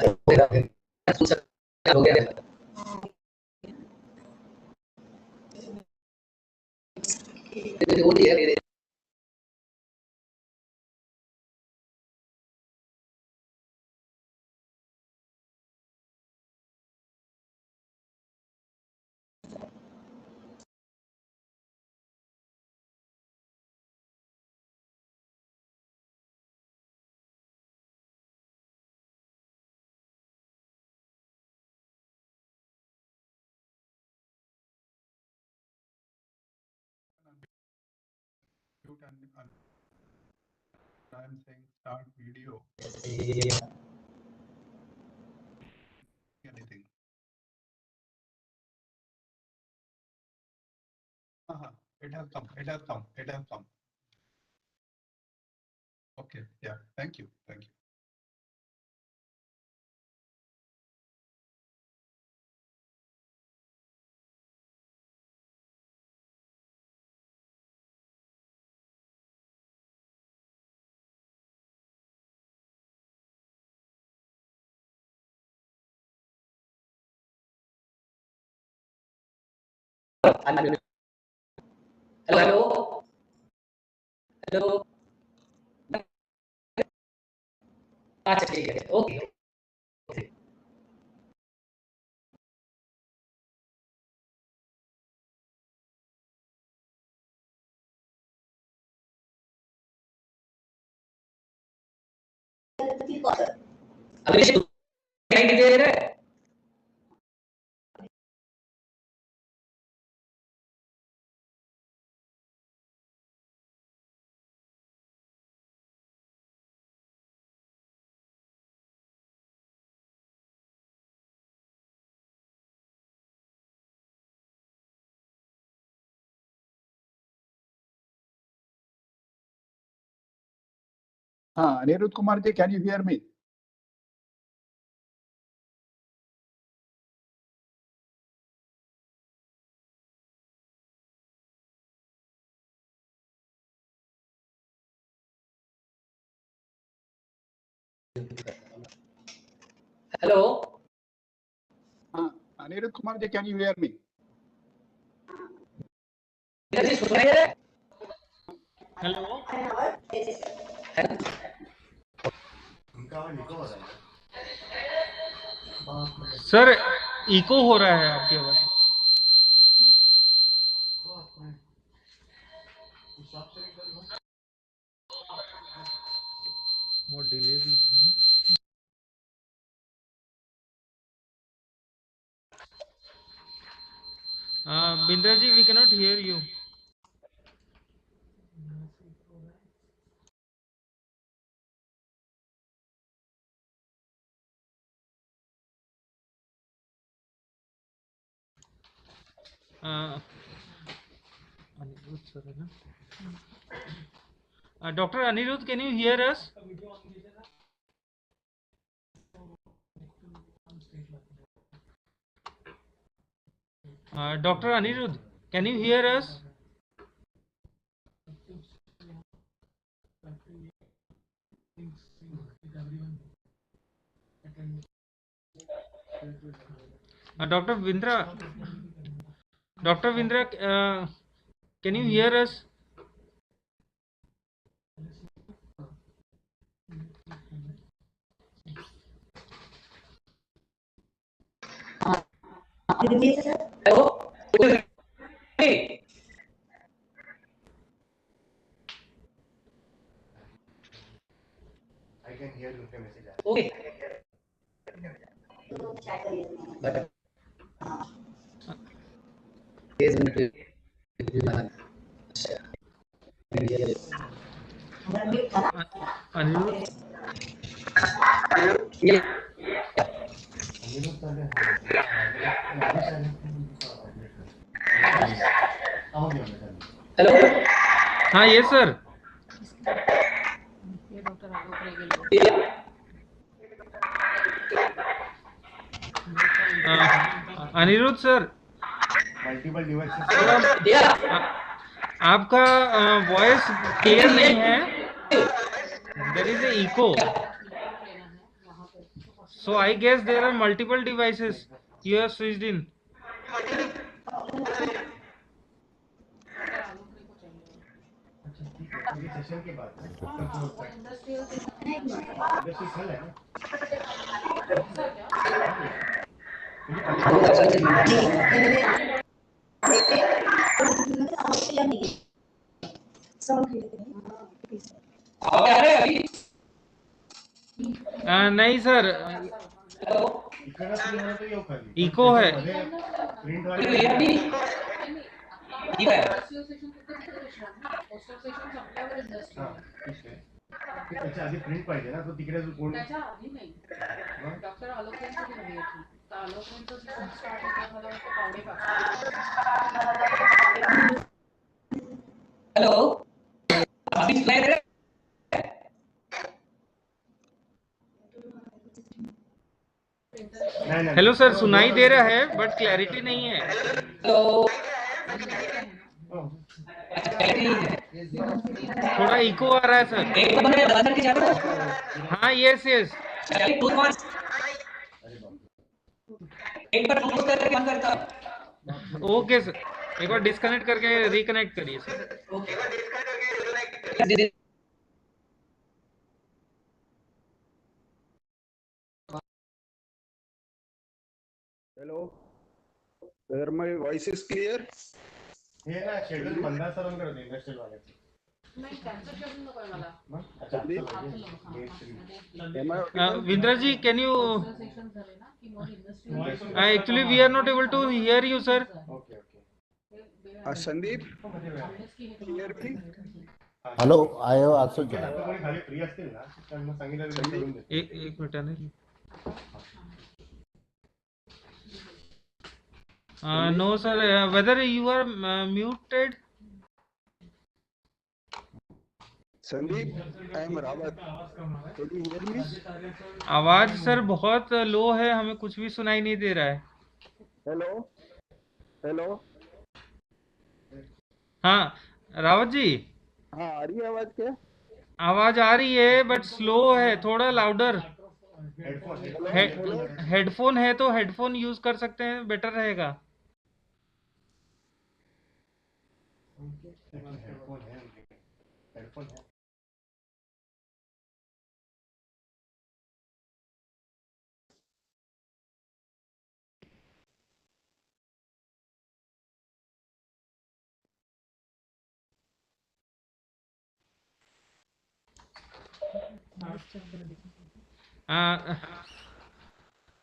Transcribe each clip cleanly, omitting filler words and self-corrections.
हो गया I'm saying start video. Anything. It has come. It has come. It has come. Okay. Yeah. Thank you. Thank you. Hello hello hello अच्छा ठीक है okay अभी नहीं दे रहे Anirudh Kumar ji, can you hear me? Hello Anirudh Kumar ji, can you hear me? जी सुनाई दे रहा है हेलो सर इको हो रहा है आपकी आवाज बहुत डिले भी Bindra ji we can not hear you Anirudh sir है ना doctor Anirudh can you hear us doctor Anirudh can you hear us doctor Vindra can you hear us hello I can hear you. Message. Okay Anirudh hello हाँ ये sir Anirudh sir multiple devices आपका voice clear नहीं है there is a echo So I guess there are multiple devices you have switched in. अच्छा ठीक है ये session के बाद है तो इंडस्ट्री कल है ना मुझे पता आवाज आ रहा है अभी? नहीं सर, हेलो, इकडनं फ्री होणार तो येऊ खाली इको है. प्रिंट कोणी वाले clear नाही? ठीक आहे. हां ठीक आहे ते त्याच्या आधी प्रिंट पाहिजे ना तो तिकडे जो कोण त्याच्या आधी नाही डॉक्टर आलोकची हवी होती तर आलोकचं सीझन स्टार्ट होतं मला वाटतं पावणे 5. हेलो, अभी सुनाई दे रहा है? नाही नाही हेलो सर, सुनाई दे रहा है बट क्लैरिटी नहीं है. हेलो, हो. अच्छा clarity नहीं है. थोड़ा इको आ रहा है सर. एक बार मैंने बंद करके जाना था. हाँ, यस यस. चलिए, टू वन. अरे बाप एक बार क्लोज करके बंद करता. ओके सर, एक बार डिस्कनेक्ट करके रिकनेक्ट करिए sir. Okay. Hello, whether my voice is clear? हे ना शेड्यूल मंदार सरांकडे होते इंडस्ट्रियल वाल्याचे नाही त्यांचं शेड्यूल नको आहे मला मग अच्छा Am I audible? Vindra ji, can you session झाले ना की मग industry actually we are not able to hear you sir. Okay okay Sandeep, hear me? Hello, I have also joined. आता कोणी खाली फ्री असतील ना त्यांना सांगितलं तरी ते करून देतील. एक मिनट नहीं. No sir, whether you are muted. Sandeep, I am Rawat. Can you hear me? आवाज सर बहुत लो है, हमें कुछ भी सुनाई नहीं दे रहा है. Hello, hello. हाँ रावत जी, हाँ आ रही है आवाज क्या? आवाज आ रही है बट स्लो है, थोड़ा लाउडर. हेडफोन हेडफोन है तो हेडफोन यूज कर सकते हैं, बेटर रहेगा. हेडफोन है हेडफोन है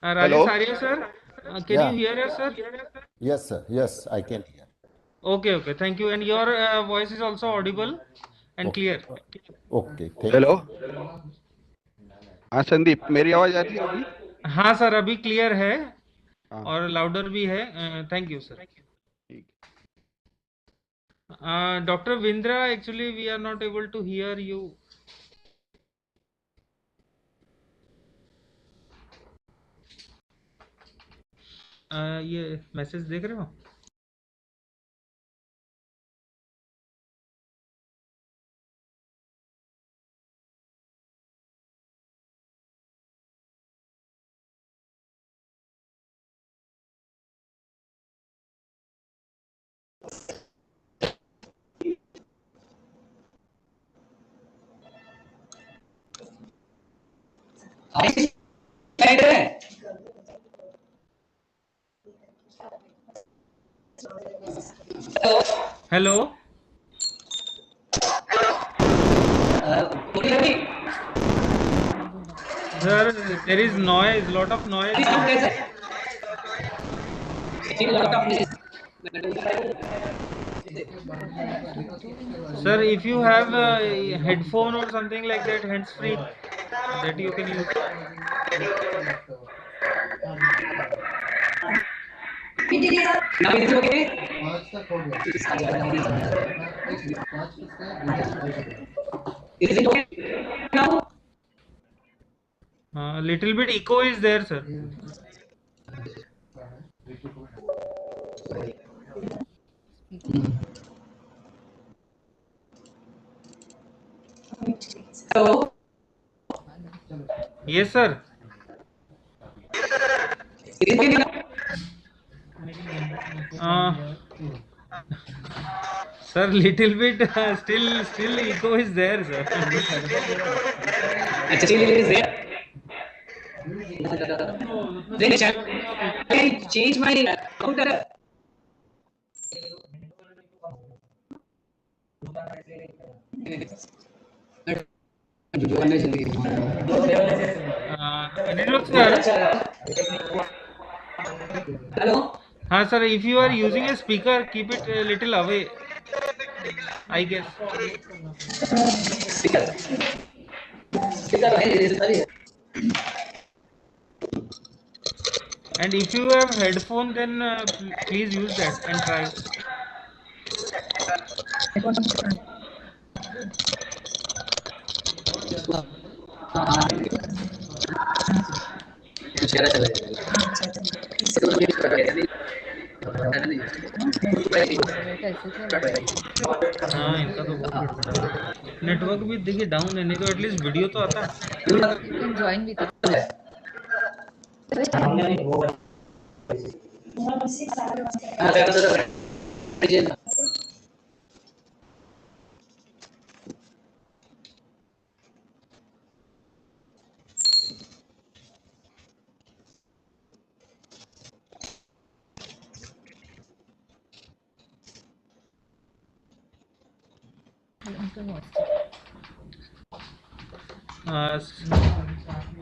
राजेश आर्य sir, can you hear us sir? Yes, sir. Yes, I can hear. Okay, thank you. And your voice is also audible and clear. Okay, thank Hello. you. हाँ संदीप, मेरी आवाज आ रही है अभी? हाँ सर, अभी क्लियर है हाँ और लाउडर भी है. Thank you sir. ठीक. Doctor Vindra, actually we are not able to hear you. ये मैसेज देख रहे हो? अभी सुनाई दे रहा है? Hello, hello. कोई अभी sir, there is noise, lot of अभी नॉइज. साउंड कैसा है? एक lot of music. Sir, if you have a headphone or something like that, hands free, that you can use. now is it okay? Is it okay now? Little bit echo is there, sir. Hello. Yes, sir. Sir, little bit still echo is there, sir. Still it is there. Then shall I change my computer? Network, sir. Hello? Sir, if you are using a speaker, keep it a little away, I guess. Speaker. Speaker, sorry. And if you have headphone, then please use that and try. हाँ, इनका तो बहुत गड़बड़ है। Network भी देखिए down है, नहीं तो एटलीस्ट वीडियो तो आता। You can join with us.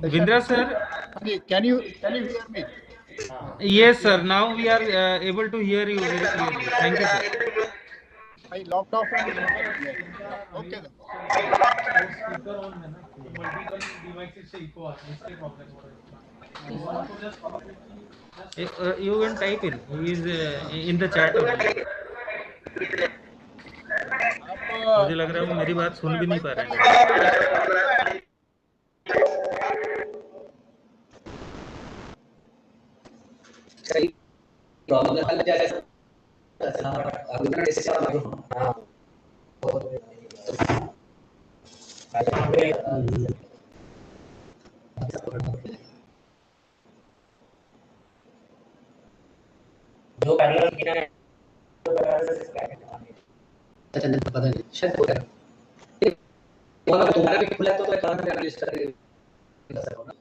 Vindra sir. Can you hear me? Yes, sir. Now we are able to hear you very clearly. Thank you, sir. I logged off and yes. Okay then. Speaker on है ना, multiple devices से eco आता है, इसके problem हो रही है। You can type in. He is in the chat only. मुझे लग रहा है वो मेरी बात सुन भी नहीं पा रहे हैं। जो पैरेलल किया है पता नहीं शायद हो गया अगर तुम्हारा भी खुला है तो मैं काम में रजिस्टर कर सकता हूं ना।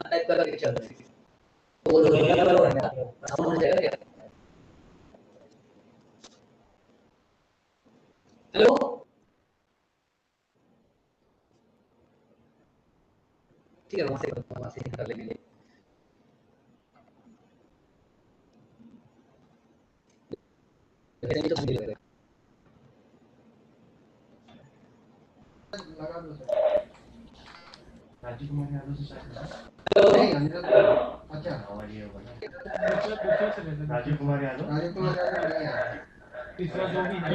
टाइप करके चल रहा है तो वो जो है ना साउंड हो जाएगा क्या? हेलो ठीक है वहां से कर लेंगे। तो सुन ले राजीव कुमार यादव से शायद अच्छा ये होगा दूसरा से राजीव कुमार यादव नहीं आया, तीसरा जो भी है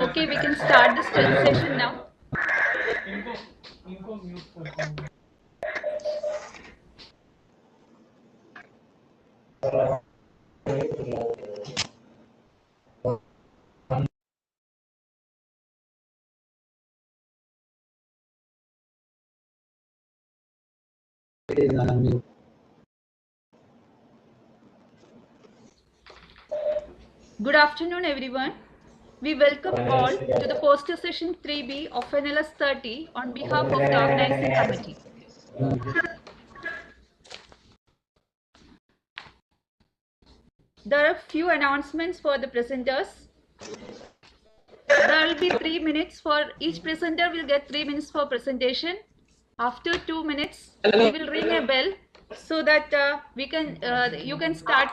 Okay, we can start the session now. इनको म्यूट करता हूं। Good afternoon, everyone. We welcome all to the poster session 3B of NLS-30 on behalf of the organizing committee. There are few announcements for the presenters. There will be 3 minutes for each presenter. Will get 3 minutes for presentation. After 2 minutes, we will ring a bell so that you can start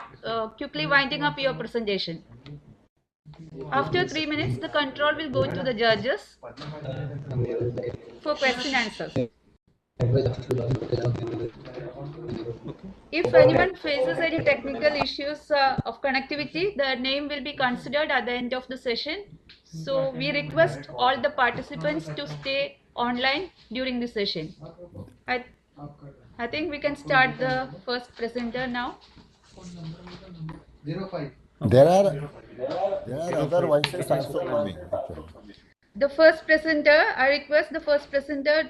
quickly winding up your presentation. After 3 minutes, the control will go to the judges for question answers. If anyone faces any technical issues of connectivity, their name will be considered at the end of the session. So we request all the participants to stay online during the session. I think we can start the first presenter now. 05 There are other voices also coming actually. The first presenter, I request the first presenter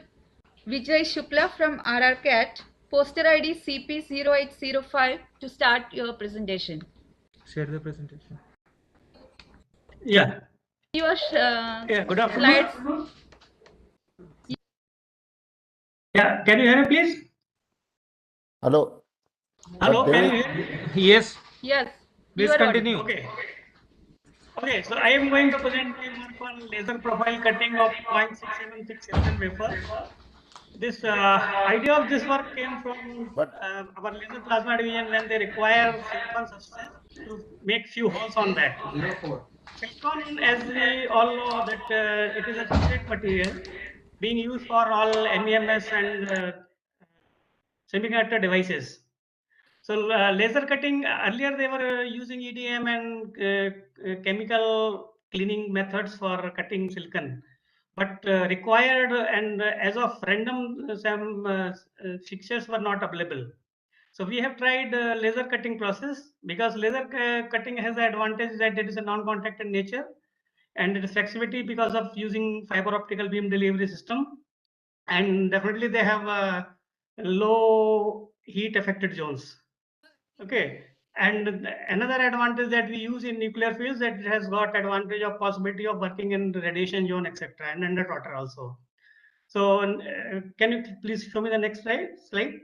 Vijay Shukla from RRCAT, poster ID CP0805 to start your presentation. Share the presentation. Yeah. Your Good afternoon. slides. Yeah. Can you hear me, please? Hello. Hello. But Can you David, hear me? Yes, Yes, please you are continue. audible. Okay. Okay. So I am going to present my work on laser profile cutting of 0.676 silicon wafer. This idea of this work came from but our laser plasma division when they require silicon substance to make few holes on that. Silicon, as we all know, that it is a substrate material being used for all MEMS and semiconductor devices. So laser cutting, earlier they were using EDM and chemical cleaning methods for cutting silicon, but required and as of random some fixtures were not available. So we have tried laser cutting process because laser cutting has the advantage that it is a non-contact in nature and it is flexibility because of using fiber optical beam delivery system, and definitely they have low heat affected zones. Okay. And another advantage that we use in nuclear fields, that it has got advantage of possibility of working in radiation zone, etc., and underwater also. So can you please show me the next slide?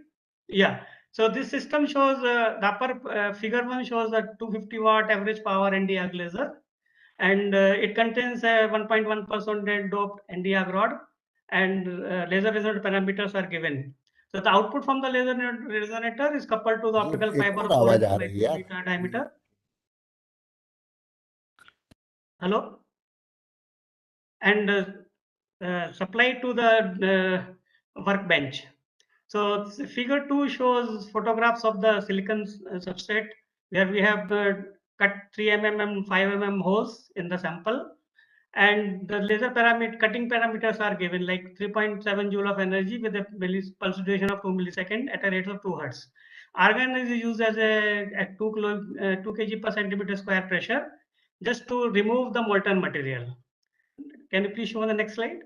Yeah. So this system shows the upper figure one shows the 250 watt average power Nd:YAG laser, and it contains a 1.1% doped Nd:YAG rod, and laser result parameters are given. So the output from the laser resonator is coupled to the ये optical एक fiber और of आवाज 400 आ रही है यार. micrometer diameter. Hello? And supplied to the workbench. So figure 2 shows photographs of the silicon substrate where we have cut 3 mm and 5 mm holes in the sample, and the laser parameter cutting parameters are given like 3.7 joule of energy with a pulse duration of 2 milliseconds at a rate of 2 hertz. Argon is used as at 2 kg per centimeter square pressure just to remove the molten material. Can you please show the next slide?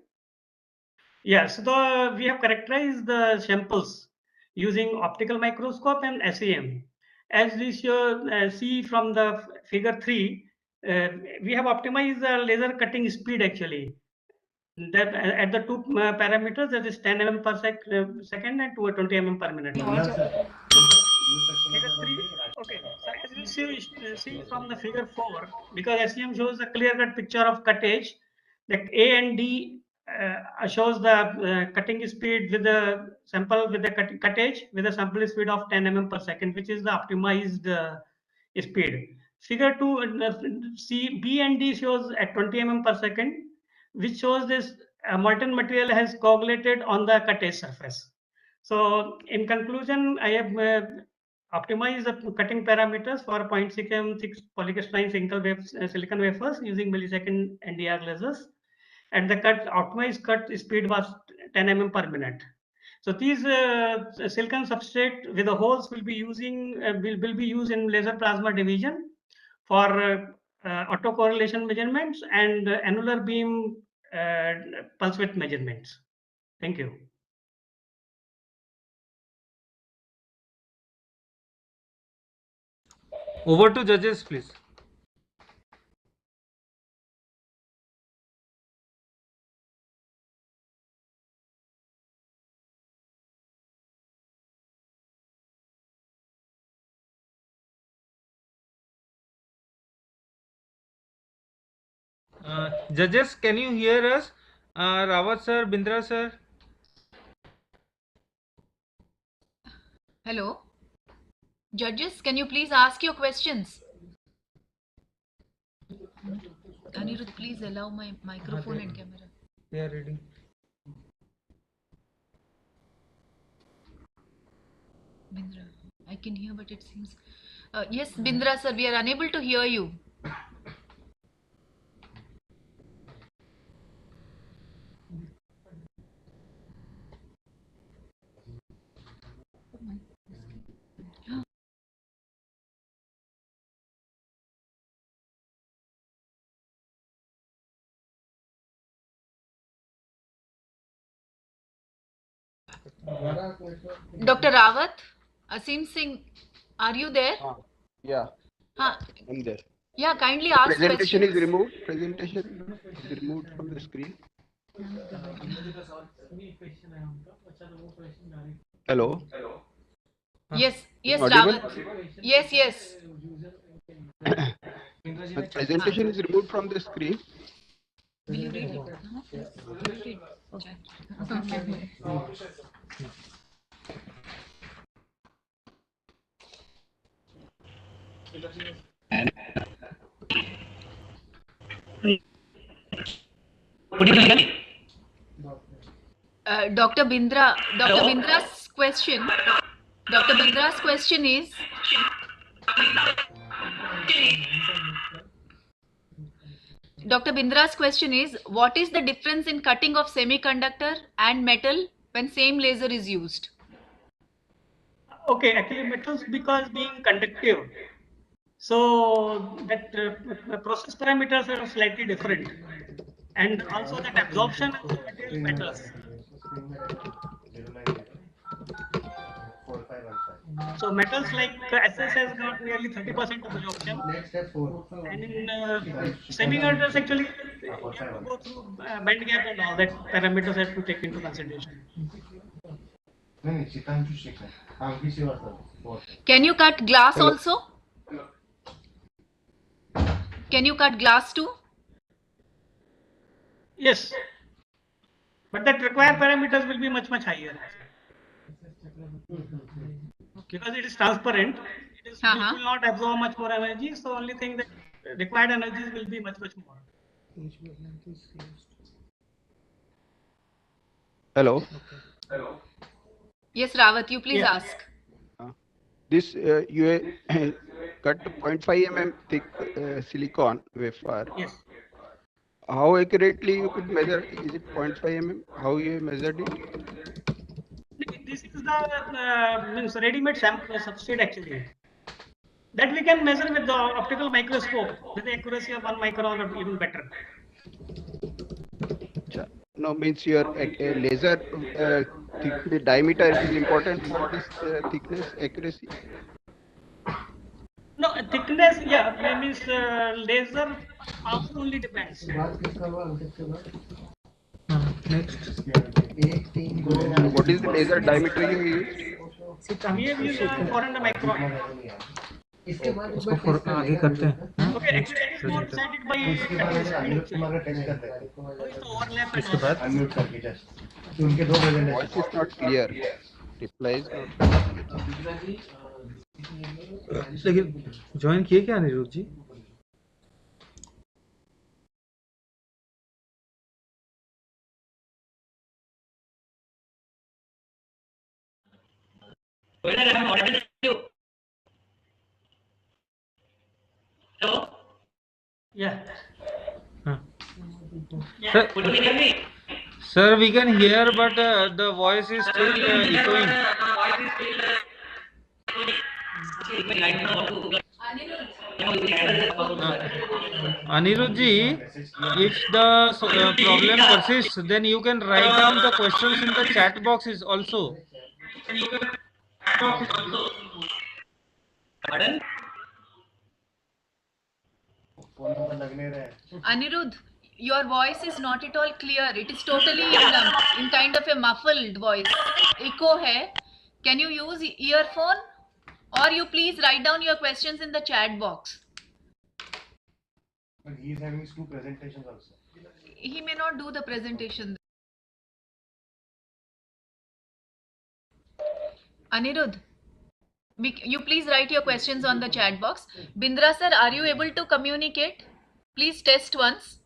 Yes, we have characterized the samples using optical microscope and SEM. As we see from the figure 3, we have optimized the laser cutting speed actually. That at the two parameters, that is 10 mm per second and 220 mm per minute. Figure 3. Okay. So as we see from the figure 4, because SEM shows a clear-cut picture of cuttage, that A and D shows the cutting speed with the sample with the cuttage with a sample speed of 10 mm per second, which is the optimized speed. Figure 2, C, B and D shows at 20 mm per second, which shows this molten material has coagulated on the cuttage surface. So in conclusion, I have optimize the cutting parameters for 0.6 polycrystalline silicon wafers using millisecond Nd:YAG lasers, and the optimized cut speed was 10 mm per minute. So these silicon substrate with the holes will be will be used in laser plasma division for autocorrelation measurements and annular beam pulse width measurements. Thank you. Over to judges, please. Judges, can you hear us? Rawat sir, Bindra sir. Hello. Judges, can you please ask your questions? Anirudh, please allow my microphone and camera. They are reading. Bindra, I can hear, but it seems. Yes, Bindra sir, we are unable to hear you. Dr. Rawat, Asim Singh, are you there? Yeah, Huh. I'm there. Yeah, kindly ask Presentation questions. is removed. Presentation is removed from the screen. Hello. Yes, yes, Audible? Rawat. Yes, yes. The presentation is removed from the screen. Will you read it? Will you read? Dr. Bindra, Dr. Bindra's question. Dr. Bindra's question is, Dr. Bindra's question is, what is the difference in cutting of semiconductor and metal when same laser is used? Okay, actually metals because being conductive, so that process parameters are slightly different, and also that absorption of the material matters. So metals like SS has got nearly 30% of absorption, and in semiconductors actually you have to go through band gap and all that parameters have to take into consideration. Can you cut glass also? Can you cut glass too? Yes, but that required parameters will be much higher because it is transparent. It will not absorb much more energy. So only thing that required energies will be much more. Hello. Yes, Rawat, you please ask. This you cut 0.5 mm thick silicon wafer. Yes. How accurately you could measure? Is it 0.5 mm? How you measured it? This is the means ready-made sample substrate actually. That we can measure with the optical microscope with the accuracy of 1 micron or even better. No, means your laser the diameter is important for this thickness accuracy. No, thickness, yeah, means laser power only depends. Next. What is the laser diameter you used? We have used 400 micron. इसको आगे करते हैं. Okay, actually that is more decided by cutting speed actually. How is the overlap and इसके all that? बाद Voice is not clear. Reply is not clear. लेकिन join किए क्या अनिरुद्ध जी? Hello? Yeah. Sir, we can hear, but the voice is still echoing. Anirudh ji, if the problem persists, then you can write down the questions in the chat boxes also. Anirudh, your voice is not at all clear. It is totally in kind of a muffled voice. Echo hai. Can you use earphone? Or you please write down your questions in the chat box. But he is having his 2 presentations also. He may not do the presentation. Anirudh, you please write your questions on the chat box. Bindra sir, are you able to communicate? Please test once.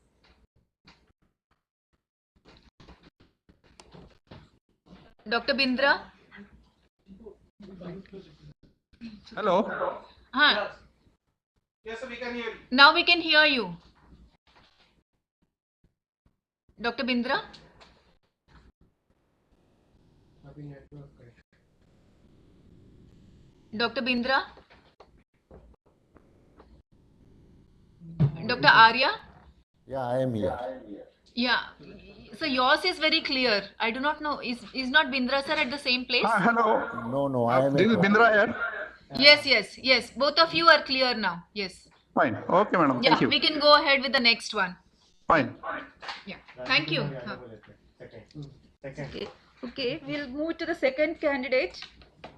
Dr. Bindra? Hello. Yes, we can hear you. Now we can hear you. Dr. Bindra? Dr. Bindra? Dr. Arya? Yeah, I am here. Yeah. So yours is very clear. I do not know. Is not Bindra sir at the same place? Hello. No, I am This is at Bindra here. Yes. Both of you are clear now. Yes. Fine. Okay, madam. Thank Yeah, you. we can go ahead with the next one. Fine. Yeah. Thank you. Okay. We'll move to the second candidate.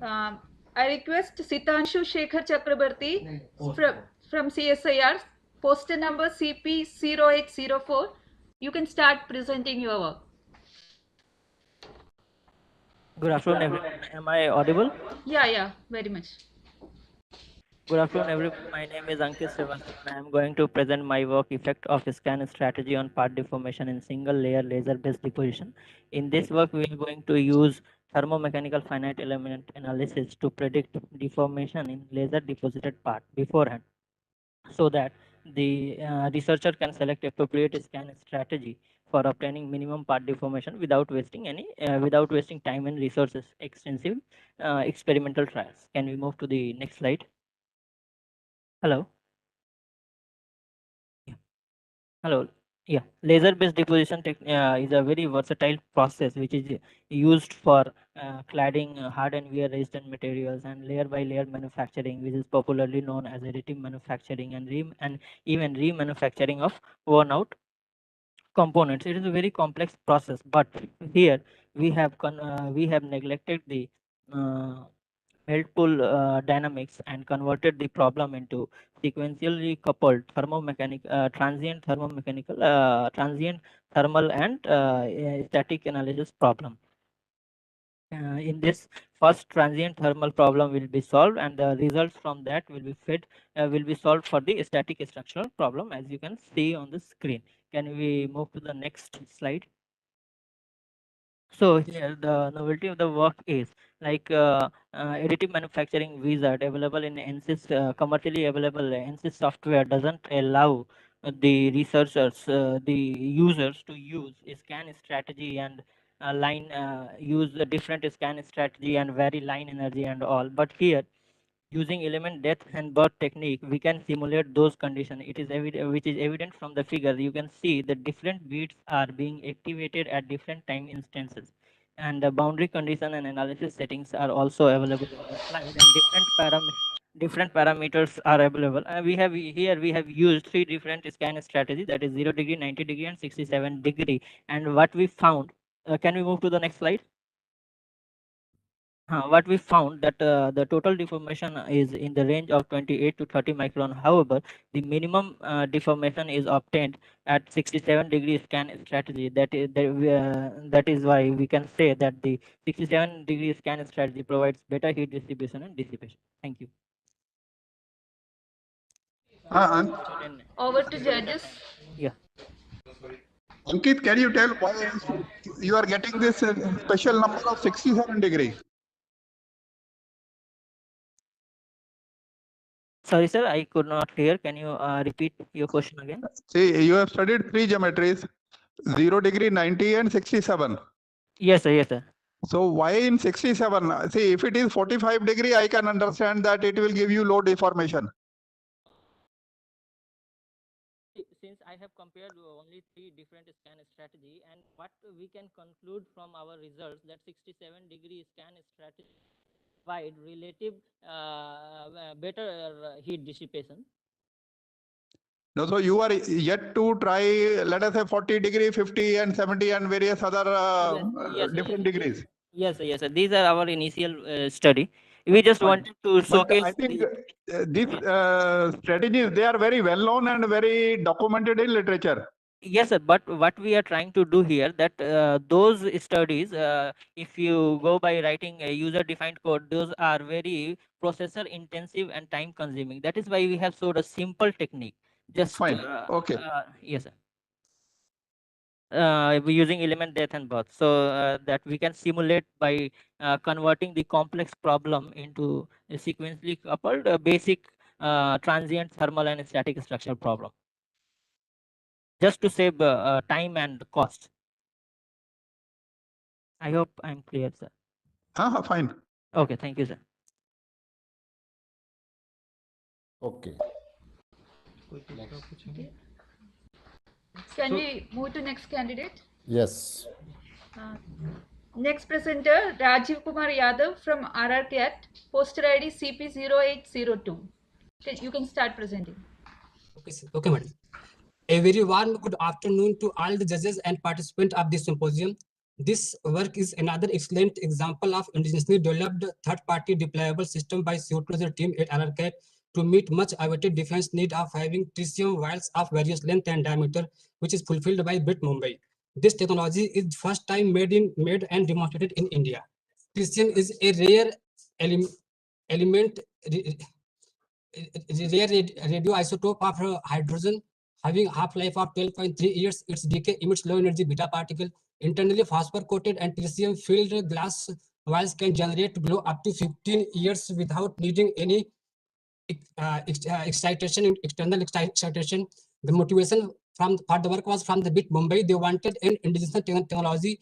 I request Sitanshu Shekhar Chakrabarti from CSIR, poster number CP0804. You can start presenting your work. Good afternoon, everyone. Am I audible? Yeah, very much. Good afternoon, everyone. My name is Ankit Srivastava, and I am going to present my work effect of scan strategy on part deformation in single layer laser based deposition. In this work, we are going to use thermomechanical finite element analysis to predict deformation in laser deposited part beforehand, so that the researcher can select appropriate scan strategy for obtaining minimum part deformation without wasting time and resources extensive experimental trials. Can we move to the next slide? Hello. Yeah. Hello. Yeah, laser based deposition is a very versatile process which is used for cladding hard and wear resistant materials and layer by layer manufacturing, which is popularly known as additive manufacturing and even remanufacturing of worn out components. It is a very complex process, but here we have neglected the uh, melt pool dynamics and converted the problem into sequentially coupled transient thermal and static analysis problem. In this, first transient thermal problem will be solved, and the results from that will be solved for the static structural problem, as you can see on the screen. Can we move to the next slide? So here the novelty of the work is like additive manufacturing wizard available in ANSYS, commercially available ANSYS software doesn't allow the researchers, the users to use a scan strategy and use a different scan strategy and vary line energy and all. But here, using element depth and birth technique, we can simulate those conditions. It is which is evident from the figure. You can see the different beats are being activated at different time instances, and the boundary condition and analysis settings are also available in the slide, and different parameters are available. We have used three different scan strategies, that is 0 degree, 90 degree, and 67 degree. And what we found, can we move to the next slide? What we found that the total deformation is in the range of 28 to 30 micron. However, the minimum deformation is obtained at 67 degree scan strategy. That is why we can say that the 67 degree scan strategy provides better heat distribution and dissipation. Thank you. Over to judges. Yeah. Ankit, can you tell why you are getting this special number of 67 degree? Sorry, sir, I could not hear. Can you repeat your question again? See, you have studied three geometries, 0 degree, 90 and 67. Yes, sir. Yes, sir. So why in 67? See, if it is 45 degree, I can understand that it will give you low deformation. Since I have compared only three different scan strategy, and what we can conclude from our results, that 67 degree scan strategy provide relative better heat dissipation. No, so you are yet to try, let us say 40 degree, 50 and 70 and various other different degrees. Yes, sir. These are our initial study. We just wanted to showcase. I think these strategies, they are very well known and very documented in literature. Yes, sir. But what we are trying to do here, that those studies, if you go by writing a user-defined code, those are very processor intensive and time consuming. That is why we have showed a simple technique. Just fine. Okay. Yes, sir. We're using element depth and birth, so that we can simulate by converting the complex problem into a sequentially coupled basic transient thermal and static structure problem, just to save time and cost. I hope I'm clear, sir. Fine. Okay, thank you, sir. Okay. Can we move to next candidate? Yes. Next presenter, Rajiv Kumar Yadav from RRCAT, poster ID CP0802. You can start presenting. Okay, sir. Okay, madam. A very warm good afternoon to all the judges and participants of this symposium. This work is another excellent example of indigenously developed third-party deployable system by Suitloser team at RRCAT to meet much awaited defense need of having tritium vials of various length and diameter, which is fulfilled by BIT Mumbai. This technology is first time made and demonstrated in India. Tritium is a rare element, rare radioisotope of hydrogen, having half-life of 12.3 years. Its decay emits low-energy beta particle. Internally phosphor-coated and tritium-filled glass vials can generate glow up to 15 years without needing any excitation, external excitation. The motivation for the work was from the BIT Mumbai. They wanted an indigenous technology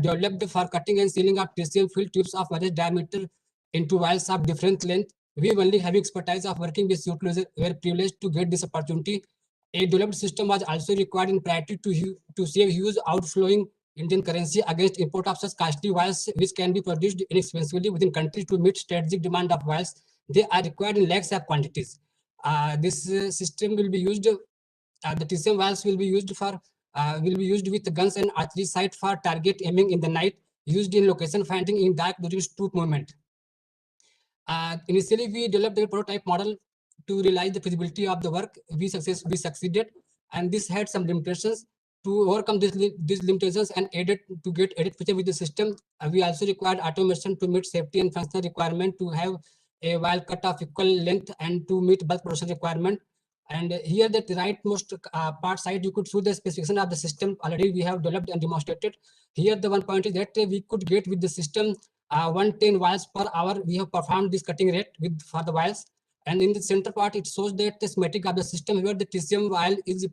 developed for cutting and sealing of tritium-filled tubes of various diameter into vials of different length. We only having expertise of working with Suitloser were privileged to get this opportunity. A developed system was also required in priority to save huge outflowing Indian currency against import of such costly vials, which can be produced inexpensively within countries to meet strategic demand of vials. They are required in lakhs of quantities. This system will be used. The tritium vials will be used with guns and archery sight for target aiming in the night. Used in location finding in dark during troop movement. Initially, we developed a prototype model to realize the feasibility of the work. We succeeded, and this had some limitations. To overcome these limitations and get added feature with the system, we also required automation to meet safety and functional requirement, to have a vial cut of equal length, and to meet bulk production requirement. And here, the rightmost part side, you could see the specification of the system. Already we have developed and demonstrated. Here, the one point is that we could get with the system 110 vials per hour. We have performed this cutting rate for the vials. And in the center part, it shows that the schematic of the system where the tritium vial is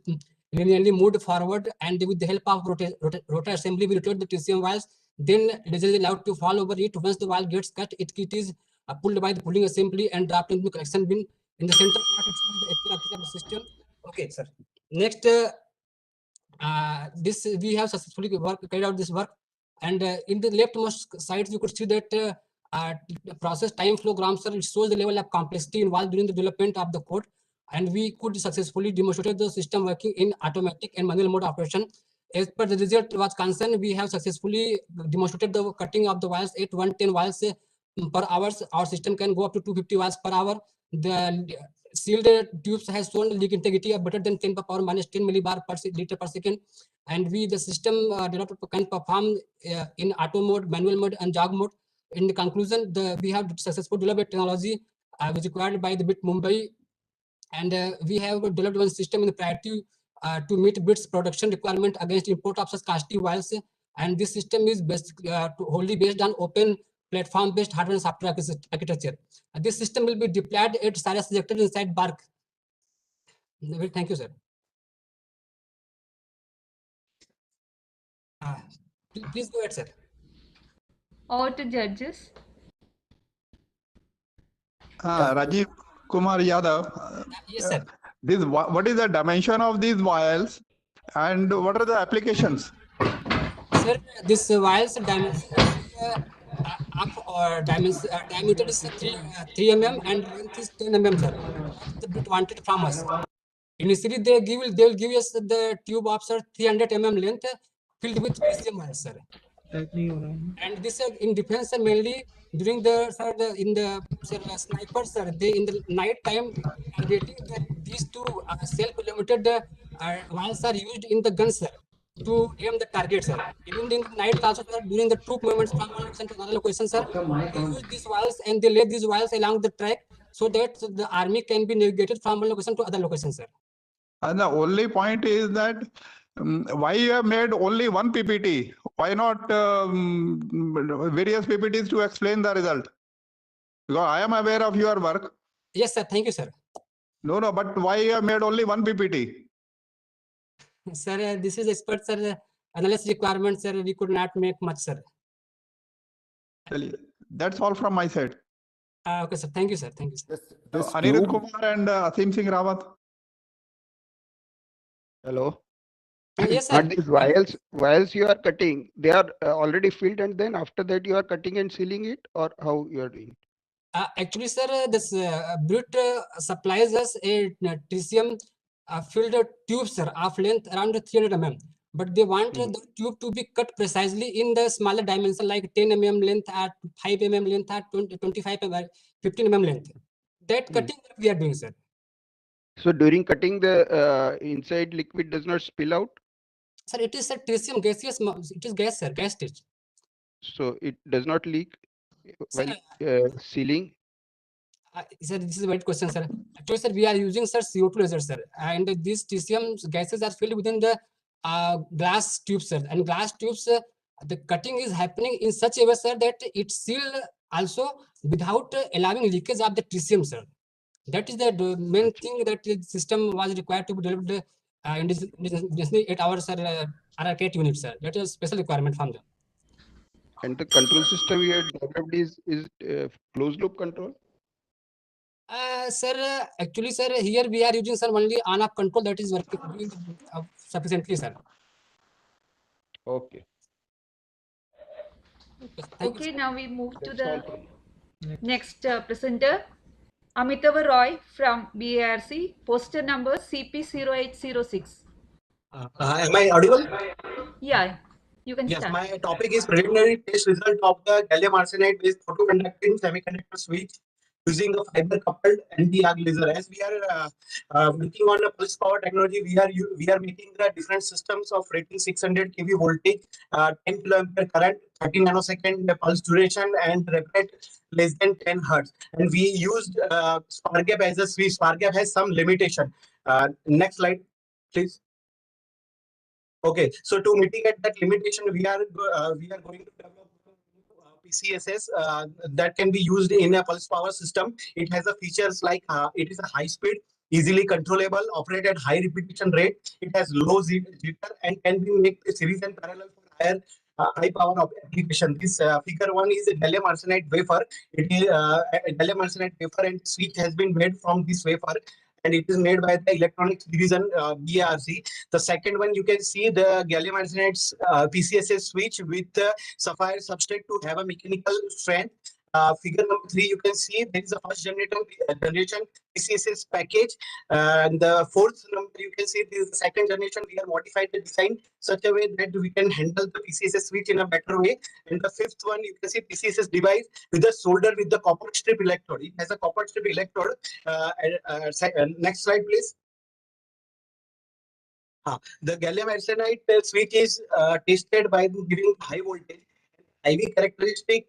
linearly moved forward, and with the help of rotor assembly, we rotate the tritium vials. Then it is allowed to fall over it. Once the vial gets cut, it is pulled by the pulling assembly and dropped into the collection bin. In the center part, it shows the actual of the system. Okay, sir. Next, this we have successfully carried out this work. And in the leftmost side, you could see that process time flow gram, sir. It shows the level of complexity involved during the development of the code. And we could successfully demonstrate the system working in automatic and manual mode operation. As per the result was concerned, we have successfully demonstrated the cutting of the vials at 110 vials per hour. Our system can go up to 250 vials per hour. The sealed tubes has shown leak integrity of better than 10 to the power minus 10 millibar per liter per second. And the system developed can perform in auto mode, manual mode, and jog mode. In the conclusion, we have successfully developed technology which is required by the BIT Mumbai, and we have developed one system in the priority to meet BIT's production requirement against import of such costly vials. And this system is wholly based on open platform-based hardware and software architecture. This system will be deployed at Cyrus reactor inside BARC. Thank you, sir. Please go ahead, sir. Over to judges. Rajiv Kumar Yadav. Yes, sir. What is the dimension of these vials, and what are the applications? Sir, this vials dimension diameter is 3 mm and length is 10 mm, sir. What the BIT wanted from us. Initially, they will give us the tube of, sir, 300 mm length filled with tritium vials, sir. And this in defense, sir, mainly during the snipers, sir, they in the night time targeting these two self-illuminated vials are used in the guns, sir, to aim the target, sir. Even in the night also, sir, during the troop movements from one location to another location, sir, they use these vials and they lay these vials along the track so that the army can be navigated from one location to other location, sir. And the only point is that why you have made only one PPT? Why not various PPTs to explain the result? Because I am aware of your work. Yes, sir. Thank you, sir. No, but why you have made only one PPT? Sir, this is expert, sir. Analysis requirements, sir. We could not make much, sir. That's all from my side. Okay, sir. Thank you, sir. Thank you, sir. Anirudh Kumar and Asim Singh Rawat. Hello. Yes, sir. Not these vials you are cutting, they are already filled, and then after that you are cutting and sealing it, or how you are doing? Actually, sir, this Brute supplies us a tritium filled tube, sir, of length around 300 mm. But they want the tube to be cut precisely in the smaller dimension, like 10 mm length at 5 mm length at 25 mm, 15 mm length. That cutting we are doing, sir. So during cutting, the inside liquid does not spill out. Sir, it is a tritium gaseous. It is gas, sir, gas stage. So it does not leak Sir, while sealing. sir, this is a great question, sir. Actually, sir, we are using, sir, CO2 laser, sir, and these tritium gases are filled within the glass tubes, sir. And glass tubes, the cutting is happening in such a way, sir, that it seal also without allowing leakage of the tritium, sir. That is the main thing that the system was required to be developed in this 8 hours, sir, RRK unit, sir. That is a special requirement from them. And the control system you have developed is closed loop control. Sir, actually, sir, here we are using, sir, only on-off control that is working sufficiently, sir. Okay. Okay, now we move to That's all the from me. next presenter, Amitava Roy from BARC, poster number CP0806. Am I audible? Yeah, you can Yes, start. my topic is preliminary test result of the gallium arsenide based photoconducting semiconductor switch using a fiber coupled anti-arc laser. As we are working on a pulse power technology, we are making the different systems of rating 600 kV voltage, 10 kiloampere current, 30 nanosecond pulse duration, and rate less than 10 hertz. And we used spark gap as a switch. Spark gap has some limitation. Next slide, please. Okay, so to mitigate that limitation, we are going to develop PCSS that can be used in a pulse power system. It has a features like it is a high speed, easily controllable, operate at high repetition rate. It has low jitter and can be made series and parallel for higher high power application. This figure 1 is a gallium arsenide wafer. It is a gallium arsenide wafer, and switch has been made from this wafer, and it is made by the electronics division BARC. The second one, you can see the gallium arsenide PCSS switch with sapphire substrate to have a mechanical strength. Figure number 3, you can see there is a first generation PCSS package. And the fourth number, you can see this is the second generation. We have modified the design such a way that we can handle the PCSS switch in a better way. And the fifth one, you can see PCSS device with the solder with the copper strip electrode. It has a copper strip electrode. Next slide, please. The gallium arsenide switch is tested by giving high voltage. IV characteristics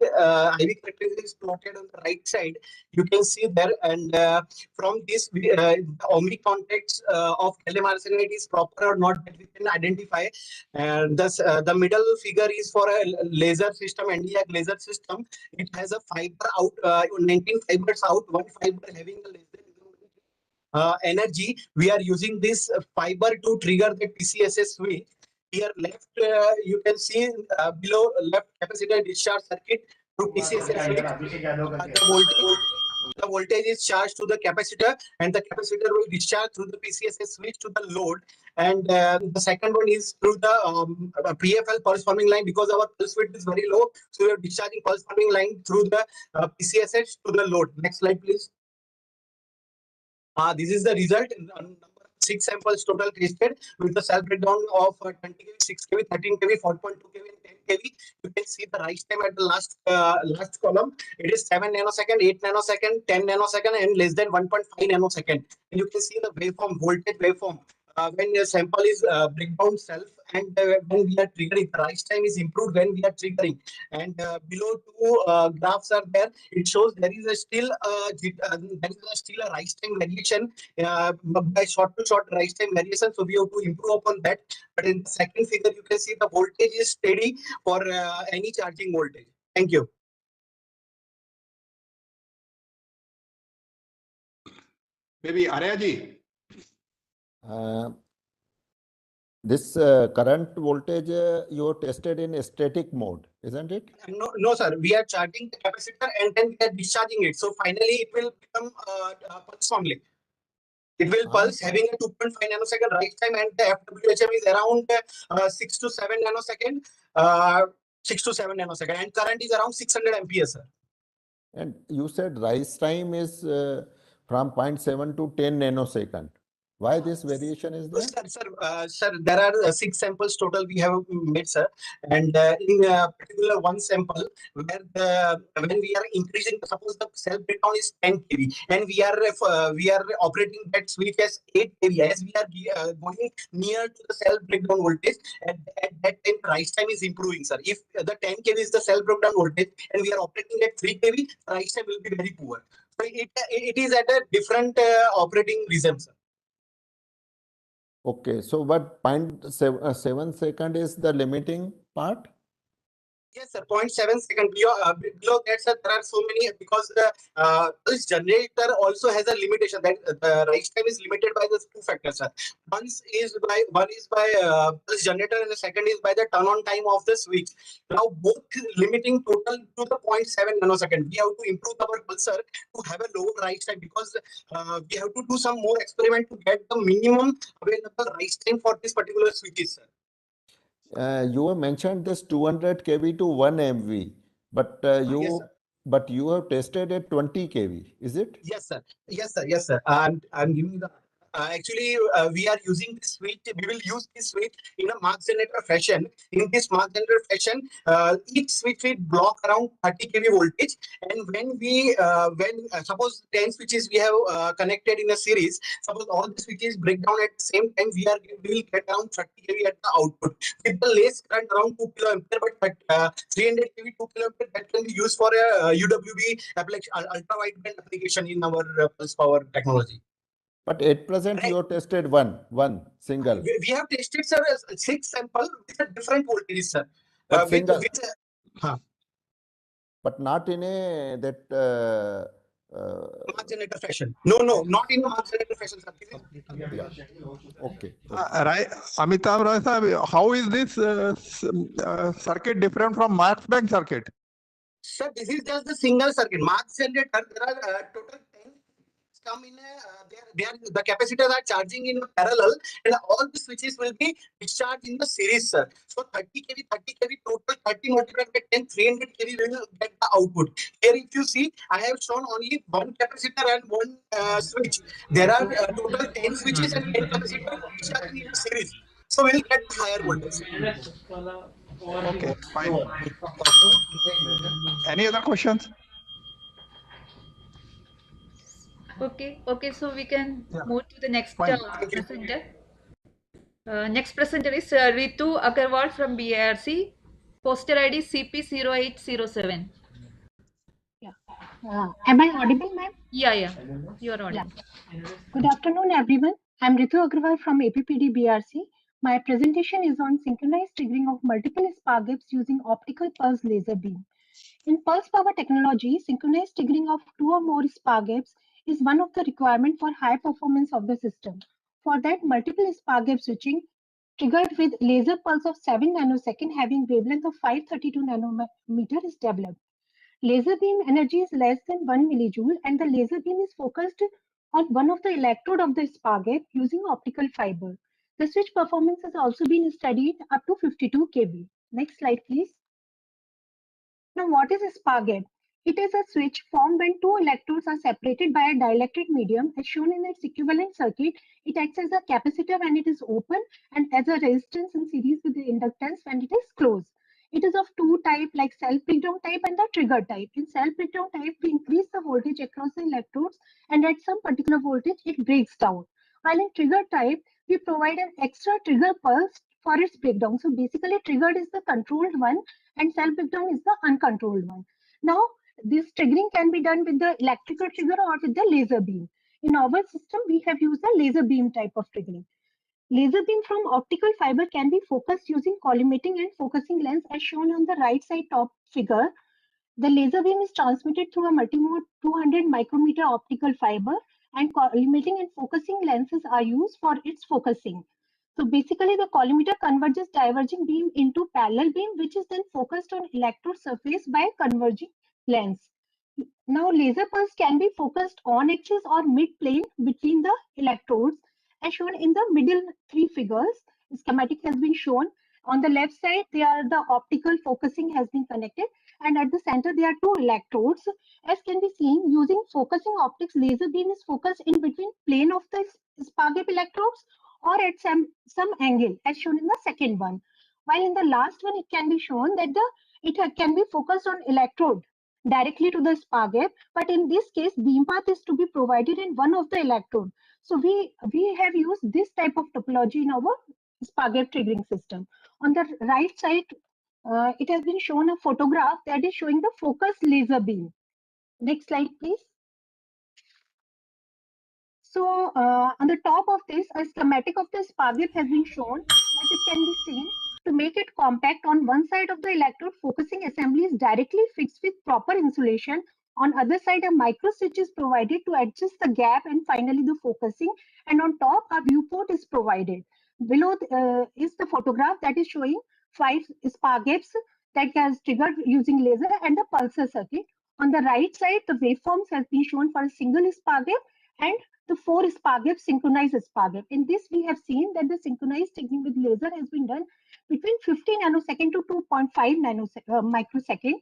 plotted on the right side. You can see there, and from this, ohmic contacts of gallium arsenide is proper or not that we can identify. And thus, the middle figure is for a laser system, NDAC laser system. It has a fiber out, 19 fibers out, one fiber having a less than energy. We are using this fiber to trigger the PCSS switch. Here left, you can see below left capacitor discharge circuit through PCSS switch. The voltage is charged to the capacitor, and the capacitor will discharge through the PCSS switch to the load. And the second one is through the PFL pulse forming line, because our pulse width is very low. So we are discharging pulse forming line through the PCSS to the load. Next slide, please. This is the result. Number 6 samples total tested with the cell breakdown of 20 kV, 6 kV, 13 kV, 4.2 kV, and 10 kV. You can see the rise time at the last column. It is 7 nanosecond, 8 nanosecond, 10 nanosecond, and less than 1.5 nanosecond. And you can see the waveform, voltage waveform. When your sample is breakdown self, and when we are triggering, the rise time is improved when we are triggering. And below two graphs are there. It shows there is still a rise time variation by short to short rise time variation. So we have to improve upon that. But in the second figure, you can see the voltage is steady for any charging voltage. Thank you. Maybe Aryaji. This current voltage you tested in static mode, isn't it? No, sir. We are charging the capacitor and then we are discharging it. So finally, it will become pulse only. It will pulse having a 2.5 nanosecond rise time, and the FWHM is around 6 to 7 nanosecond. 6 to 7 nanosecond, and current is around 600 amperes, sir. And you said rise time is from 0.7 to 10 nanosecond. Why this variation is there? Sir, there are 6 samples total we have made, sir. And in particular one sample, where when we are increasing, suppose the cell breakdown is 10 kV, and we are operating that switch as 8 kV. As we are going near to the cell breakdown voltage, at that time rise time is improving, sir. If the 10 kV is the cell breakdown voltage, and we are operating at 3 kV, rise time will be very poor. So it is at a different operating regime, sir. Okay, so but 0.7 second is the limiting part? Yes, sir. 0.7 second. Below that, sir, there are so many, because this generator also has a limitation, that the rise time is limited by the 2 factors, sir. One is by this generator, and the second is by the turn on time of the switch. Now both limiting total to the 0.7 nanosecond. We have to improve our pulsar to have a lower rise time, because we have to do some more experiment to get the minimum available rise time for this particular switches, sir. You have mentioned this 200 kV to 1 MV, but Yes, sir. but you have tested at 20 kV, is it? Yes, sir. Yes, sir. Yes, sir. I'm giving the. Actually, we are using this switch. We will use this switch in a Mach generator fashion. In this Mach generator fashion, each switch will block around 30 kV voltage. And when suppose 10 switches we have connected in a series, suppose all the switches break down at the same time, we will get around 30 kV at the output. With the less current around 2 kiloampere, but 300 kV 2 kiloampere, that can be used for a UWB application, ultra wideband application in our pulse power technology. But at present, you have tested one single. We have tested, sir, 6 samples with a different voltages, sir. But single. But not in a Mach generator fashion. No, not in a Mach generator fashion, sir. Yeah. Okay. Right, Amitabh Roy sir, how is this circuit different from Mach bank circuit? Sir, this is just the single circuit. Mach generator, there are total 10 come in the capacitors are charging in parallel, and all the switches will be discharged in the series, sir. So 30 kV total, 30 multiplied by 10, 300 kV will get the output. Here, if you see, I have shown only one capacitor and one switch. There are total 10 switches and 10 capacitors discharging in the series. So we'll get the higher voltage. Okay, fine. Any other questions? Okay, so we can move to the next presenter. Next presenter is Ritu Agarwal from BARC, poster ID CP0807. Yeah. Am I audible, ma'am? Yeah, you are audible. Yeah. Good afternoon, everyone. I'm Ritu Agarwal from APPD BRC. My presentation is on synchronized triggering of multiple spark gaps using optical pulse laser beam. In pulse power technology, synchronized triggering of 2 or more spark gaps is one of the requirements for high performance of the system. For that, multiple spark gap switching triggered with laser pulse of 7 nanosecond having wavelength of 532 nanometer is developed. Laser beam energy is less than 1 millijoule, and the laser beam is focused on one of the electrode of the spark gap using optical fiber. The switch performance has also been studied up to 52 kV. Next slide, please. Now, what is a spark gap? It is a switch formed when 2 electrodes are separated by a dielectric medium. As shown in its equivalent circuit, it acts as a capacitor when it is open and as a resistance in series with the inductance when it is closed. It is of 2 types, like self-breakdown type and the trigger type. In self-breakdown type, we increase the voltage across the electrodes, and at some particular voltage, it breaks down. While in trigger type, we provide an extra trigger pulse for its breakdown. So basically, triggered is the controlled one, and self-breakdown is the uncontrolled one. Now, this triggering can be done with the electrical trigger or with the laser beam. In our system, we have used the laser beam type of triggering. Laser beam from optical fiber can be focused using collimating and focusing lens as shown on the right side top figure. The laser beam is transmitted through a multimode 200 micrometer optical fiber, and collimating and focusing lenses are used for its focusing. So basically, the collimator converges diverging beam into parallel beam, which is then focused on electrode surface by converging lens. Now, laser pulse can be focused on axis or mid-plane between the electrodes, as shown in the middle three figures. Schematic has been shown. On the left side, the optical focusing has been connected, and at the center, there are two electrodes. As can be seen, using focusing optics, laser beam is focused in between plane of the spark-gap electrodes or at some angle, as shown in the second one. While in the last one, it can be shown that it can be focused on electrode directly to the spark gap, but in this case beam path is to be provided in one of the electrode. So we have used this type of topology in our spark gap triggering system. On the right side, it has been shown a photograph that is showing the focused laser beam. Next slide, please. So on the top of this, a schematic of the spark gap has been shown, as it can be seen. To make it compact, on one side of the electrode, focusing assembly is directly fixed with proper insulation. On other side, a micro switch is provided to adjust the gap and finally the focusing. And on top, a viewport is provided. Below is the photograph that is showing 5 spark gaps that has triggered using laser and the pulsar circuit. On the right side, the waveforms has been shown for a single spark gap and the 4 spark gaps, synchronized spark gap. In this, we have seen that the synchronized triggering with laser has been done between 50 nanosecond to 2.5 microsecond.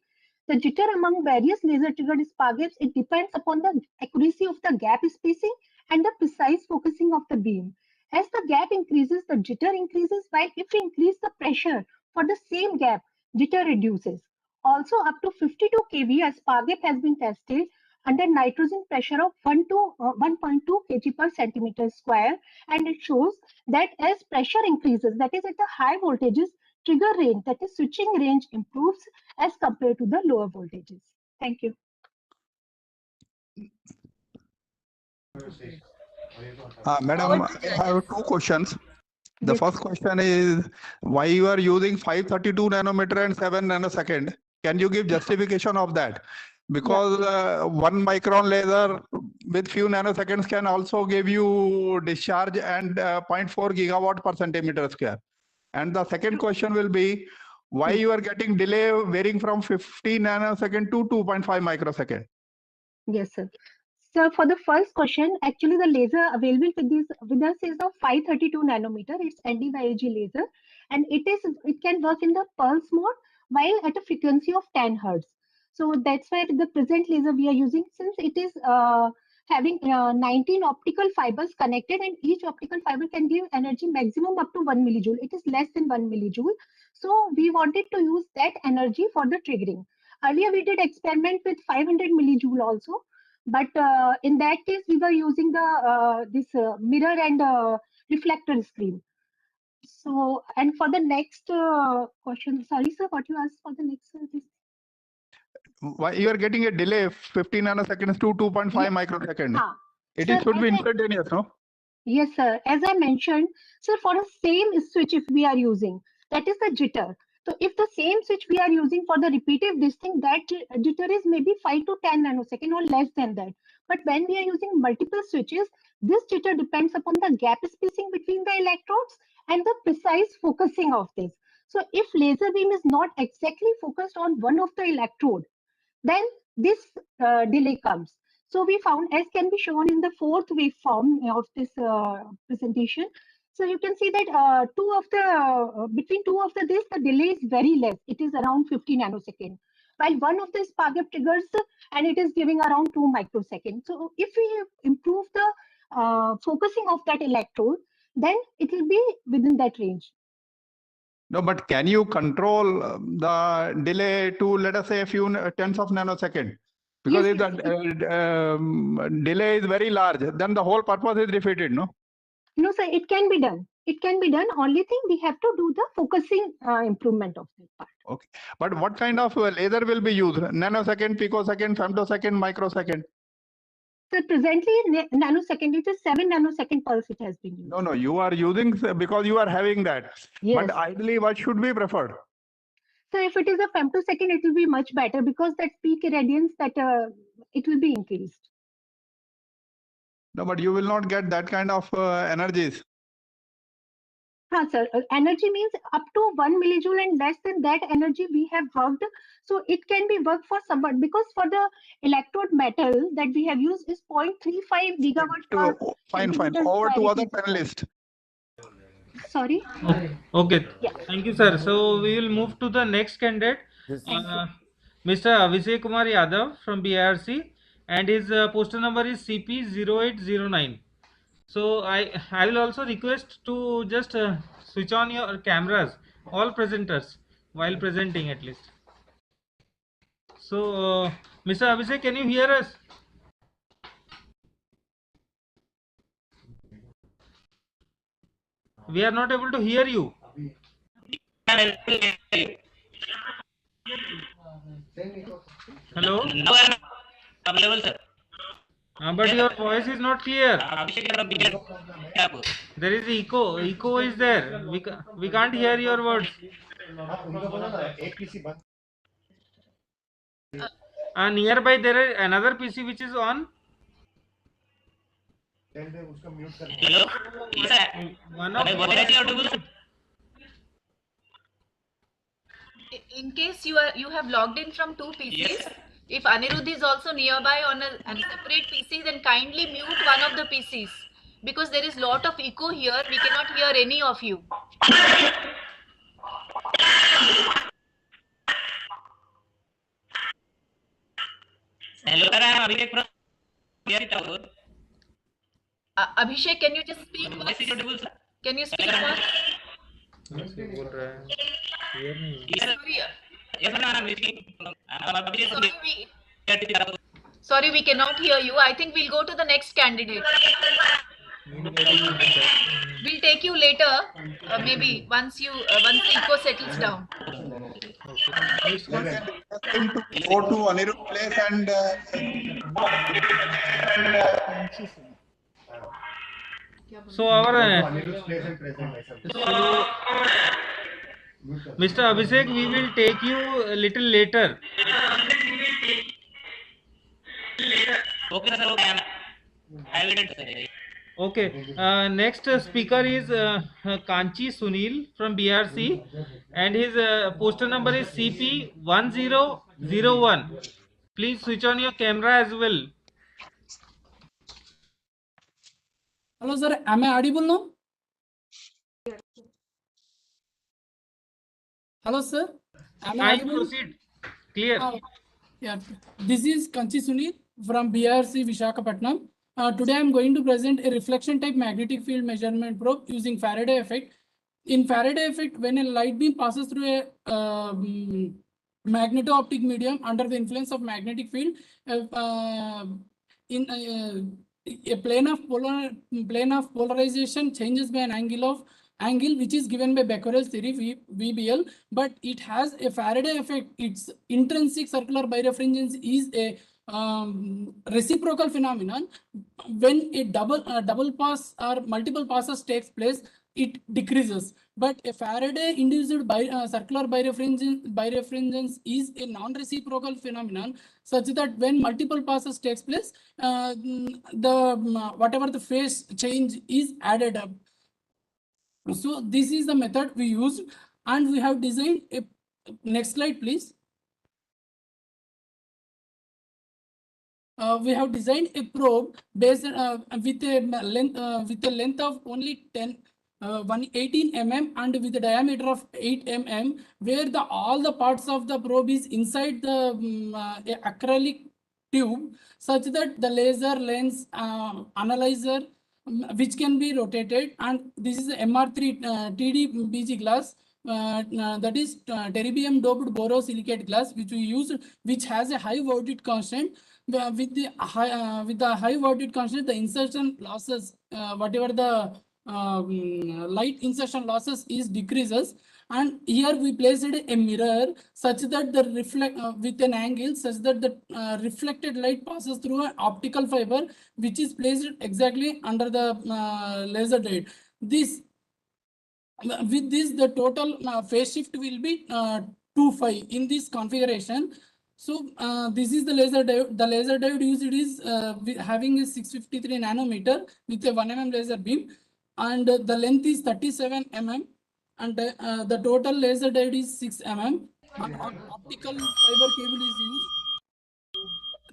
The jitter among various laser triggered spark gaps, it depends upon the accuracy of the gap spacing and the precise focusing of the beam. As the gap increases, the jitter increases, while if we increase the pressure for the same gap, jitter reduces. Also, up to 52 kV, a spark gap has been tested under nitrogen pressure of 1.2 kg per centimeter square, and it shows that as pressure increases, that is at the high voltages, trigger range, that is switching range, improves as compared to the lower voltages. Thank you. Madam, I have two questions. The Yes. first question is why you are using 532 nanometer and 7 nanosecond. Can you give justification of that? Because 1 micron laser with few nanoseconds can also give you discharge and 0.4 gigawatt per centimeter square. And the second question will be why you are getting delay varying from 50 nanosecond to 2.5 microsecond. Yes, sir. So for the first question, actually the laser available with us is of 532 nanometer. It's ND-YAG laser, and it can work in the pulse mode while at a frequency of 10 hertz. So that's why the present laser we are using, since it is having 19 optical fibers connected, and each optical fiber can give energy maximum up to 1 millijoule. It is less than 1 millijoule. So we wanted to use that energy for the triggering. Earlier we did experiment with 500 millijoule also, but in that case we were using the this mirror and reflector screen. So, and for the next question, sorry sir, what you asked for the next this? Why you are getting a delay 15 nanoseconds to 2.5 microsecond? It Sir, should be instantaneous, no? Yes, sir. As I mentioned, sir, for a same switch, if we are using, that is the jitter. So if the same switch we are using for the repeative this thing, that jitter is maybe 5 to 10 nanosecond or less than that. But when we are using multiple switches, this jitter depends upon the gap spacing between the electrodes and the precise focusing of this. So if laser beam is not exactly focused on one of the electrode, then this delay comes. So we found, as can be shown in the fourth waveform of this presentation. So you can see that between two of this, the delay is very less. It is around 50 nanosecond. While one of the spark gap triggers and it is giving around 2 microseconds. So if we improve the focusing of that electrode, then it will be within that range. No, but can you control the delay to, let us say, a few tenths of nanosecond? Because if the delay is very large, then the whole purpose is defeated, no? No, sir, it can be done. It can be done. Only thing we have to do the focusing improvement of that part. Okay. But what kind of laser will be used? Nanosecond, picosecond, femtosecond, microsecond? So presently, nanosecond, it is 7 nanosecond pulse it has been used. No, you are using because you are having that. Yes. But ideally, what should be preferred? So if it is a femtosecond, it will be much better because that peak irradiance, that it will be increased. No, but you will not get that kind of energies. Sir, energy means up to 1 millijoule and less than that energy we have worked. So it can be worked for someone, because for the electrode metal that we have used is 0.35 gigawatt per Fine. centimeter Over square. to other panelists. Sorry. Okay. Yeah. Thank you, sir. So we will move to the next candidate, Thank you. Mr. Abhishek Kumar Yadav from BIRC, and his poster number is CP0809. So I will also request to just switch on your cameras, all presenters, while presenting at least. So Mr. Abhishek, can you hear us? We are not able to hear you. Hello? No, I am available, sir. But your voice is not clear. There is echo. Echo is there. We can't hear your words. Nearby there is another PC which is on. Hello? One of In case you have logged in from two PCs, Yes. if Anirudh is also nearby on a separate PC, then kindly mute one of the PCs, because there is lot of echo here. We cannot hear any of you. Hello, sir. I am Abhishek from BIRC Tower. Abhishek, can you just speak once? Voice is audible, sir. Can you speak once? Yes, Sorry, yes, sir. I am speaking. I am Abhishek from BIRC Tower. sorry, we cannot hear you. I think we'll go to the next candidate. We'll take you later, maybe once the echo settles down. Go to Anirudh place and so our Mr. Abhishek, we will take you a little later. Okay, sir. Okay, I will wait, sir. Okay. Next speaker is Kanchi Sunil from BRC, and his poster number is CP1001. Please switch on your camera as well. Hello, sir. Am I audible now? Hello, sir. Am I audible? Proceed. Clear. Yeah. This is Kanchi Sunil from BRC Visakhapatnam. Today I am going to present a reflection type magnetic field measurement probe using Faraday effect. In Faraday effect, when a light beam passes through a magneto-optic medium under the influence of magnetic field, in a plane of polarization changes by an angle which is given by Becquerel's theory VBL, but it has a Faraday effect. Its intrinsic circular birefringence is a reciprocal phenomenon. When a double pass or multiple passes takes place, it decreases. But a Faraday induced circular birefringence is a non-reciprocal phenomenon, such that when multiple passes takes place, whatever the phase change is added up. So this is the method we used, and we have designed a next slide, please. We have designed a probe based with a length of only 118 mm and with a diameter of 8 mm, where all the parts of the probe is inside the acrylic tube, such that the laser lens analyzer, which can be rotated, and this is a MR3 TDBG glass. That is terbium doped borosilicate glass, which we use, which has a high voltage constant. With the high voltage constant, the insertion losses, whatever the light insertion losses is decreases. And here we placed a mirror such that the with an angle such that the reflected light passes through an optical fiber, which is placed exactly under the laser diode. With this, the total phase shift will be 2π in this configuration. So this is the laser diode. The laser diode used is having a 653 nanometer with a 1 mm laser beam. and the length is 37 mm, and the total laser diode is 6 mm. Optical fiber cable is used.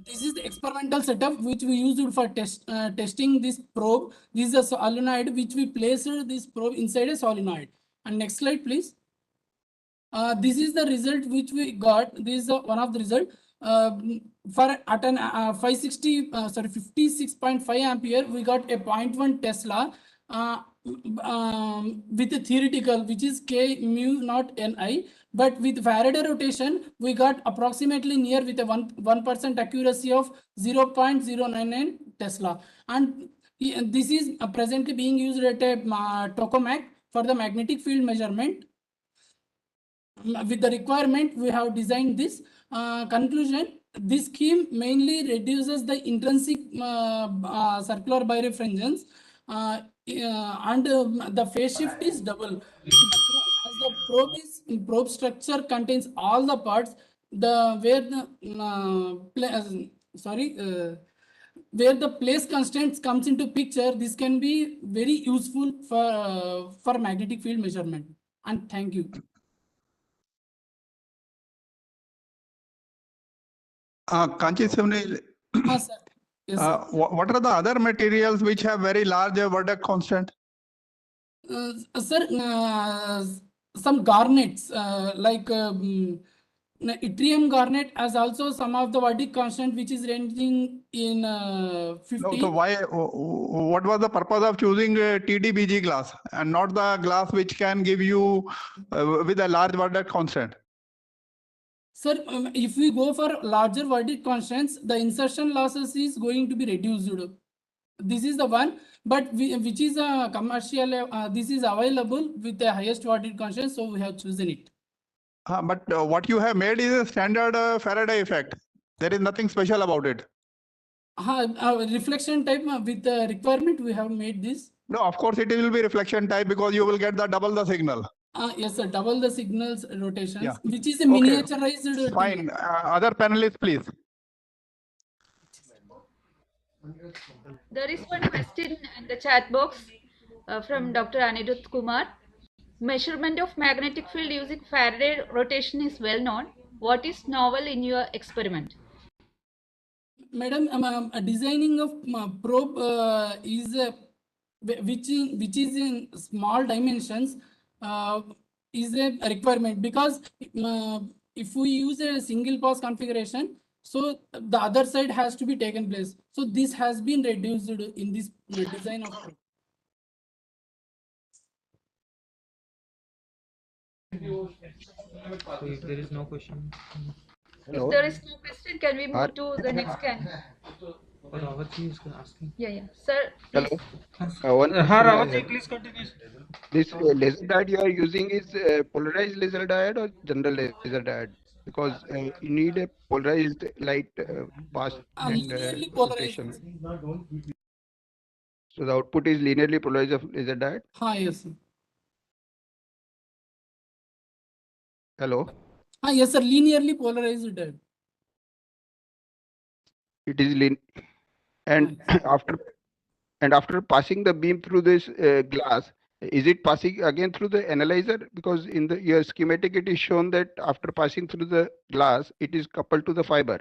This is the experimental setup which we used for testing this probe. This is a solenoid which we placed this probe inside a solenoid. And next slide, please. This is the result which we got. This is one of the result. For at an 56.5 ampere, we got a 0.1 Tesla with a theoretical, which is K mu not Ni. But with Faraday rotation, we got approximately near with a 1% accuracy of 0.099 Tesla. And this is presently being used at a tokamak for the magnetic field measurement. With the requirement, we have designed this. Conclusion, this scheme mainly reduces the intrinsic circular birefringence and the phase shift is double. As the probe structure contains all the parts, where the place constraints comes into picture, this can be very useful for magnetic field measurement. And thank you. Kanchi Sunil, Sir. Yes, sir. what are the other materials which have very large Verdeck constant? Sir, some garnets like yttrium garnet has also some of the Verdict constant which is ranging in 50. No, so what was the purpose of choosing a TDBG glass and not the glass which can give you with a large Verdeck constant? Sir, if we go for larger Verdict constants, the insertion losses is going to be reduced. This is the one, but which is a commercial, this is available with the highest Verdict constant, so we have chosen it. But what you have made is a standard Faraday effect. There is nothing special about it. Reflection type with the requirement we have made this. No, of course it will be reflection type because you will get the double the signal. Yes, sir. Double the signals rotations, Yeah. which is a miniaturized. Fine. Other panelists, please. There is one question in the chat box from Dr. Anirudh Kumar. Measurement of magnetic field using Faraday rotation is well known. What is novel in your experiment? Madam, designing of probe is which is in small dimensions is a requirement, because if we use a single pass configuration, so the other side has to be taken place. So this has been reduced in this design of probe. So if there is no question. If there is no question, can we move to the next can? Rawatji is asking. Yeah. Sir, please. Hello. Rawatji, please continue. This laser diode you are using is polarized laser diode or general laser diode? Because you need a polarized light pass and rotation. So the output is linearly polarized of laser diode? Yes, sir. Hello? Yes, sir. Linearly polarized diode. It is and after passing the beam through this glass, is it passing again through the analyzer? Because in your schematic it is shown that after passing through the glass it is coupled to the fiber.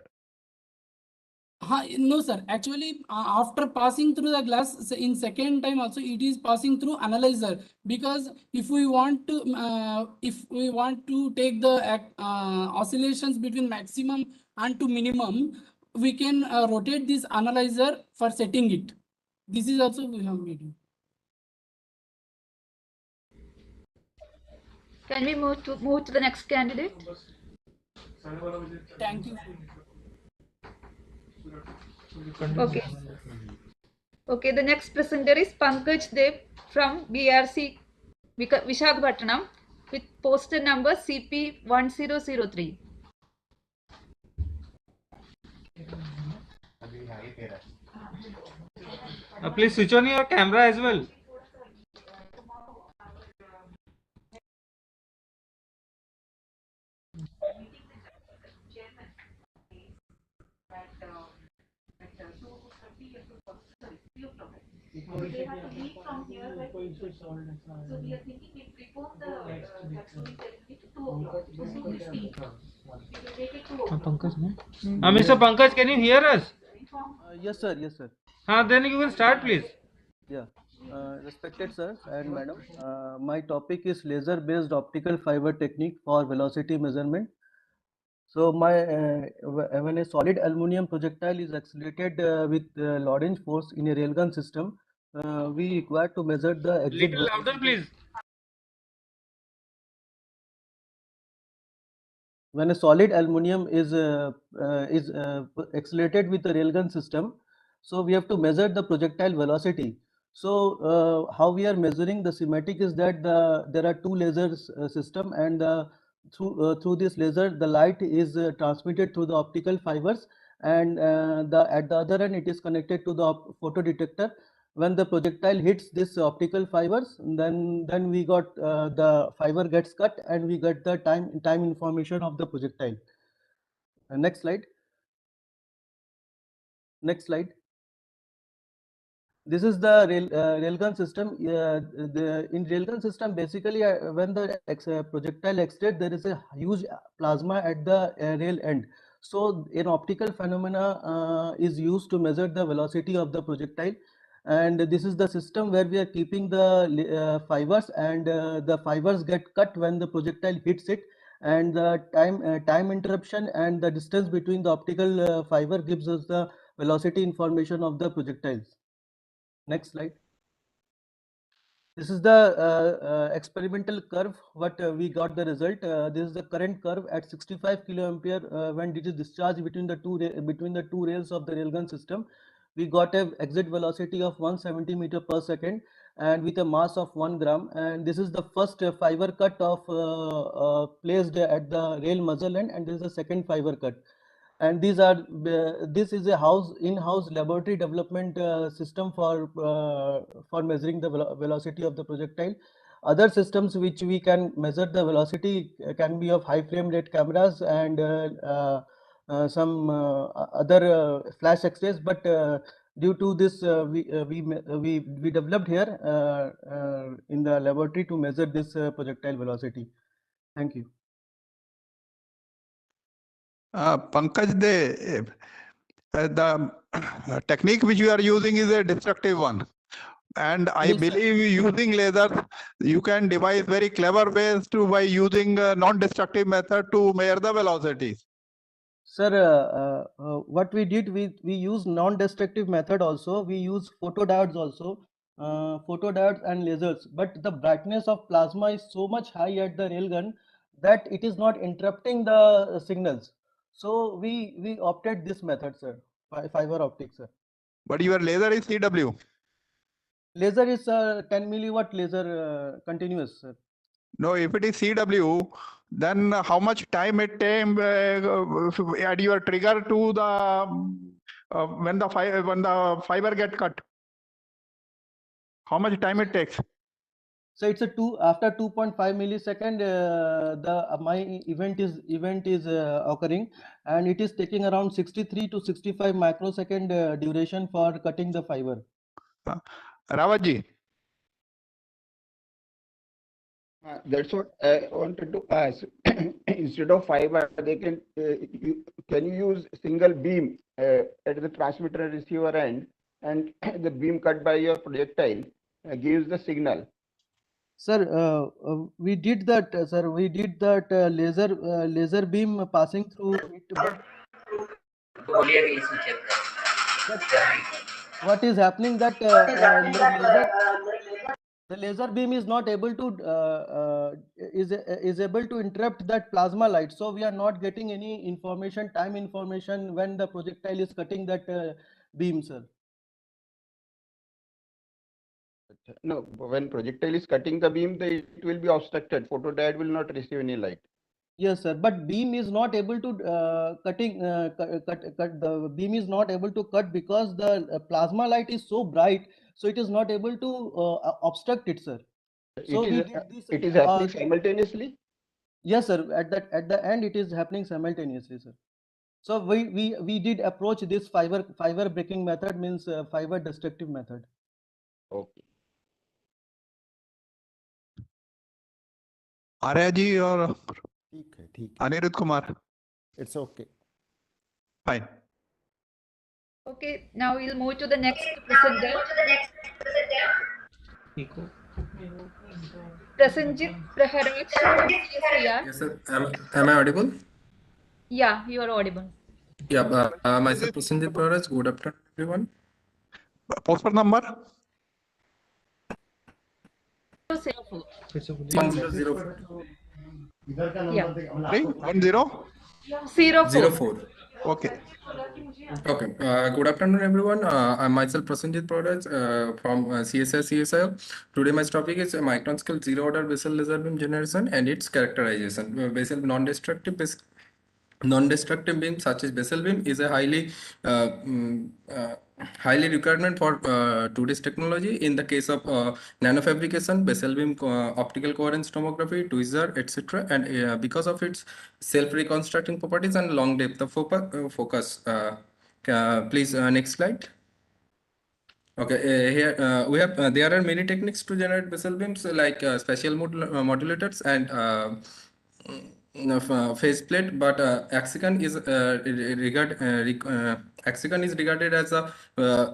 No, sir. Actually, after passing through the glass, in second time also it is passing through analyzer, because if we want to take the oscillations between maximum and to minimum, we can rotate this analyzer for setting it. This is also we have made. Can we move to the next candidate? Thank you. Okay, the next presenter is Pankaj Dev from BRC Visakhapatnam with poster number CP1003. Please switch on your camera as well. They have to leave from here by 2:20. So we are thinking we prepone the capsuling ceremony to 2 o'clock. So we speak. We will make it 2 o'clock. Pankaj, no? Mr. Pankaj, can you hear us? Yes, sir. Yes, sir. Then you will start, please. Yeah. Respected sir and madam, my topic is laser-based optical fiber technique for velocity measurement. So when a solid aluminum projectile is accelerated with Lorentz force in a railgun system, we require to measure the exit Little louder, velocity. please. When a solid aluminum is accelerated with the railgun system, so we have to measure the projectile velocity. So how we are measuring the schematic is that there are two lasers system, and through this laser the light is transmitted through the optical fibers, and at the other end it is connected to the photo detector. When the projectile hits this optical fibers, then we got the fiber gets cut and we get the time information of the projectile. Next slide. Next slide. This is the railgun system. In railgun system, basically, when the projectile extends, there is a huge plasma at the rail end. So, an optical phenomena is used to measure the velocity of the projectile. And this is the system where we are keeping the fibers, and the fibers get cut when the projectile hits it. And the time interruption and the distance between the optical fiber gives us the velocity information of the projectiles. Next slide. This is the experimental curve. What we got the result. This is the current curve at 65 kiloampere when it is discharged between the two rails of the railgun system. We got a exit velocity of 170 meter per second and with a mass of 1 gram. And this is the first fiber cut of placed at the rail muzzle end, and this is the second fiber cut. And this is a in-house laboratory development system for measuring the velocity of the projectile. Other systems which we can measure the velocity can be of high frame rate cameras and some other flash x-rays, but due to this we developed here in the laboratory to measure this projectile velocity. Thank you. Pankaj, the technique which you are using is a destructive one. And I Yes, sir. believe using lasers, you can devise very clever ways by using a non-destructive method to measure the velocities. Sir, what we did, we use non-destructive method also. We use photodiodes also, photodiodes and lasers. But the brightness of plasma is so much high at the railgun that it is not interrupting the signals. So we opted this method, sir, fiber optics, sir. But your laser is CW. Laser is 10 milliwatt laser continuous, sir. No, if it is CW, then how much time it takes add your trigger to the when the fiber get cut? How much time it takes? So it's after 2.5 millisecond my event is occurring, and it is taking around 63 to 65 microsecond duration for cutting the fiber. Rawatji. That's what I wanted to ask. Instead of fiber, they can you use single beam at the transmitter and receiver end, and the beam cut by your projectile gives the signal. Sir, we did that, sir. We did that laser beam passing through it. But what is happening that the laser beam is not able to is able to interrupt that plasma light, so we are not getting any time information when the projectile is cutting that beam, sir. No, when projectile is cutting the beam, it will be obstructed. Photodiode will not receive any light. Yes, sir, but beam is not able to cut the beam is not able to cut because the plasma light is so bright, so it is not able to obstruct it, sir. So it is happening simultaneously. Yes, sir. At the end, it is happening simultaneously, sir. So we did approach this fiber breaking method, means fiber destructive method. Okay. Arya ji और ठीक है Anirudh Kumar. It's okay. Fine. Okay, now we'll move to the next presenter. Prasenjit Praharaj from CSIR. Yes, sir. Am I audible? Yeah, you are audible. Yeah, myself Prasenjit Praharaj. Good afternoon, everyone. Poster number? 004. 1004. Yeah. 04. Okay. Okay. Good afternoon, everyone. I'm myself Prasenjit Praharaj from CSIR. Today, my topic is micron scale zero order Bessel laser beam generation and its characterization. Bessel non-destructive beam such as Bessel beam is a highly requirement for today's technology. In the case of nanofabrication, Bessel beam, optical coherence tomography, tweezer, etc. And because of its self-reconstructing properties and long depth of focus. Please, next slide. Okay, here we have there are many techniques to generate Bessel beams like spatial modulators and phase plate, but Axicon is Axicon is regarded as a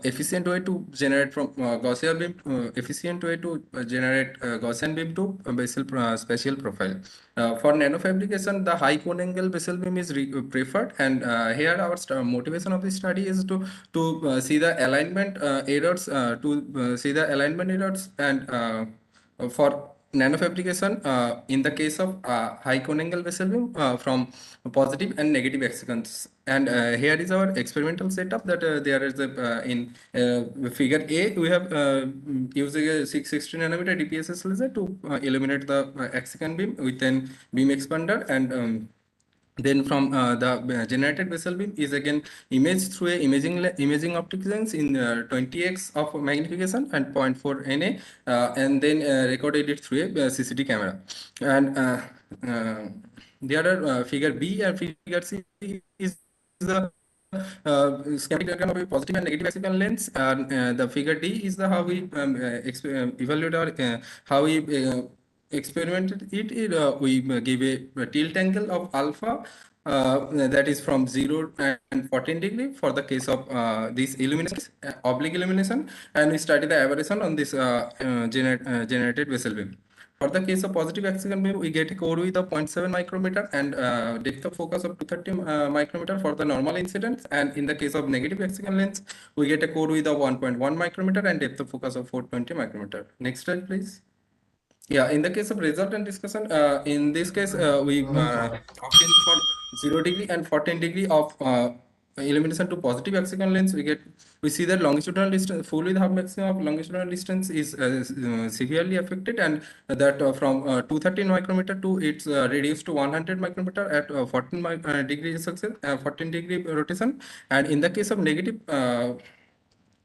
efficient way to generate from Gaussian beam, efficient way to generate Gaussian beam to Bessel spatial profile. For nanofabrication, the high cone angle Bessel beam is preferred, and here our motivation of the study is to see the alignment errors, see the alignment errors, and for nanofabrication, in the case of high cone angle Bessel beam from positive and negative excellence. And here is our experimental setup that there is in figure A, we have using a 660 nanometer DPSS laser to illuminate the Axicon beam with an beam expander, and then from the generated Bessel beam is again imaged through a imaging optic lens in 20x of magnification and 0.4 Na, and then recorded it through a CCD camera. And there are figure B and figure C is the schematic diagram of a positive and negative Axicon lens, and the figure D is the how we evaluate our how we experimented it. We give a tilt angle of alpha that is from 0 and 14 degree for the case of this illumination, oblique illumination, and we study the aberration on this generated Bessel beam. For the case of positive Axicon beam, we get a core width of 0.7 micrometer and depth of focus of 230 micrometer for the normal incidence. And in the case of negative Axicon lens, we get a core width of 1.1 micrometer and depth of focus of 420 micrometer. Next slide, please. Yeah, in the case of result and discussion, in this case, we obtain for 0 degree and 14 degree of illumination to positive Axicon lens. We see that longitudinal distance, full width half maximum of longitudinal distance is severely affected, and that from 230 micrometer to it's reduced to 100 micrometer at 14 degree success, 14 degree rotation. And in the case of negative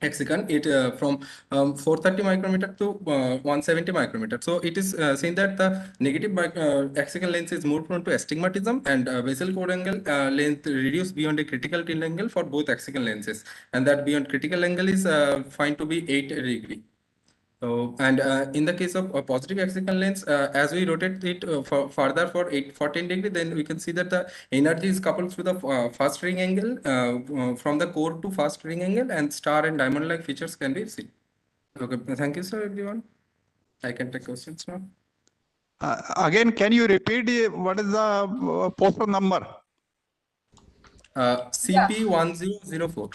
Axicon, it from 430 micrometer to 170 micrometer. So it is seen that the negative Axicon lens is more prone to astigmatism, and Bessel core angle length reduced beyond a critical tilt angle for both Axicon lenses, and that beyond critical angle is found to be 8 degree. So, and in the case of a positive Axicon lens, as we rotate it further for 14 degree, then we can see that the energy is coupled through the first ring angle from the core to first ring angle, and star and diamond-like features can be seen. Okay, thank you, sir, everyone. I can take questions now. Again, can you repeat what is the poster number? CP1004.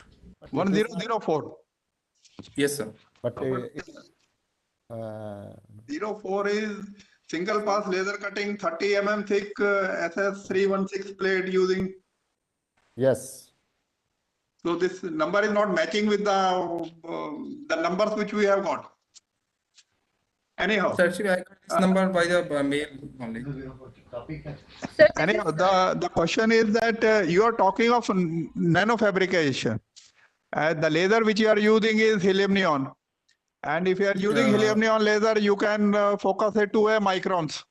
1004. Yes, sir. But 04 is single pass laser cutting 30 mm thick SS316 plate using. Yes. So this number is not matching with the numbers which we have got. Anyhow. So actually, I got this number by the mail only. Anyhow, the question is that you are talking of nanofabrication. The laser which you are using is helium neon. And if you are using helium neon laser, you can focus it to a microns.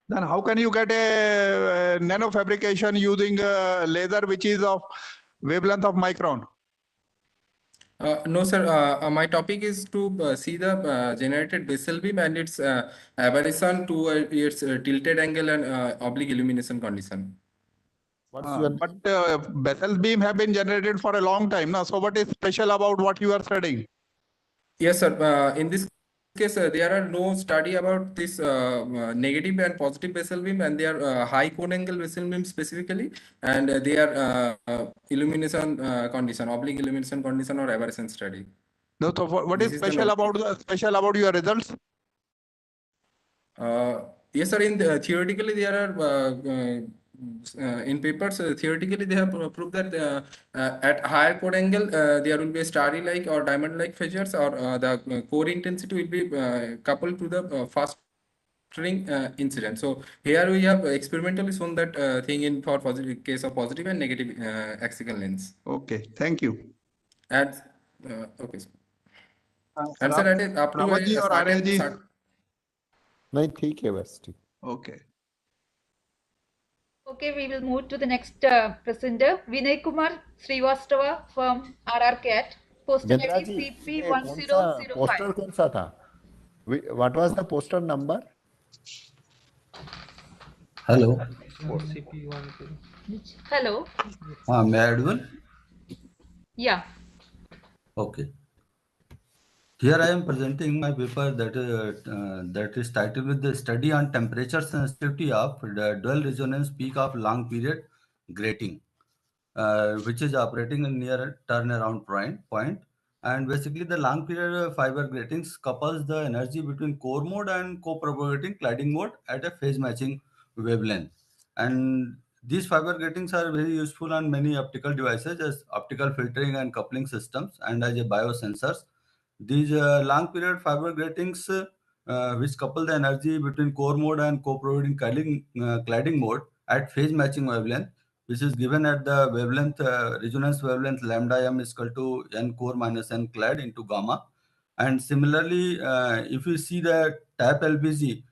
Then how can you get a nanofabrication using a laser which is of wavelength of micron? No, sir. My topic is to see the generated basal beam and its aberration to its tilted angle and oblique illumination condition. What's your But Bessel beam have been generated for a long time now. So what is special about what you are studying? Yes, sir. In this case, there are no study about this negative and positive basal beam, and they are high cone angle basal beam specifically, and they are illumination condition, oblique illumination condition, or aberration study. No, so what is This is the special about your results? Yes, sir. In theoretically, there are in papers theoretically they have proved that at higher core angle there will be a starry-like or diamond-like features, or the core intensity will be coupled to the fast ring incident. So here we have experimentally shown that thing in for positive case of positive and negative axial lens. Okay, thank you. And okay, sir. And sir, at up to Ramaji a or Aryaji? नहीं ठीक है बस ठीक. Okay. Okay, we will move to the next presenter, Vinay Kumar Srivastava from RRCAT. Poster Gendra ID ji, CP1005. poster कौन सा था? What was the poster number? Hello. Hello. May I add one? Yeah. Okay. Here I am presenting my paper that is titled with the study on temperature sensitivity of the dual resonance peak of long period grating, which is operating near a turnaround point. And basically the long period fiber gratings couples the energy between core mode and co-propagating cladding mode at a phase matching wavelength. And these fiber gratings are very useful on many optical devices as optical filtering and coupling systems and as a biosensors. These long period fiber gratings which couple the energy between core mode and co-providing cladding mode at phase matching wavelength, which is given at the wavelength resonance wavelength lambda m is equal to n core minus n clad into gamma. And similarly, if you see the tap LPG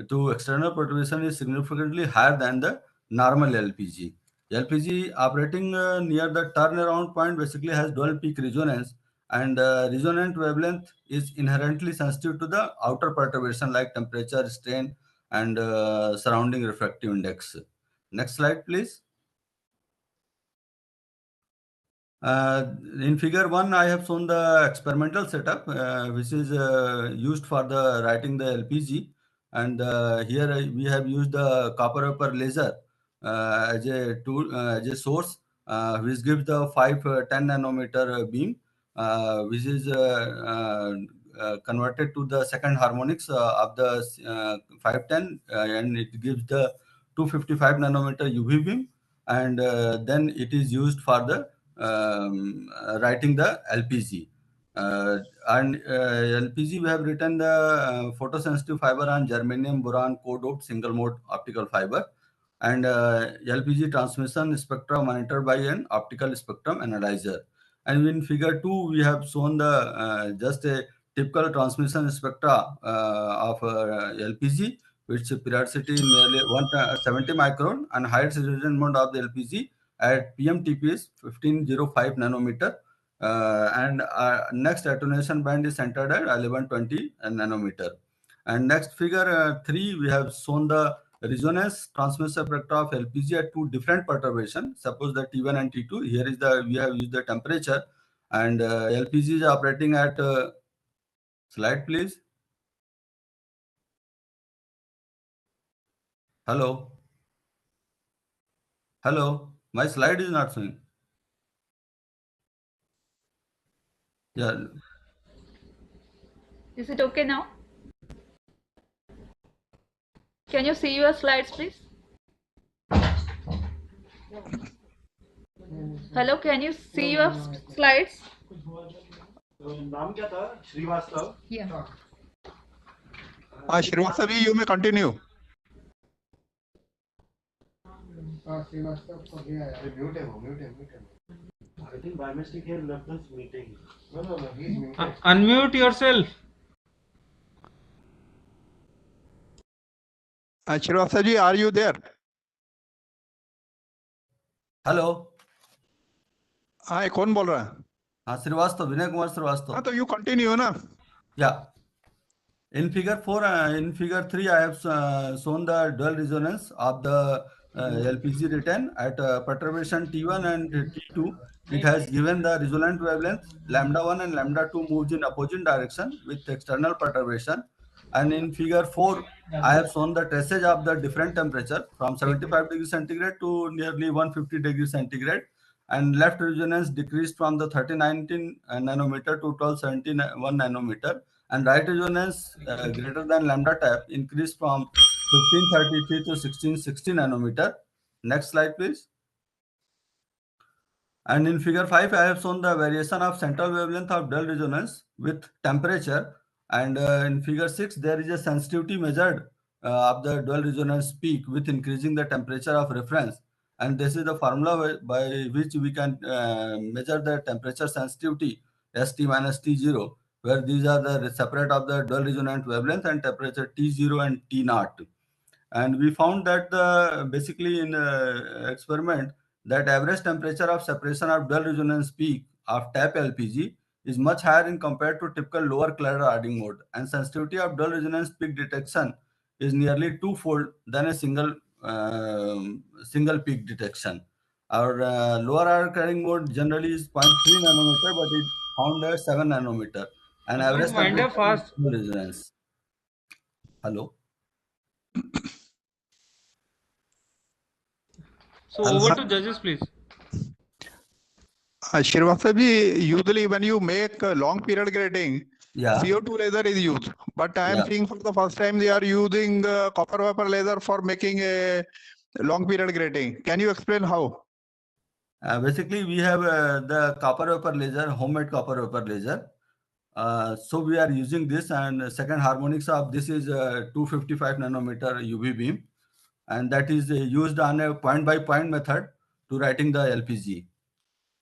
to external perturbation is significantly higher than the normal LPG. LPG operating near the turnaround point basically has dual peak resonance, and resonant wavelength is inherently sensitive to the outer perturbation like temperature, strain, and surrounding refractive index. Next slide, please. In figure 1, I have shown the experimental setup, which is used for the writing the LPG. And here we have used the copper upper laser as a tool, as a source, which gives the 510 nanometer beam, which is converted to the second harmonics of the 510, and it gives the 255 nanometer UV beam, and then it is used for the writing the LPG. And LPG, we have written the photosensitive fiber on germanium boron co-doped single mode optical fiber, and LPG transmission spectra monitored by an optical spectrum analyzer. And in figure 2, we have shown the just a typical transmission spectra of LPG, which periodicity nearly 170 micron, and highest resolution mode of the LPG at PMTP is 1505 nanometer, and next attenuation band is centered at 1120 nanometer. And next figure 3, we have shown the resonance transmission spectra of LPG at two different perturbations. Suppose the T1 and T2. Here is the we have used the temperature, and LPG is operating at slide please. Hello. Hello. My slide is not showing. Yeah. Is it okay now? Can you see your slides, please? Hello, can you see your slides? नाम क्या था? Srivastava. Yeah. Srivastava, you may continue. Mute him. I think by mistake he had left this meeting. No, he's muted. Unmute yourself. Srivastava, are you there? Hello. हाँ, कौन बोल रहा है? Srivastava, Vinay Kumar Srivastava. So you continue, na? Yeah. In figure 4, in figure 3, I have shown the dual resonance of the LPG return at perturbation T1 and T2. It has given the resonant wavelength lambda 1 and lambda 2 moves in opposite direction with external perturbation. And in figure 4, I have shown the traces of the different temperature from 75 degrees centigrade to nearly 150 degrees centigrade. And left resonance decreased from the 1319 nanometer to 1271 nanometer, and right resonance greater than lambda tap increased from 1533 to 1660 nanometer. Next slide, please. And in figure 5, I have shown the variation of central wavelength of dual resonance with temperature. And in figure 6, there is a sensitivity measured of the dual resonance peak with increasing the temperature of reference. And this is the formula by which we can measure the temperature sensitivity, ST minus T0, where these are the separate of the dual resonant wavelength and temperature T0 and T0. And we found that basically in experiment that average temperature of separation of dual resonance peak of tap LPG is much higher in compared to typical lower Clare-Harding mode, and sensitivity of dual resonance peak detection is nearly twofold than a single peak detection. Our lower Clare-Harding mode generally is 0.3 nanometer, but it found at 7 nanometer. And average Please wind up temperature fast. resonance. Hello. So over to judges, please. Srivastava ji, usually when you make long period grading, Yeah. CO2 laser is used. But I am Yeah. seeing for the first time they are using copper vapor laser for making a long period grading. Can you explain how? Basically, we have the copper vapor laser, homemade copper vapor laser. So we are using this, and second harmonics of this is 255 nanometer UV beam, and that is used on a point by point method to writing the LPG.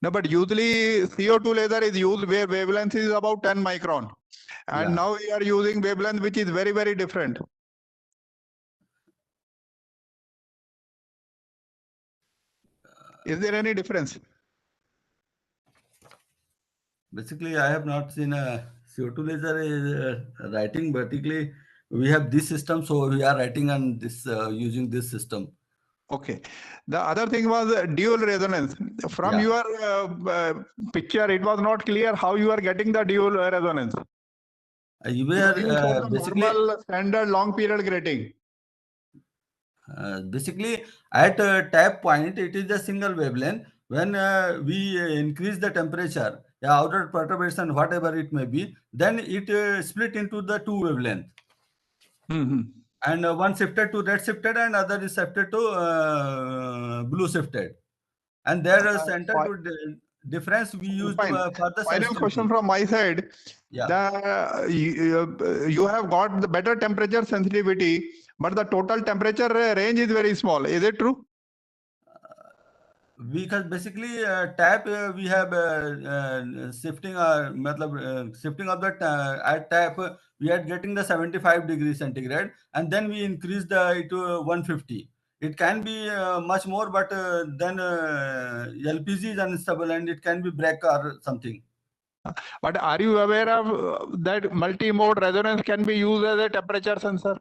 No, but usually CO2 laser is used where wavelength is about 10 micron. And Yeah. now we are using wavelength which is very, very different. Is there any difference? Basically, I have not seen a CO2 laser is writing. Basically, we have this system, so we are writing on this using this system. Okay. The other thing was dual resonance. From your picture, it was not clear how you are getting the dual resonance. You Because you showed the basically normal standard long period grating. Basically, at tap point, it is a single wavelength. When we increase the temperature, outer perturbation, whatever it may be, then it split into the two wavelength. And one shifted to red shifted and other is shifted to blue shifted. And there is center to difference we used for the Final question from my side. Yeah. You have got the better temperature sensitivity, but the total temperature range is very small. Is it true? Because basically tap we have shifting shifting of that at tap we are getting the 75 degrees centigrade, and then we increase it to 150. It can be much more, but then LPG is unstable and it can be break or something. But are you aware of that multi-mode resonance can be used as a temperature sensor?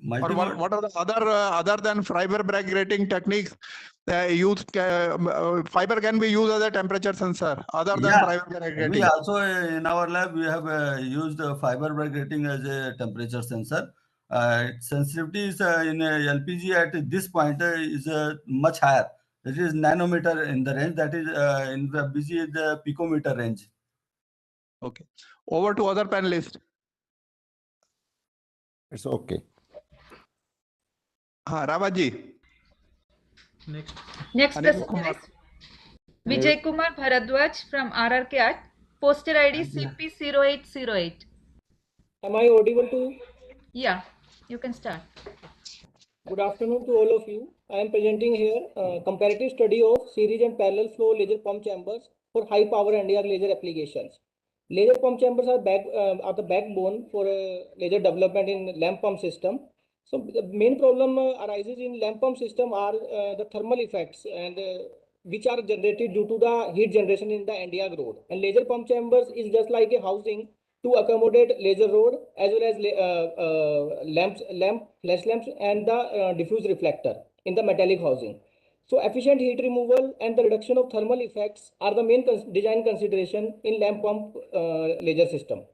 Or what are the other than fiber brake grating techniques? Fiber can be used as a temperature sensor other than fiber brake grating. We also in our lab we have used fiber brake grating as a temperature sensor. Sensitivity is in LPG at this point is much higher. It is nanometer in the range. That is in the BG is the picometer range. Okay. Over to other panelists. It's okay. Ravaji. Next person is Vijay Kumar Bharadwaj from RRK Art, poster ID CP0808. Am I audible to you? Yeah, you can start. Good afternoon to all of you. I am presenting here a comparative study of series and parallel flow laser pump chambers for high power NDR laser applications. Laser pump chambers are the backbone for laser development in lamp pump system. So the main problem arises in lamp pump system are the thermal effects and which are generated due to the heat generation in the NDR rod. And laser pump chambers is just like a housing to accommodate laser rod as well as flash lamps, and the diffuse reflector in the metallic housing. So efficient heat removal and the reduction of thermal effects are the main design consideration in lamp pump laser system.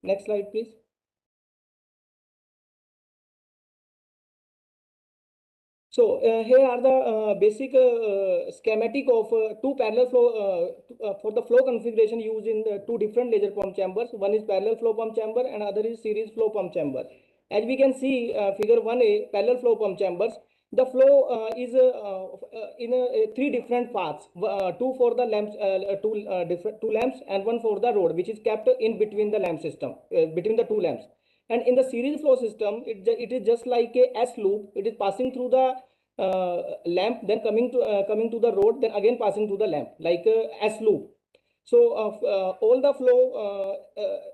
Next slide, please. So here are the basic schematic of two parallel flow for the flow configuration used in the two different laser pump chambers. One is parallel flow pump chamber and other is series flow pump chamber. As we can see, figure 1A, parallel flow pump chambers. The flow is in three different paths. Two for the lamps, two lamps, and one for the rod, which is kept in between the lamp system, between the two lamps. And in the series flow system, it is just like a S loop. It is passing through the lamp, then coming to the rod, then again passing through the lamp, like a S loop. So all the flow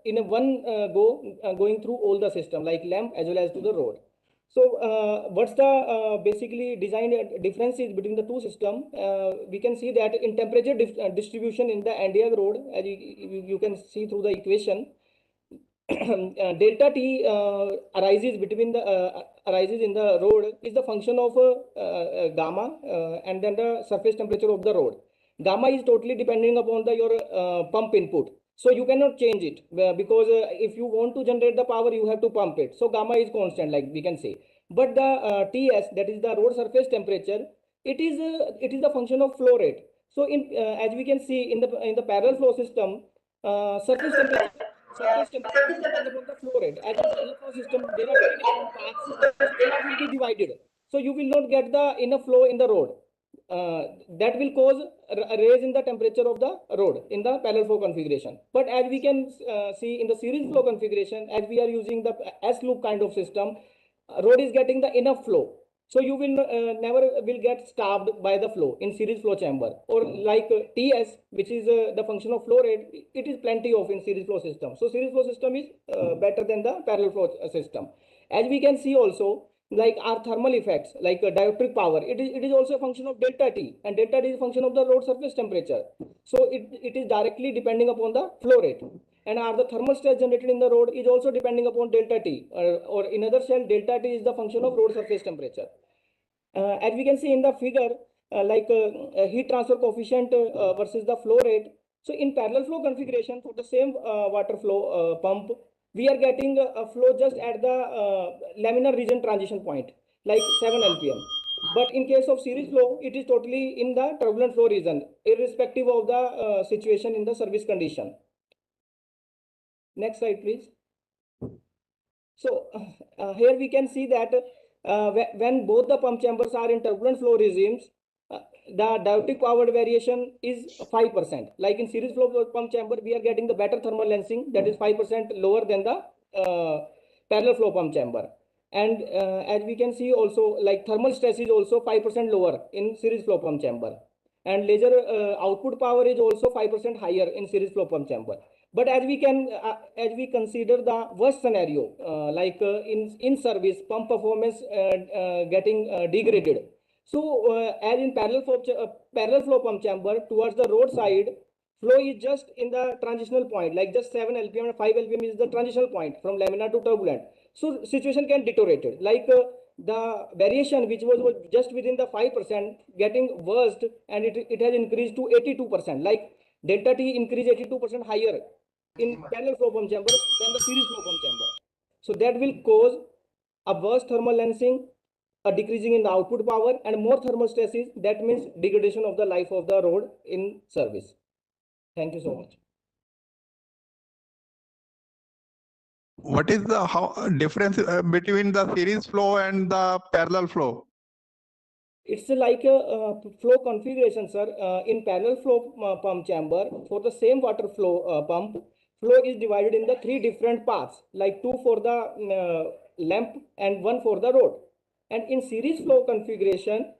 in a one go going through all the system, like lamp as well as to the rod. So what's the basically design differences between the two systems? We can see that in temperature distribution in the NDR rod, as you can see through the equation, delta T arises in the rod is the function of gamma and then the surface temperature of the rod. Gamma is totally depending upon your pump input. So you cannot change it because if you want to generate the power, you have to pump it. So gamma is constant, like we can say. But the TS, that is the rod surface temperature, it is the function of flow rate. So as we can see in the parallel flow system, surface temperature will depend upon the flow rate. As in parallel flow system, there are three different paths, so it will be divided. So you will not get the enough flow in the rod. That will cause a raise in the temperature of the rod in the parallel flow configuration. But as we can see in the series flow configuration, as we are using the S loop kind of system, rod is getting the enough flow. So you will never will get starved by the flow in series flow chamber, or like TS, which is the function of flow rate. It is plenty of in series flow system. So series flow system is better than the parallel flow system. As we can see also, like our thermal effects, like dielectric power, it is also a function of delta T, and delta T is a function of the rod surface temperature. So it is directly depending upon the flow rate. And the thermal stress generated in the rod is also depending upon delta T, or in other cell, delta T is the function of rod surface temperature. As we can see in the figure, heat transfer coefficient versus the flow rate. So in parallel flow configuration for the same water flow pump, we are getting a flow just at the laminar region transition point, like 7 LPM. But in case of series flow, it is totally in the turbulent flow region, irrespective of the situation in the service condition. Next slide, please. So here we can see that when both the pump chambers are in turbulent flow regimes, the dielectric power variation is 5%. Like in series flow pump chamber, we are getting the better thermal lensing, that is 5% lower than the parallel flow pump chamber. And as we can see also, like thermal stress is also 5% lower in series flow pump chamber. And laser output power is also 5% higher in series flow pump chamber. But as we consider the worst scenario, in service, pump performance getting degraded. So as in parallel flow pump chamber, towards the road side, flow is just in the transitional point, like just 7 LPM and 5 LPM is the transitional point from laminar to turbulent. So situation can deteriorate, like the variation which was just within the 5% getting worst, and it has increased to 82%, like delta T increase 82% higher in parallel flow pump chamber than the series flow pump chamber. So that will cause a worse thermal lensing, a decreasing in the output power, and more thermal stresses. That means degradation of the life of the rod in service. Thank you so much. What is the difference between the series flow and the parallel flow? It's like a flow configuration, sir. In parallel flow pump chamber, for the same water flow pump, flow is divided in the three different paths, like two for the lamp and one for the rod. And in series flow configuration,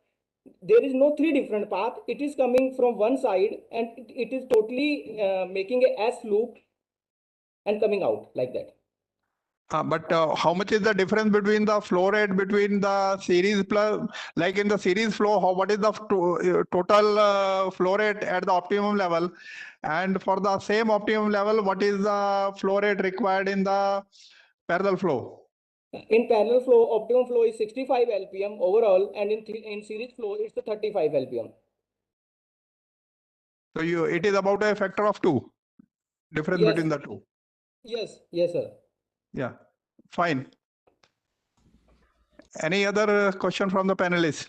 there is no three different path. It is coming from one side, and it is totally making a S loop and coming out like that. But how much is the difference between the flow rate between the series plus, like in the series flow, what is the total flow rate at the optimum level? And for the same optimum level, what is the flow rate required in the parallel flow? In parallel flow, optimum flow is 65 LPM overall, and in series flow, it's the 35 LPM. So it is about a factor of 2 difference Yes. between the two. Yes, sir. Yeah, fine. Any other question from the panelists?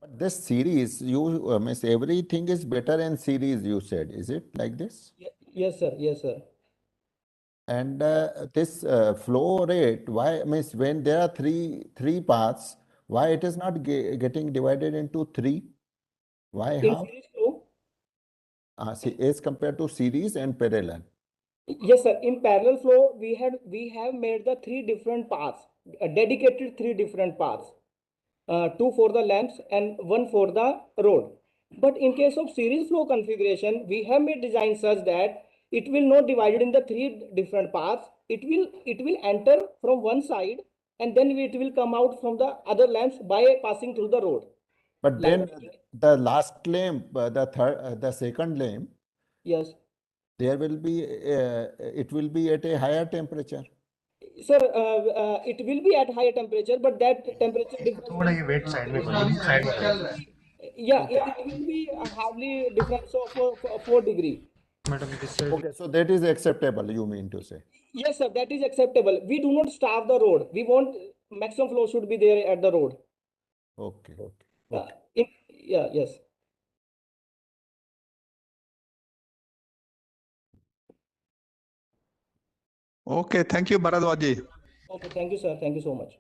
But this series, you means everything is better in series, you said. Is it like this? Yes, sir. Yes, sir. And this flow rate, why means when there are three paths, why it is not getting divided into 3? Why? In How? series flow? As compared to series and parallel. Yes, sir. In parallel flow, we have made the 3 different paths, dedicated 3 different paths, 2 for the lamps and 1 for the road. But in case of series flow configuration, we have made design such that it will not divided in the 3 different paths. It will enter from one side and then it will come out from the other lamps by passing through the road. But then the last lamp, the second lamp, yes, there will be it will be at a higher temperature. Sir, it will be at higher temperature, but that temperature difference. Yeah, it will be hardly difference of 4 degree. Okay, so that is acceptable, you mean to say? Yes, sir, that is acceptable. We do not starve the road. We want maximum flow should be there at the road. Okay. Yes. Okay, thank you, Bharadwaji. Okay, thank you, sir. Thank you so much.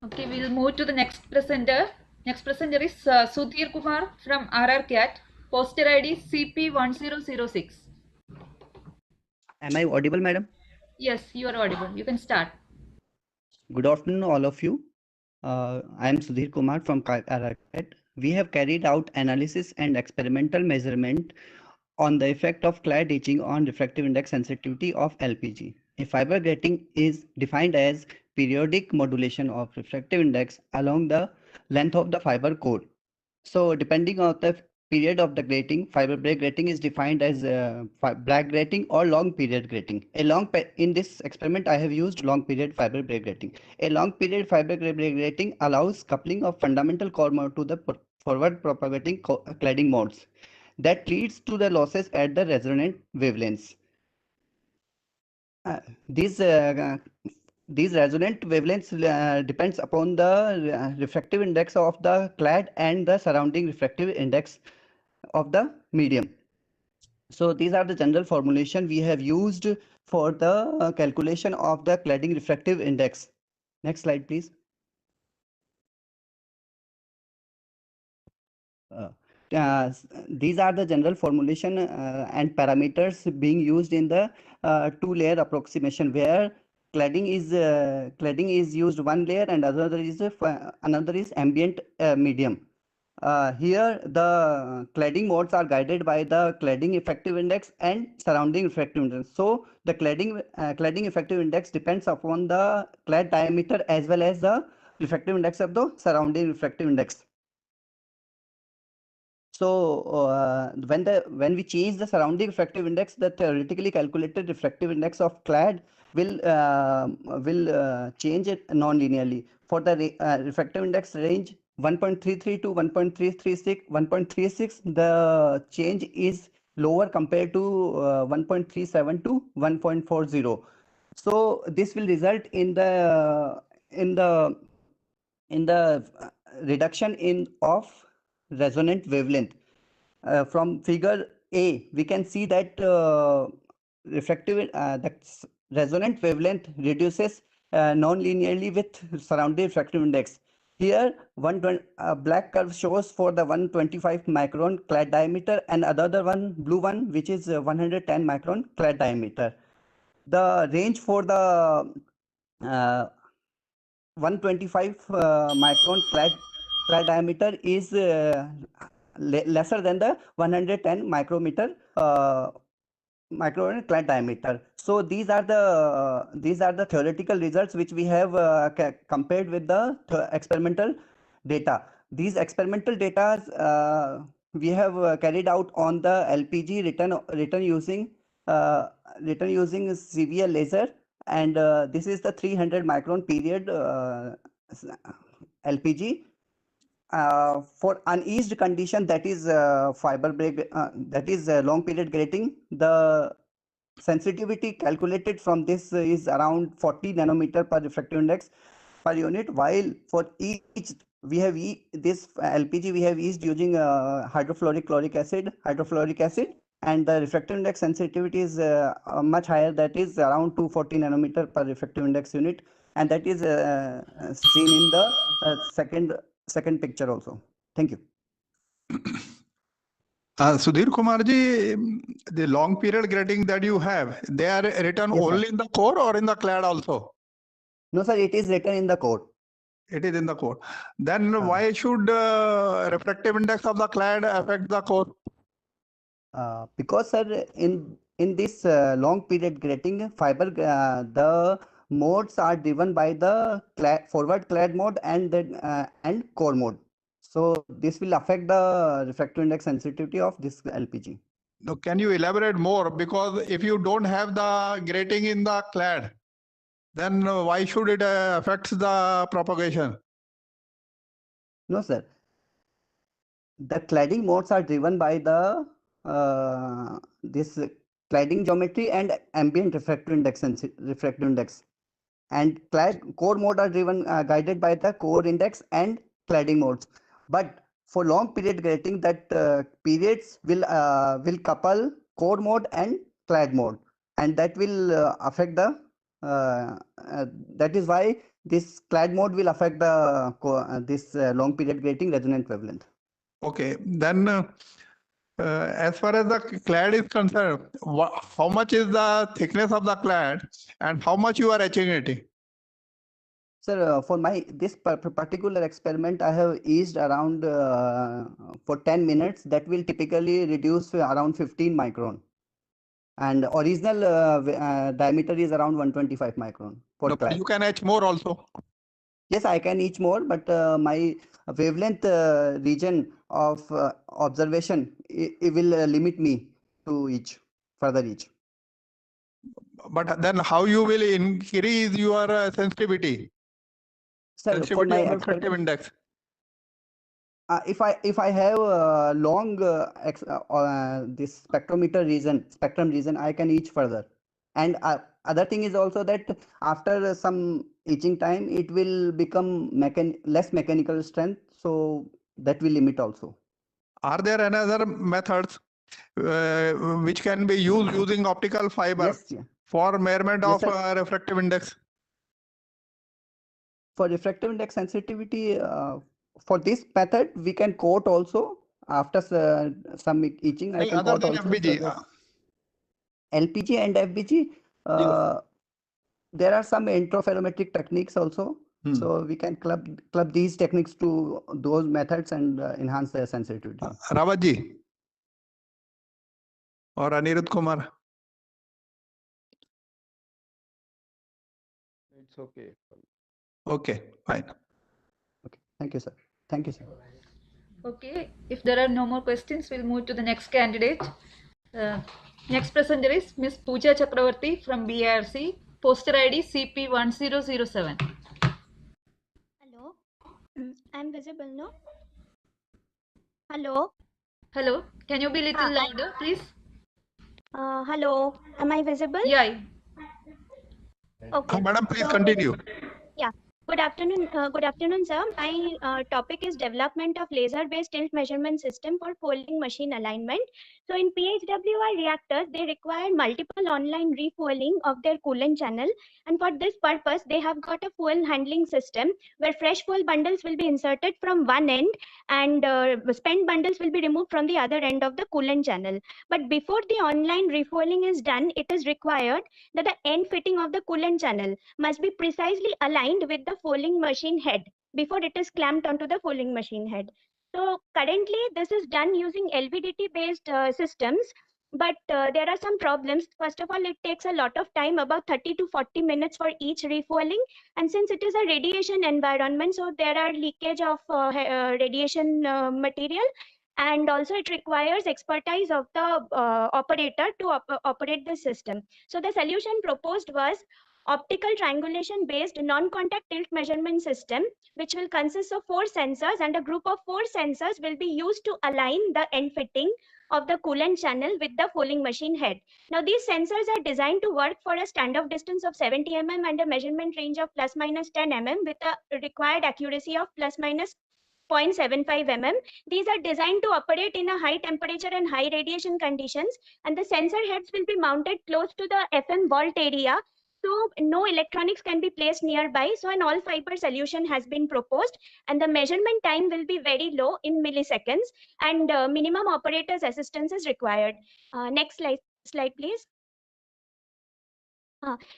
Okay, we'll move to the next presenter. Next presenter is Sudhir Kumar from RRCAT, poster ID CP1006. Am I audible, madam? Yes, you are audible. You can start. Good afternoon, all of you. I am Sudhir Kumar from RRCAT. We have carried out analysis and experimental measurement on the effect of clad etching on refractive index sensitivity of LPG. A fiber grating is defined as periodic modulation of refractive index along the length of the fiber core. So depending on the period of the grating, fiber break grating is defined as black grating or long period grating. In this experiment, I have used long period fiber break grating. A long period fiber break grating allows coupling of fundamental core mode to the forward propagating cladding modes. That leads to the losses at the resonant wavelengths. These resonant wavelengths depends upon the refractive index of the clad and the surrounding refractive index of the medium. So these are the general formulation we have used for the calculation of the cladding refractive index. Next slide, please. These are the general formulation and parameters being used in the two-layer approximation, where cladding is used one layer and another is ambient medium. Here the cladding modes are guided by the cladding effective index and surrounding refractive index. So the cladding effective index depends upon the clad diameter as well as the refractive index of the surrounding refractive index. So when we change the surrounding refractive index, the theoretically calculated refractive index of clad will change it non-linearly. For the refractive index range 1.33 to 1.36, the change is lower compared to 1.37 to 1.40. So this will result in the reduction of resonant wavelength. From figure A, we can see that that resonant wavelength reduces non-linearly with surrounding refractive index. Here, black curve shows for the 125 micron clad diameter and another one, blue one, which is 110 micron clad diameter. The range for the 125 micron clad diameter is lesser than the 110 micrometer micron clad diameter. So these are the theoretical results which we have compared with the experimental data. These experimental data we have carried out on the LPG written using CVL laser, and this is the 300 micron period LPG. For uneased condition, that is fiber break, that is long period grating, the sensitivity calculated from this is around 40 nanometer per refractive index per unit, while for each we have this LPG we have eased using hydrofluoric acid, and the refractive index sensitivity is much higher, that is around 240 nanometer per refractive index unit, and that is seen in the second picture also. Thank you. Sudhir Kumarji, the long period grating that you have, they are written Yes, only sir. in the core or in the clad also? No, sir, it is written in the code. It is in the core. Then why should refractive index of the clad affect the core? Because, sir, in this long period grating fiber, the modes are driven by the forward clad mode and core mode. So this will affect the refractive index sensitivity of this LPG. Now, can you elaborate more? Because if you don't have the grating in the clad, then why should it affect the propagation? No, sir. The cladding modes are driven by the this cladding geometry and ambient refractive index. And core mode are driven guided by the core index and cladding modes. But for long period grating, that periods will couple core mode and clad mode, and that will affect the that is why this clad mode will affect the this long period grating resonant wavelength. Okay, then as far as the clad is concerned, how much is the thickness of the clad and how much you are etching it? Sir, for this particular experiment, I have eased around for 10 minutes. That will typically reduce around 15 micron. And original diameter is around 125 micron for No, but clad. you can etch more also. Yes, I can etch more, but my wavelength region of observation, it will limit me to further etch. But then how you will increase your sensitivity? Sir, for Sensitivity my of the refractive index. if I have a long this spectrum region, I can etch further. And other thing is also that after some etching time, it will become less mechanical strength, so that will limit also. Are there another methods which can be used using optical fiber for measurement Yes, of refractive index? For refractive index sensitivity, for this method, we can coat also after some etching. I can Other coat than also. FBG. LPG and FBG, there are some interferometric techniques also. So we can club these techniques to those methods and enhance their sensitivity. Rawatji or Anirudh Kumar? It's okay. Okay, fine. Okay, thank you, sir. Thank you, sir. Okay, if there are no more questions, we'll move to the next candidate. Next presenter is Ms. Pooja Chakravarti from BRC, poster ID CP1007. Hello, I'm visible, no? Hello. Hello, can you be a little louder, please? Hello, am I visible? Yeah. Okay. Madam, please continue. Yeah. Good afternoon, sir. My topic is development of laser-based tilt measurement system for folding machine alignment. So in PHWR reactors, they require multiple online refueling of their coolant channel. And for this purpose, they have got a fuel handling system where fresh fuel bundles will be inserted from one end and spent bundles will be removed from the other end of the coolant channel. But before the online refueling is done, it is required that the end fitting of the coolant channel must be precisely aligned with the fouling machine head before it is clamped onto the fouling machine head. So currently this is done using LVDT based systems but there are some problems. First of all, it takes a lot of time, about 30 to 40 minutes for each refueling. And since it is a radiation environment, so there are leakage of radiation material. And also it requires expertise of the operator to operate the system. So the solution proposed was optical triangulation based non-contact tilt measurement system, which will consist of 4 sensors, and a group of 4 sensors will be used to align the end fitting of the coolant channel with the fouling machine head. Now these sensors are designed to work for a standoff distance of 70 mm and a measurement range of plus minus 10 mm with a required accuracy of plus minus 0.75 mm. These are designed to operate in a high temperature and high radiation conditions, and the sensor heads will be mounted close to the FM vault area, so no electronics can be placed nearby. So an all fiber solution has been proposed, and the measurement time will be very low in milliseconds, and minimum operator's assistance is required. Next slide please.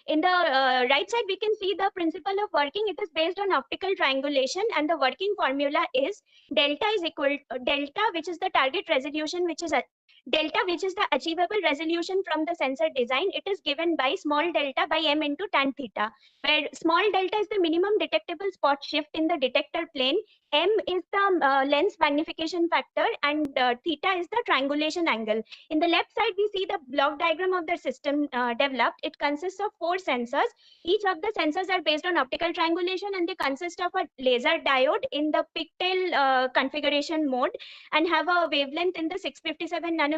In the right side, we can see the principle of working. It is based on optical triangulation, and the working formula is delta is equal to delta, which is the target resolution, which is delta, which is the achievable resolution from the sensor design. It is given by small delta by m into tan theta, where small delta is the minimum detectable spot shift in the detector plane, m is the lens magnification factor, and theta is the triangulation angle. In the left side, we see the block diagram of the system developed. It consists of 4 sensors. Each of the sensors are based on optical triangulation, and they consist of a laser diode in the pigtail configuration mode, and have a wavelength in the 657 nanometer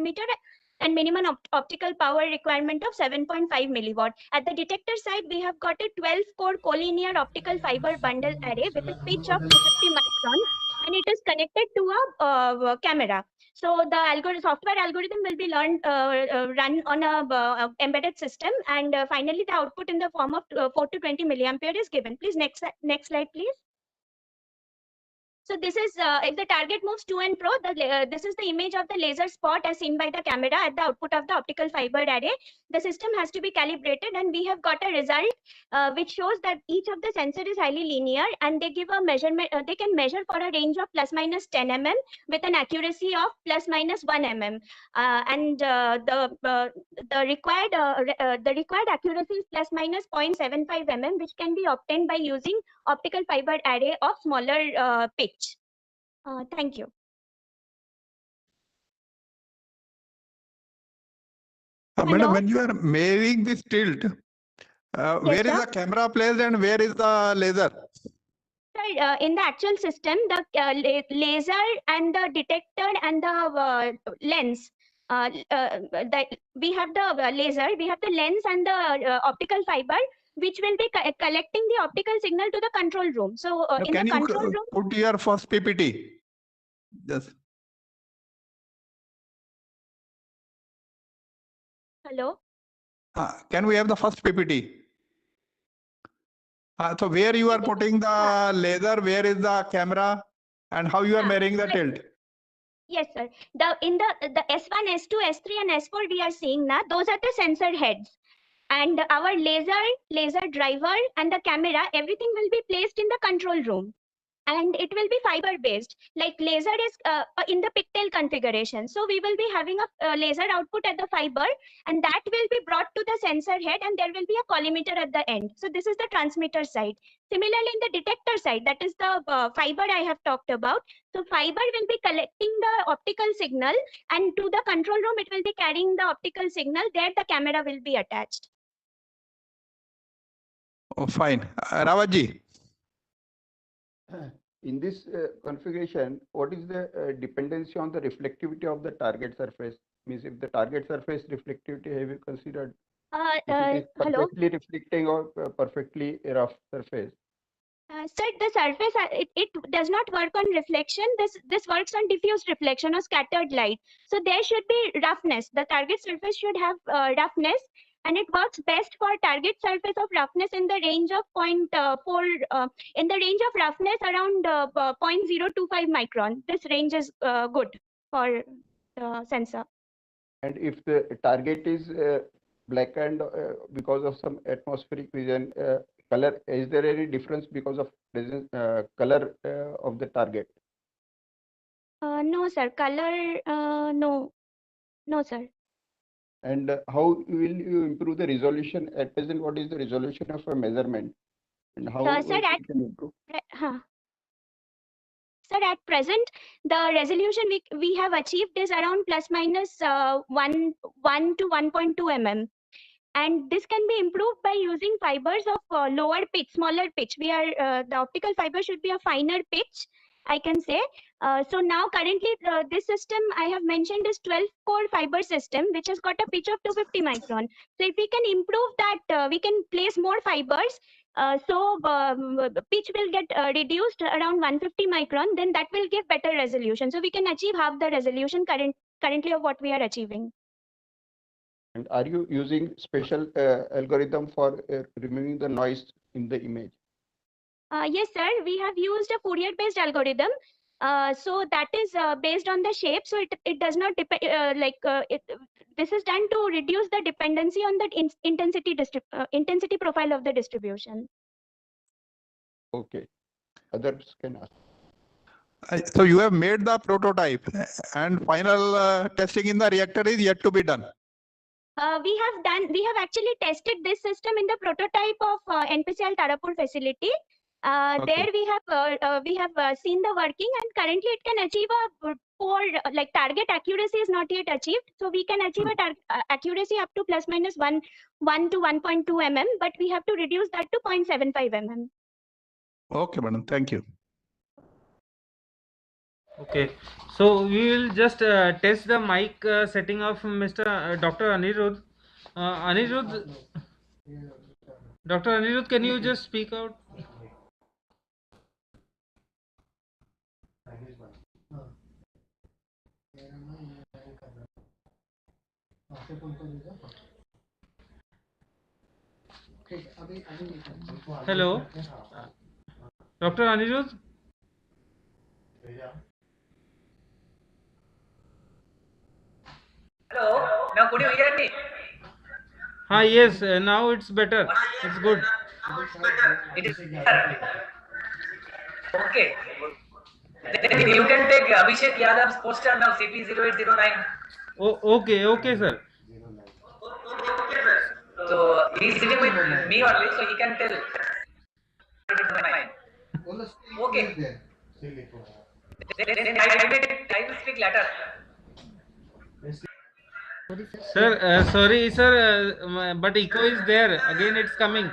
and minimum optical power requirement of 7.5 milliwatt. At the detector side, we have got a 12-core collinear optical fiber bundle array with a pitch of 250 microns, and it is connected to a camera. So the software algorithm will be run on a embedded system, and finally the output in the form of 4 to 20 milliampere is given. Please next slide, please. So this is, if the target moves to and fro, this is the image of the laser spot as seen by the camera at the output of the optical fiber array. The system has to be calibrated, and we have got a result which shows that each of the sensor is highly linear, and they give a measurement, they can measure for a range of plus minus 10 mm with an accuracy of plus minus 1 mm. And the required accuracy is plus minus 0.75 mm, which can be obtained by using optical fiber array of smaller pitch. Thank you. Madam, when you are measuring this tilt, where is the camera placed and where is the laser? Sir, in the actual system, the laser and the detector and the lens, we have the laser, we have the lens and the optical fiber, which will be collecting the optical signal to the control room. So in the control room, put your first PPT. Yes. Hello. Can we have the first PPT? So where you are putting the laser, where is the camera, and how you are measuring the tilt? Yes, sir. In the S1, S2, S3, and S4 we are seeing now, those are the sensor heads. And our laser driver, and the camera, everything will be placed in the control room. And it will be fiber based, like laser is in the pigtail configuration. So we will be having a laser output at the fiber, and that will be brought to the sensor head, and there will be a collimeter at the end. So this is the transmitter side. Similarly, in the detector side, that is the fiber I have talked about. So fiber will be collecting the optical signal, and to the control room, it will be carrying the optical signal. There the camera will be attached. Oh, fine. Rawatji. In this configuration, what is the dependency on the reflectivity of the target surface? Means if the target surface reflectivity have you considered? If it is perfectly reflecting or perfectly rough surface? Sir, the surface, it does not work on reflection. This works on diffused reflection or scattered light. So there should be roughness. The target surface should have roughness, and it works best for target surface of roughness in the range of 0.4, in the range of roughness around 0.025 micron. This range is good for the sensor. And if the target is blackened because of some atmospheric region, color, is there any difference because of presence, color of the target? No, sir. Color, no, sir. And how will you improve the resolution? At present, what is the resolution of a measurement? And how Sir, it can improve? Sir, at present, the resolution we have achieved is around plus minus 1 to 1.2 mm. And this can be improved by using fibers of lower pitch, smaller pitch. The optical fiber should be a finer pitch, I can say. So now currently this system I have mentioned is 12 core fiber system, which has got a pitch of 250 micron. So if we can improve that, we can place more fibers. Pitch will get reduced around 150 micron, then that will give better resolution. So we can achieve half the resolution currently of what we are achieving. And are you using special algorithm for removing the noise in the image? Yes, sir. We have used a Fourier-based algorithm. So that is based on the shape. So it does not depend. This is done to reduce the dependency on the intensity profile of the distribution. Okay. Others can ask. So you have made the prototype, and final testing in the reactor is yet to be done. We have actually tested this system in the prototype of NPCL Tarapur facility. Okay. There we have seen the working, and currently it can achieve a target accuracy is not yet achieved. So we can achieve a accuracy up to plus minus 1 to 1.2 mm, but we have to reduce that to 0.75 mm. Okay, madam. Thank you. Okay, so we will just test the mic setting of Mr. Dr. Anirudh. Anirudh, Dr. Anirudh, can you just speak out? Hello, Dr. Anirudh. Hello, now could you hear me? Yes, now it's better. It's good. It is better. Okay. Then you can take Abhishek Yadav's poster now, CP0809. Okay, sir. So he's sitting with me only, so he can tell. Okay. Then I will speak later. Sir, sorry, sir, but echo is there. Again, it's coming.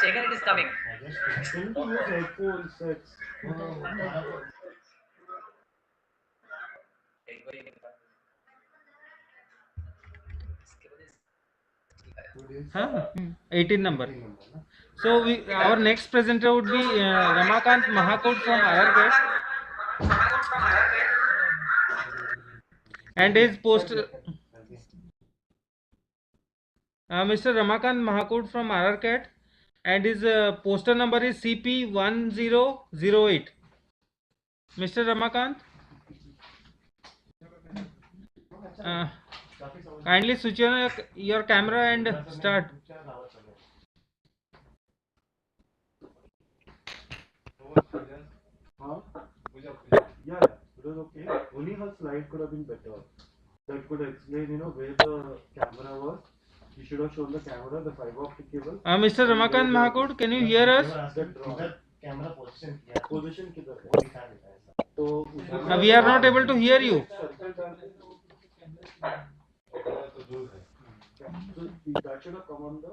Again, it is coming. Huh? 18 number. So our next presenter would be Ramakant Mahakut from RRGate, and his poster. Mr. Ramakant Mahakut from RRCAT, and his poster number is CP1008. Mr. Ramakant, kindly switch on your camera and start. Yeah, it was okay. Only her slide could have been better. That could explain, where the camera was. You should have shown the camera, the fiber optic cable. Mr. Ramakant Mahakut, can you hear us? Camera position. Position किधर है? वो दिखा देता है ऐसा. तो we are not able to hear you. So that should have come on the.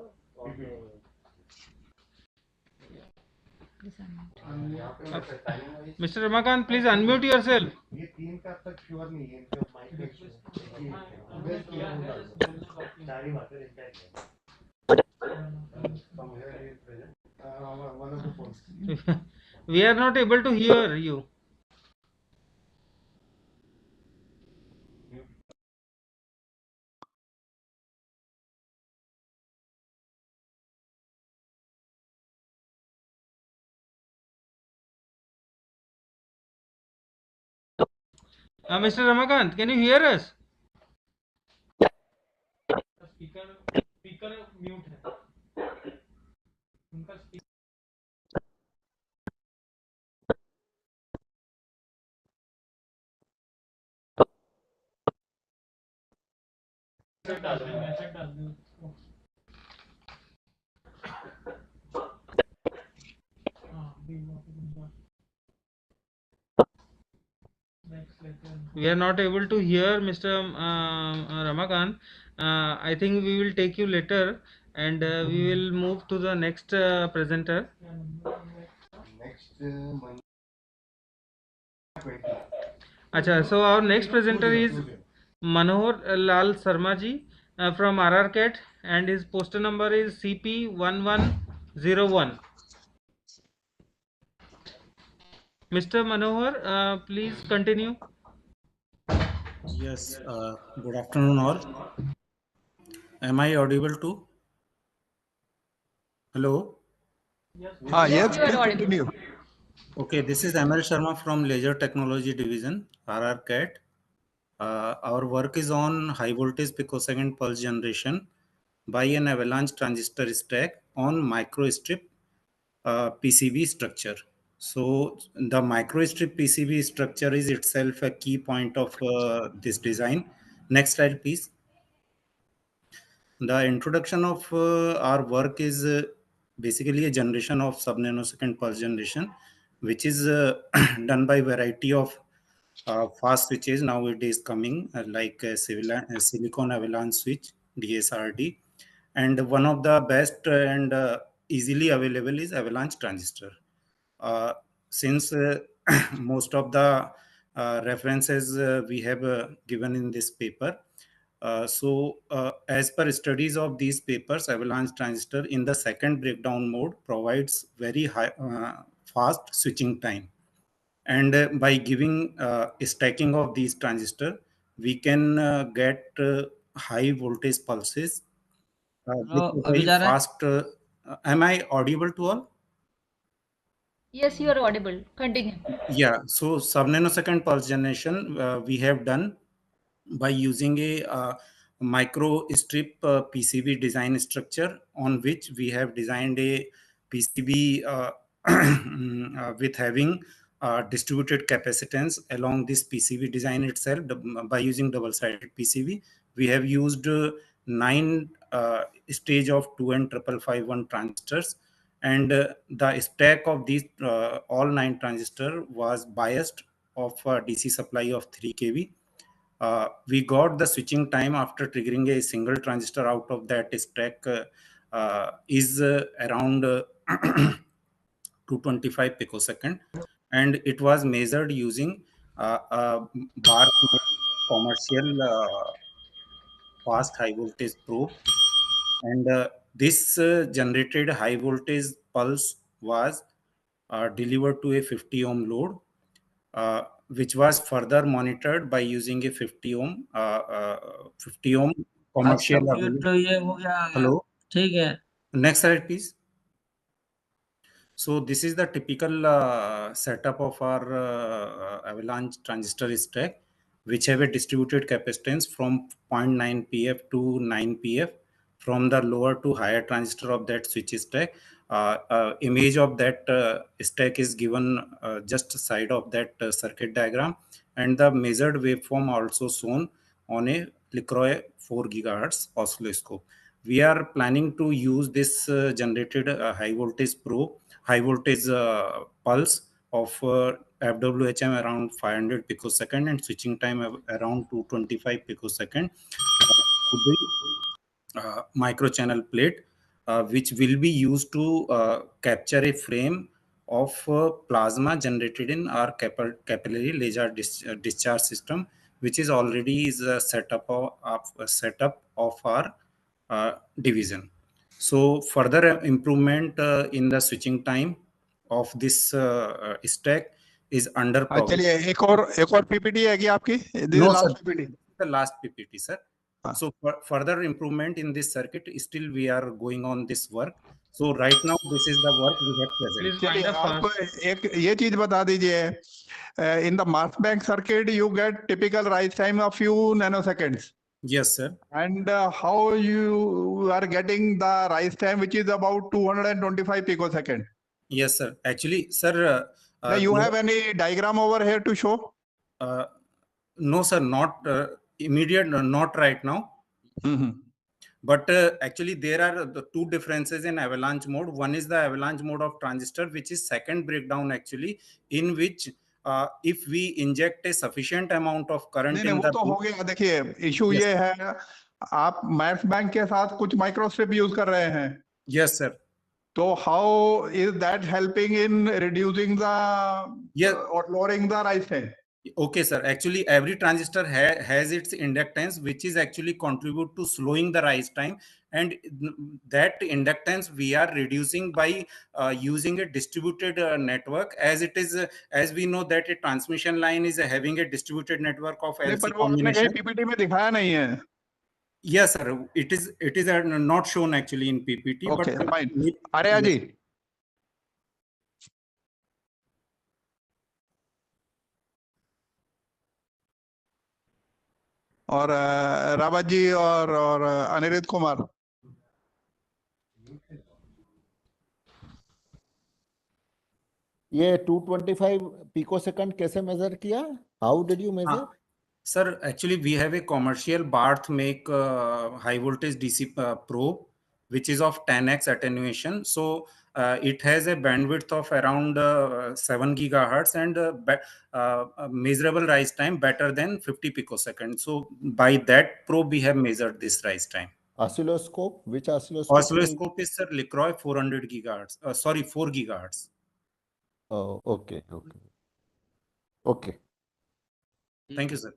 Mr. Ramakant, please unmute yourself. ये 3 का तक श्योर नहीं है इनका माइक सारी बातें one of the phones. We are not able to hear you. Mr. Ramakant, can you hear us? Speaker mute है. We are not able to hear Mr. Ramakant. I think we will take you later, and we will move to the next presenter. Acha, so our next presenter is Manohar Lal Sarma ji from RRCAT, and his poster number is CP1101. Mr. Manohar, please continue. Yes, good afternoon all. Am I audible too? Hello? Yes, you are please audible. continue. Okay, this is ML Sharma from Laser Technology Division, RRCAT. Our work is on high voltage picosecond pulse generation by an avalanche transistor stack on microstrip PCB structure. So the microstrip PCB structure is itself a key point of this design. Next slide, please. The introduction of our work is basically a generation of sub-nanosecond pulse generation, which is done by variety of fast switches nowadays coming, like silicon avalanche switch, DSRD. And one of the best and easily available is avalanche transistor. Since most of the references we have given in this paper, as per studies of these papers, avalanche transistor in the second breakdown mode provides very high, fast switching time. And by giving stacking of these transistors, we can get high voltage pulses with very fast. Am I audible to all? Yes, you are audible. Continue. Yeah, so sub-nanosecond pulse generation we have done by using a micro strip PCB design structure, on which we have designed a PCB with having distributed capacitance along this PCB design itself. By using double-sided PCB, we have used 9 stage of 2N555 transistors, and the stack of these all 9 transistors was biased of a DC supply of 3 kV. We got the switching time after triggering a single transistor out of that stack is around 225 picosecond, and it was measured using a bar commercial fast high voltage probe. And this generated high voltage pulse was delivered to a 50 ohm load, which was further monitored by using a 50 ohm commercial available. Hello. Next slide, please. So this is the typical setup of our avalanche transistor stack, which have a distributed capacitance from 0.9 PF to 9 PF from the lower to higher transistor of that switch stack. Image of that stack is given just side of that circuit diagram, and the measured waveform also shown on a LaCroix 4 GHz oscilloscope. We are planning to use this generated high voltage pulse of FWHM around 500 picosecond and switching time around 225 picosecond to the microchannel plate, which will be used to capture a frame of plasma generated in our capillary laser discharge system, which is already is a setup of our division. So further improvement in the switching time of this stack is under progress. चलिए एक और PPT है क्या आपकी? This No, is last sir. PPT. The last PPT, sir. So further improvement in this circuit, still we are going on this work. So right now this is the work we have present. चलिए आप एक ये चीज बता दीजिए, in the mass bank circuit you get typical rise time of few nanoseconds. Yes, sir. And how you are getting the rise time which is about 225 picosecond? Yes, sir. Actually, sir. You have any diagram over here to show? No, sir. Not immediate. Not right now. But actually, there are the two differences in avalanche mode. One is the avalanche mode of transistor, which is second breakdown actually, in which if we inject a sufficient amount of current नहीं in वो the तो हो गया। देखिए issue Yes. ये है, आप math bank के साथ कुछ माइक्रोस्ट्रिप यूज कर रहे हैं। Yes, sir. तो how is that helping in reducing the Yes. or lowering the rise time? Okay, sir. Actually, every transistor has its inductance, which is actually contribute to slowing the rise time, and that inductance we are reducing by using a distributed network, as it is as we know that a transmission line is having a distributed network of नहीं, LC पर वो आपने कहीं combination. PPT में दिखाया नहीं है। Yes, sir. It is not shown actually in PPT. Okay, but fine. Arya ji, और रावत जी और अनिरुद्ध कुमार। ये 225 पिकोसेकंड कैसे मेजर किया? How did you measure? Sir, actually we have a commercial Barth make high voltage DC probe, which is of 10x attenuation. So it has a bandwidth of around 7 gigahertz and measurable rise time better than 50 picoseconds. So by that probe we have measured this rise time. Oscilloscope, which oscilloscope? Oscilloscope is, sir, LeCroy 400 gigahertz. Sorry, 4 gigahertz. Oh, okay. Thank you, sir.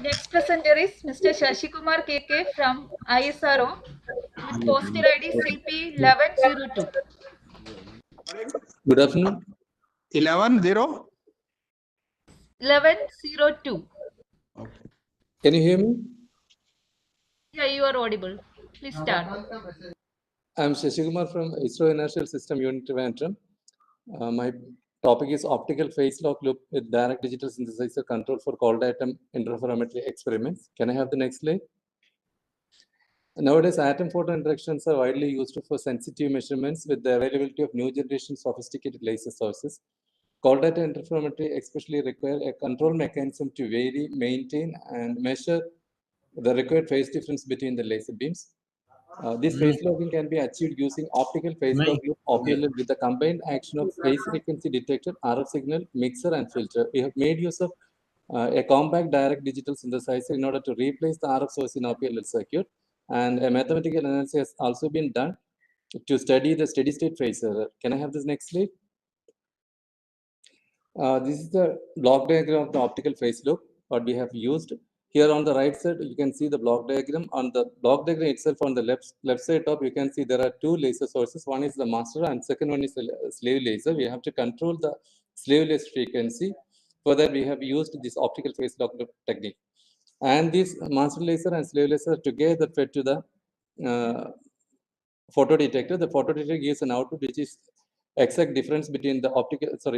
Next presenter is Mr. Shashi Kumar KK from ISRO with postal ID CP 1102. Good afternoon. 11-0? 1102. Can you hear me? Yeah, you are audible. Please start. I'm Shashi Kumar from ISRO Inertial System Unit Trivandrum. My topic is optical phase lock loop with direct digital synthesizer control for cold atom interferometry experiments. Can I have the next slide? Nowadays, atom photon interactions are widely used for sensitive measurements with the availability of new generation sophisticated laser sources. Cold atom interferometry especially require a control mechanism to vary, maintain, and measure the required phase difference between the laser beams. This phase logging can be achieved using optical phase log loop OPLL with the combined action of phase frequency detector, RF signal, mixer, and filter. We have made use of a compact direct digital synthesizer in order to replace the RF source in OPLL circuit. And a mathematical analysis has also been done to study the steady state phase error. Can I have this next slide? This is the block diagram of the optical phase loop, what we have used. Here on the right side, you can see the block diagram. On the block diagram itself, on the left side top, you can see there are two laser sources. One is the master and second one is the slave laser. We have to control the slave laser frequency. For that, we have used this optical phase lock loop technique. And this master laser and slave laser together fed to the photodetector. The photodetector gives an output which is exact difference between the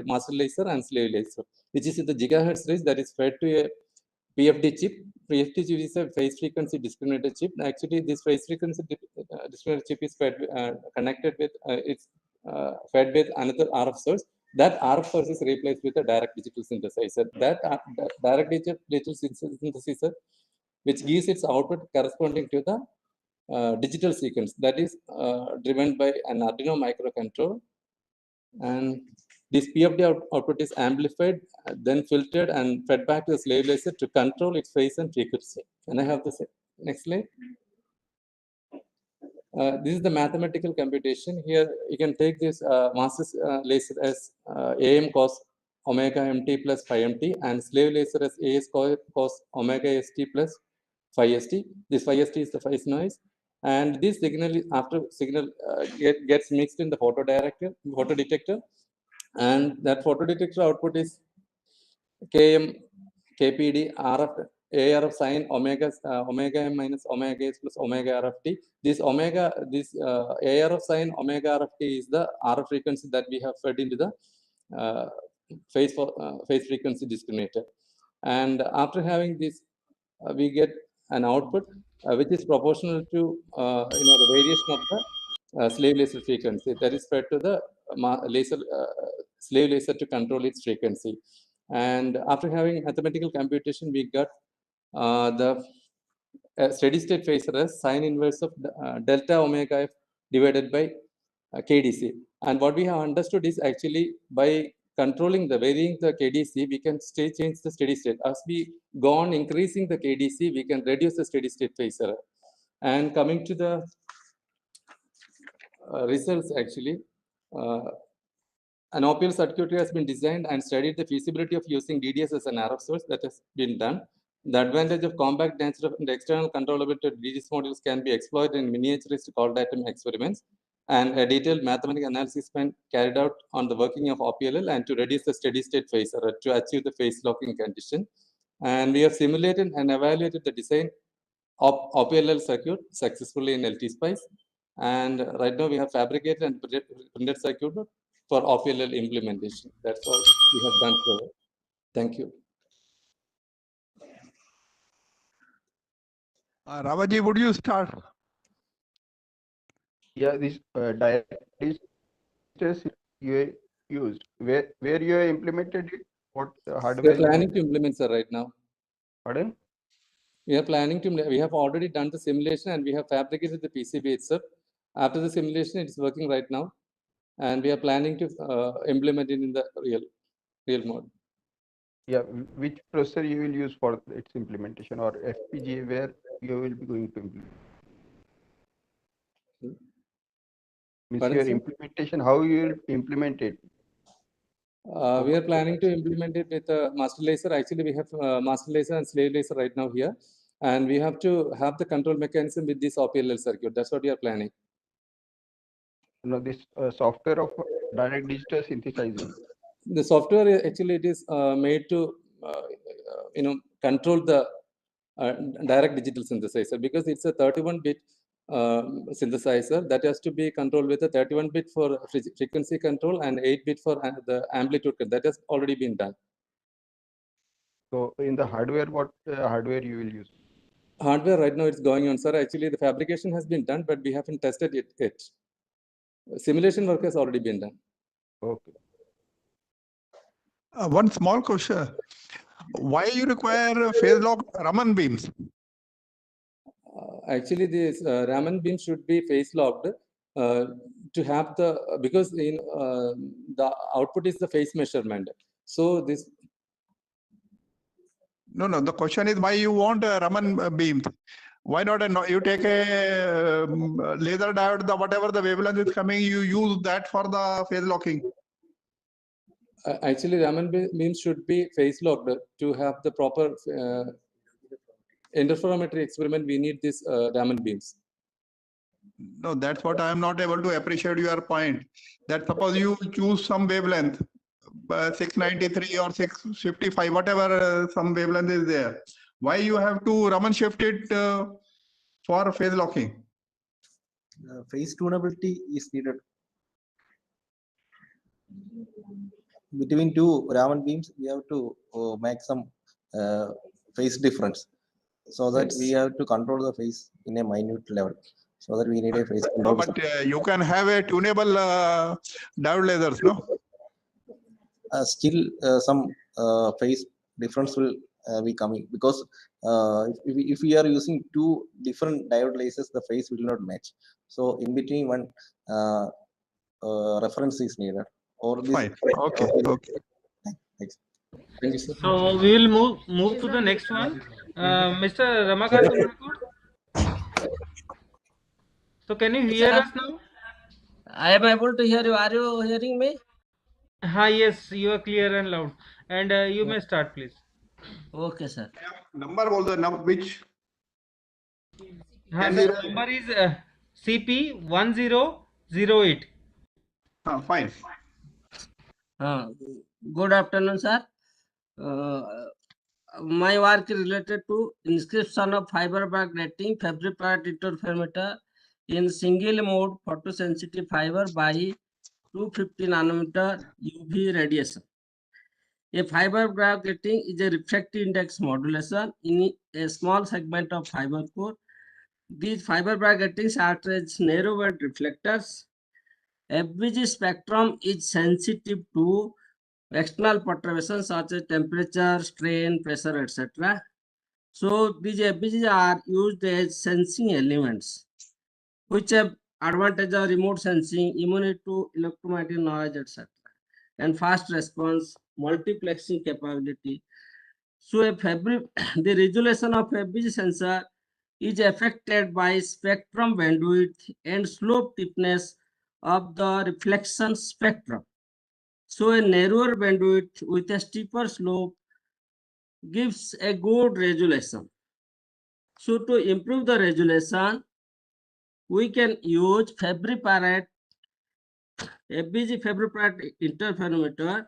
master laser and slave laser, which is in the gigahertz range, that is fed to a PFD chip. PFD chip is a phase frequency discriminator chip. Actually, this phase frequency discriminator chip is fed, connected with, fed with another RF source. That RF source is replaced with a direct digital synthesizer. That direct digital synthesizer, which gives its output corresponding to the digital sequence that is driven by an Arduino microcontroller. And this PFD output is amplified, then filtered and fed back to the slave laser to control its phase and frequency. Can I have the next slide? This is the mathematical computation. Here you can take this master laser as AM cos omega mt plus phi mt and slave laser as AS cos omega st plus phi st. This phi st is the phase noise. And this signal, after signal gets mixed in the photodetector, and that photodetector output is Km, KPD, RF, ARF sine omega m minus omega s plus omega R of t. This ARF sine omega R of t is the RF frequency that we have fed into the phase frequency discriminator. And after having this, we get an output which is proportional to the variation of the slave laser frequency that is fed to the laser slave laser to control its frequency. And after having mathematical computation, we got the steady state phasor as sine inverse of delta omega f divided by KDC. And what we have understood is actually by controlling the varying the KDC, we can change the steady state. As we go on increasing the KDC, we can reduce the steady state phasor. And coming to the results, actually, an OPL circuitry has been designed and studied the feasibility of using DDS as an RF source. That has been done. The advantage of compact nature of the external controllability of DDS modules can be exploited in miniaturized cold atom experiments, and a detailed mathematical analysis been carried out on the working of OPLL and to reduce the steady state phase or to achieve the phase locking condition. And we have simulated and evaluated the design of OPLL circuit successfully in LT-SPICE. And right now we have fabricated and printed circuit for OPLL implementation. That's all we have done for. Thank you. Ravaji, would you start? Yeah, this direct you used where you implemented it. What We hardware? are planning to implement, sir, right now. Pardon? We are planning to. We have already done the simulation and we have fabricated the PCB itself. After the simulation, it is working right now, and we are planning to implement it in the real mode. Yeah, which processor you will use for its implementation, or FPGA where you will be going to implement? Means Pardon, your sir? implementation, how you will implement it? We are planning to implement it with a master laser. Actually, we have master laser and slave laser right now here, and we have to have the control mechanism with this OPLL circuit. That's what we are planning. No, this software of direct digital synthesizing. The software actually it is made to control the direct digital synthesizer, because it's a 31-bit synthesizer that has to be controlled with a 31-bit for frequency control and 8-bit for the amplitude control. That has already been done. So in the hardware, what hardware you will use? Hardware right now it's going on, sir. Actually, the fabrication has been done, but we haven't tested it yet. Simulation work has already been done. Okay. One small question. Why you require phase lock Raman beams? Actually, this Raman beam should be phase locked to have the, because in the output is the phase measurement. So this. No, the question is why you want Raman beams? Why not you take a laser diode, whatever the wavelength is coming, you use that for the phase locking? Actually, Raman beams should be phase locked to have the proper interferometry experiment. We need this Raman beams. No, that's what I am not able to appreciate your point. That suppose you choose some wavelength, 693 or 655, whatever some wavelength is there. Why you have to Raman shift it for phase locking? Phase tunability is needed. Between two Raman beams, we have to make some phase difference, so that we have to control the phase in a minute level. So that we need a phase control. No, but you can have a tunable diode lasers, no? Still, some phase difference will be coming, because if we are using two different diode lasers, the phase will not match. So in between one reference is needed. Or this. Fine. Okay. Okay. Thanks. Thank you, sir. So we will move to the next one, Mr. Ramakant Thakur. So can you hear us now? I am able to hear you. Are you hearing me? Yes, you are clear and loud. And you may start, please. Okay, sir. Number also, which? The number is CP1008. Fine. Good afternoon, sir. My work is related to inscription of fiber grating fabric interferometer in single mode photosensitive fiber by 250 nanometer UV radiation. A fiber grating is a refractive index modulation in a small segment of fiber core. These fiber gratings act as narrow band reflectors. FBG spectrum is sensitive to external perturbations such as temperature, strain, pressure, etc. So these FBGs are used as sensing elements, which have advantage of remote sensing, immunity to electromagnetic noise, etc. and fast response, multiplexing capability. So the resolution of FBG sensor is affected by spectrum bandwidth and slope thickness of the reflection spectrum. So a narrower bandwidth with a steeper slope gives a good resolution. So to improve the resolution, we can use Fabry-Perot FBG Fabry-Perot interferometer,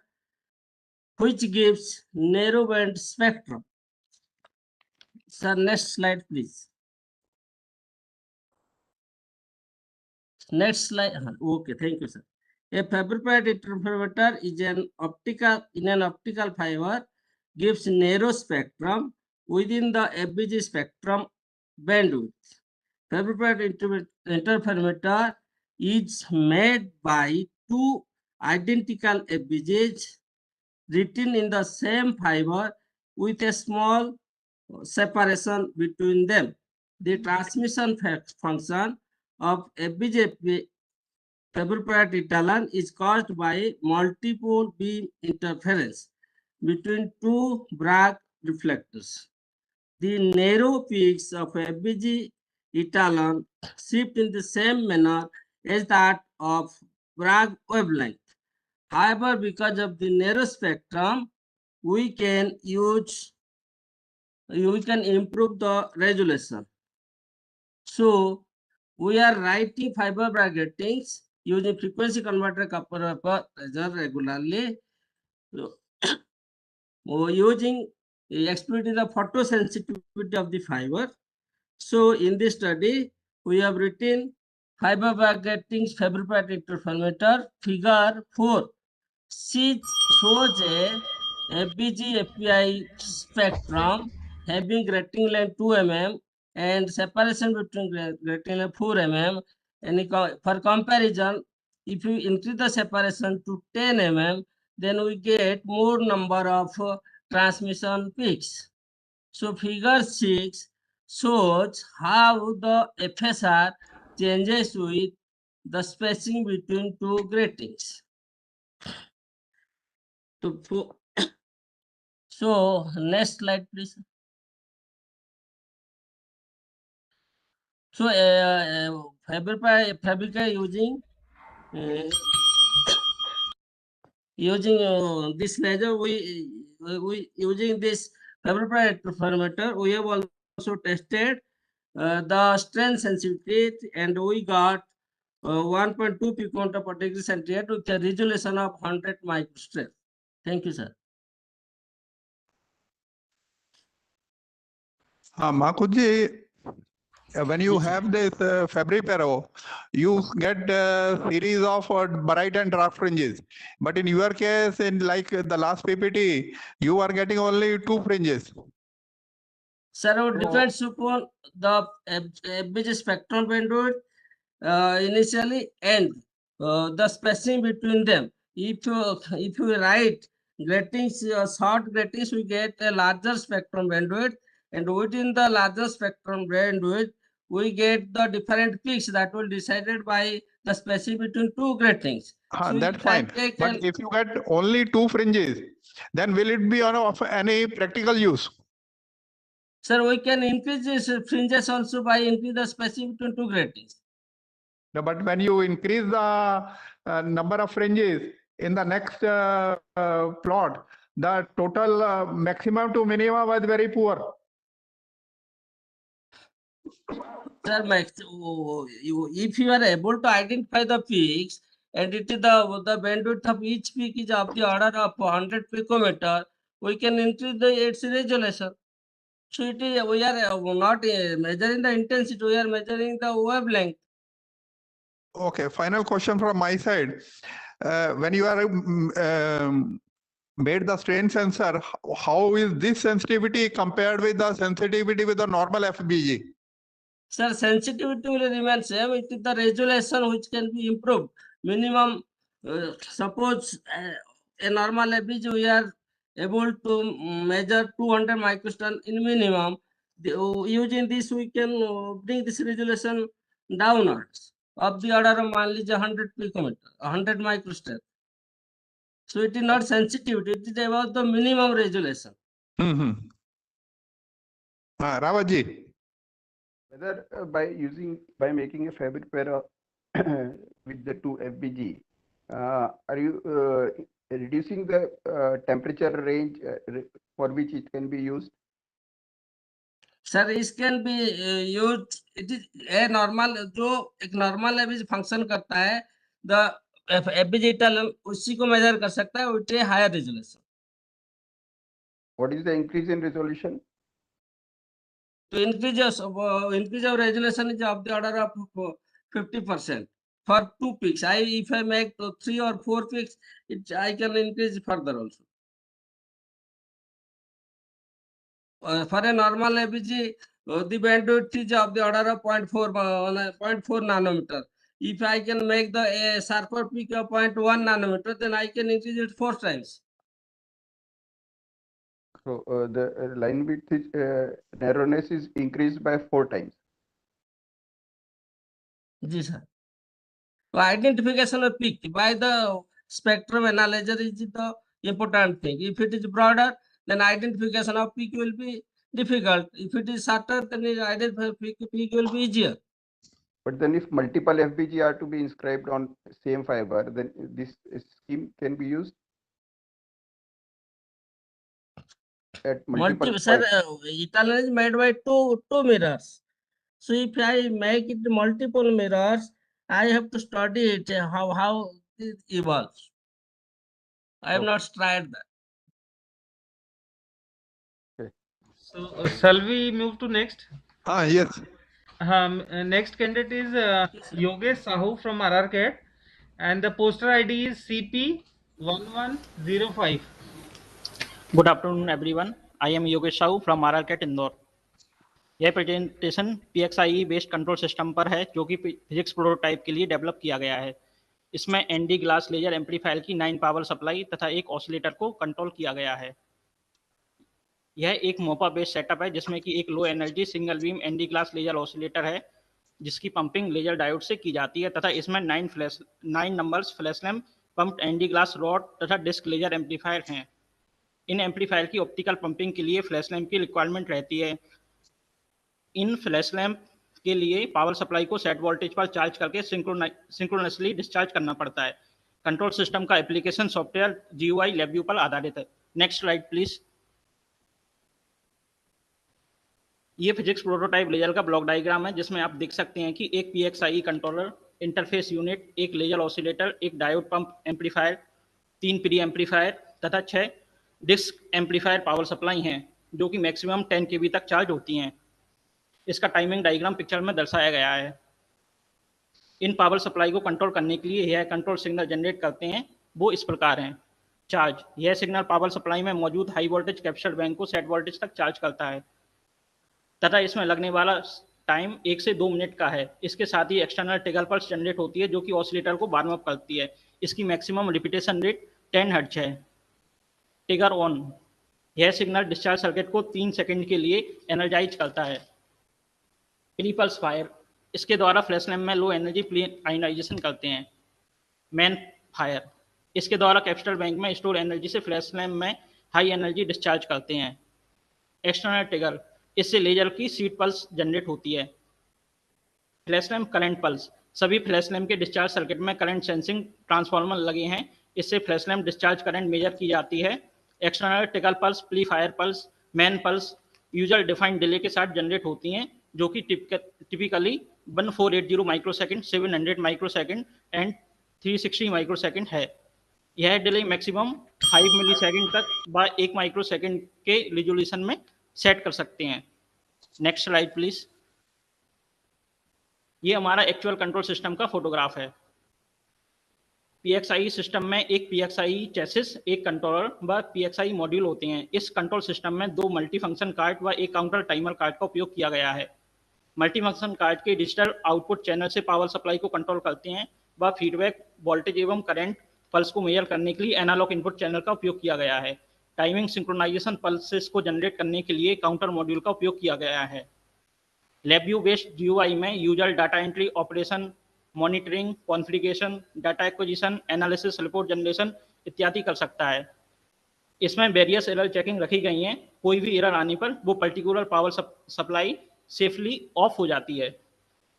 which gives narrow band spectrum. Sir, next slide, please. Next slide. Okay, thank you, sir. A Fabry-Perot interferometer is an optical fiber, gives narrow spectrum within the FBG spectrum bandwidth. Fabry-Perot interferometer is made by two identical FBGs written in the same fiber with a small separation between them. The transmission function of FBG Fabry-Perot Etalon is caused by multiple beam interference between two Bragg reflectors. The narrow peaks of FBG Etalon shift in the same manner as that of Bragg wavelength. However, because of the narrow spectrum, we can improve the resolution. So we are writing fiber Bragg ratings using frequency converter copper vapor laser regularly, using exploiting the photosensitivity of the fiber. So in this study, we have written fiber Bragg ratings Fabry-Perot interferometer figure 4. Shows a FBG FPI spectrum having grating length 2 mm and separation between grating length 4 mm. And for comparison, if you increase the separation to 10 mm, then we get more number of transmission peaks. So figure 6 shows how the FSR changes with the spacing between two gratings. So next slide, please. So Fabry-Perot using this laser, we using this Fabry-Perot interferometer, we have also tested the strain sensitivity, and we got 1.2 picometer per degree centigrade with a resolution of 100 microstrain. Thank you, sir. Makuji, when you have this Fabry-Perot, you get a series of bright and dark fringes. But in your case, in like the last PPT, you are getting only 2 fringes. Sir, it depends upon the FBG spectrum bandwidth initially and the spacing between them. If you write gratings, short gratings, we get a larger spectrum bandwidth, and within the larger spectrum bandwidth, we get the different peaks that will be decided by the spacing between two gratings. So that's fine. But if you get only 2 fringes, then will it be of any practical use? Sir, we can increase these fringes also by increase the spacing between two gratings. No, but when you increase the number of fringes in the next plot, the total maximum to minimum was very poor. Sir, if you are able to identify the peaks, and it is the bandwidth of each peak is of the order of 100 picometer, we can increase its resolution. So it is, we are not measuring the intensity, we are measuring the wavelength. Okay, final question from my side. When you are made the strain sensor, how is this sensitivity compared with the sensitivity with the normal FBG? Sir, sensitivity will remain same. It is the resolution which can be improved. minimum, suppose a normal FBG we are able to measure 200 microston in minimum. Using this we can bring this resolution downwards of the order of मान लीजिए 100 picometer, 100 microston. So it is not sensitive, it is about the minimum resolution. Rawatji. Whether by making a fabric pair with the two FBG, are you reducing the temperature range for which it can be used? Sir, it can be used. It is a normal जो एक normal FBG function करता है, the FBG उसी को measure कर सकता है with a higher resolution. What is the increase in resolution? To increase of resolution is of the order of 50% for 2 peaks. If I make 3 or 4 peaks, I can increase further also. For a normal FBG, the bandwidth is of the order of 0.4 nanometer. If I can make the sharper peak of 0.1 nanometer, then I can increase it 4 times. So the line width is narrowness is increased by 4 times. Yes, sir. So identification of peak by the spectrum analyzer is the important thing. If it is broader, then identification of peak will be difficult. If it is shorter, then identify peak will be easier. But then if multiple FBG are to be inscribed on same fiber, then this scheme can be used at multiple Sir, Italian is made by two mirrors. So if I make it multiple mirrors, I have to study it, how it evolves. I have not tried that. So shall we move to next? Yes. Next candidate is Yogesh Sahu from RRCAT, and the poster ID is CP1105. Good afternoon, everyone. I am Yogesh Sahu from RRCAT Indore. यह presentation PXIe based control system पर है जो कि physics prototype के लिए develop किया गया है. इसमें ND ग्लास लेजर एम्पलीफायर की 9 पावर सप्लाई तथा एक ऑसिलेटर को कंट्रोल किया गया है. यह एक मोपा बेस्ड सेटअप है जिसमें कि एक low energy single beam ND glass laser oscillator है जिसकी पंपिंग लेजर डायोड से की जाती है तथा इसमें 9 numbers flash lamp pumped ND glass rod तथा डिस्क लेजर एम्पलीफायर हैं. इन एम्पलीफायर की ऑप्टिकल पंपिंग के लिए फ्लैश लैम्प की रिक्वायरमेंट रहती है. इन फ्लैश लैम्प के लिए पावर सप्लाई को सेट वोल्टेज पर चार्ज करके सिंक्रोनसली डिस्चार्ज करना पड़ता है. कंट्रोल सिस्टम का एप्लीकेशन सॉफ्टवेयर GUI LabVIEW पर आधारित है. Next slide please. ये फिजिक्स प्रोटोटाइप लेजर का ब्लॉक डायग्राम है जिसमें आप देख सकते हैं कि एक PXIe कंट्रोलर, इंटरफेस यूनिट, एक लेजर ऑसिलेटर, एक diode pump amplifier, 3 pre amplifier तथा 6 डिस्क एम्पलीफायर पावर सप्लाई हैं जो कि मैक्सिमम 10 kV तक चार्ज होती हैं. इसका टाइमिंग डायग्राम पिक्चर में दर्शाया गया है. इन पावर सप्लाई को कंट्रोल करने के लिए यह कंट्रोल सिग्नल जनरेट करते हैं. वो इस प्रकार हैं. चार्ज, यह सिग्नल पावर सप्लाई में मौजूद हाई वोल्टेज कैप्चर बैंक को सेट वोल्टेज तक चार्ज करता है तथा इसमें लगने वाला टाइम 1 से 2 मिनट का है. इसके साथ ही एक्सटर्नल ट्रिगर पल्स जनरेट होती है जो कि ऑसिलेटर को वार्म अप करती है. इसकी मैक्सिमम रिपीटेशन रेट 10 हर्ट्ज है. ट्रिगर ऑन, यह सिग्नल डिस्चार्ज सर्किट को 3 सेकंड के लिए एनर्जाइज करता है. प्री पल्स फायर, इसके द्वारा फ्लैश लैम्प में लो एनर्जी प्लेन आयोनाइजेशन करते हैं. मैन फायर, इसके द्वारा कैप्चर बैंक में स्टोर एनर्जी से फ्लैश लैम्प में हाई एनर्जी डिस्चार्ज करते हैं. एक्सटर्नल ट्रिगर, इससे लेजर की सीट पल्स जनरेट होती है. फ्लैश लैम्प करंट पल्स, सभी फ्लैश लैम्प के डिस्चार्ज सर्किट में करंट सेंसिंग ट्रांसफार्मर लगे हैं. इससे flash lamp discharge current measure की जाती है. External trigger pulse, pre fire pulse, man pulse user defined delay के साथ जनरेट होती हैं जो कि typically 1480 microsecond, 700 microsecond and 360 microsecond है. यह डिले मैक्सिमम 5 मिलीसेकंड तक व 1 माइक्रोसेकंड के रिजोल्यूशन में सेट कर सकते हैं. Next slide please. ये हमारा एक्चुअल कंट्रोल सिस्टम का फोटोग्राफ है. PXIe सिस्टम में एक PXIe चेसिस, एक कंट्रोलर व PXIe मॉड्यूल होते हैं. इस कंट्रोल सिस्टम में 2 मल्टीफंक्शन कार्ड व एक काउंटर टाइमर कार्ड का उपयोग किया गया है. मल्टीफंक्शन कार्ड के डिजिटल आउटपुट चैनल से पावर सप्लाई को कंट्रोल करते हैं व फीडबैक वोल्टेज एवं करंट पल्स को मेजर करने के लिए एनालॉग इनपुट चैनल का उपयोग किया गया है। टाइमिंग सिंक्रोनाइजेशन पल्सेस को जनरेट करने के लिए काउंटर मॉड्यूल का उपयोग किया गया है। LabVIEW बेस्ड GUI में user data entry operation, monitoring, configuration, data acquisition, analysis, report generation इत्यादि कर सकता है। इसमें वेरियस एरर चेकिंग रखी गई हैं। कोई भी एरर आने पर वो particular power supply safely of हो जाती है।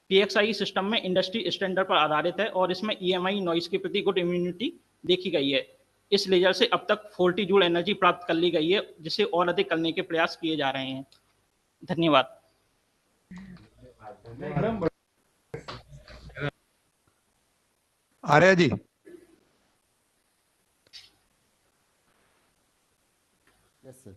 PXI सिस्टम में इंडस्ट्री स्टैंडर्ड पर आधारित है और इसमें EMI नॉइस के प्रति गुड इम्यूनिटी देखी गई है। इस लेजर से अब तक 40 जूल एनर्जी प्राप्त कर ली गई है, जिसे और अधिक करने के प्रयास किए जा रहे हैं। धन्यवाद। आर्या जी। Yes sir.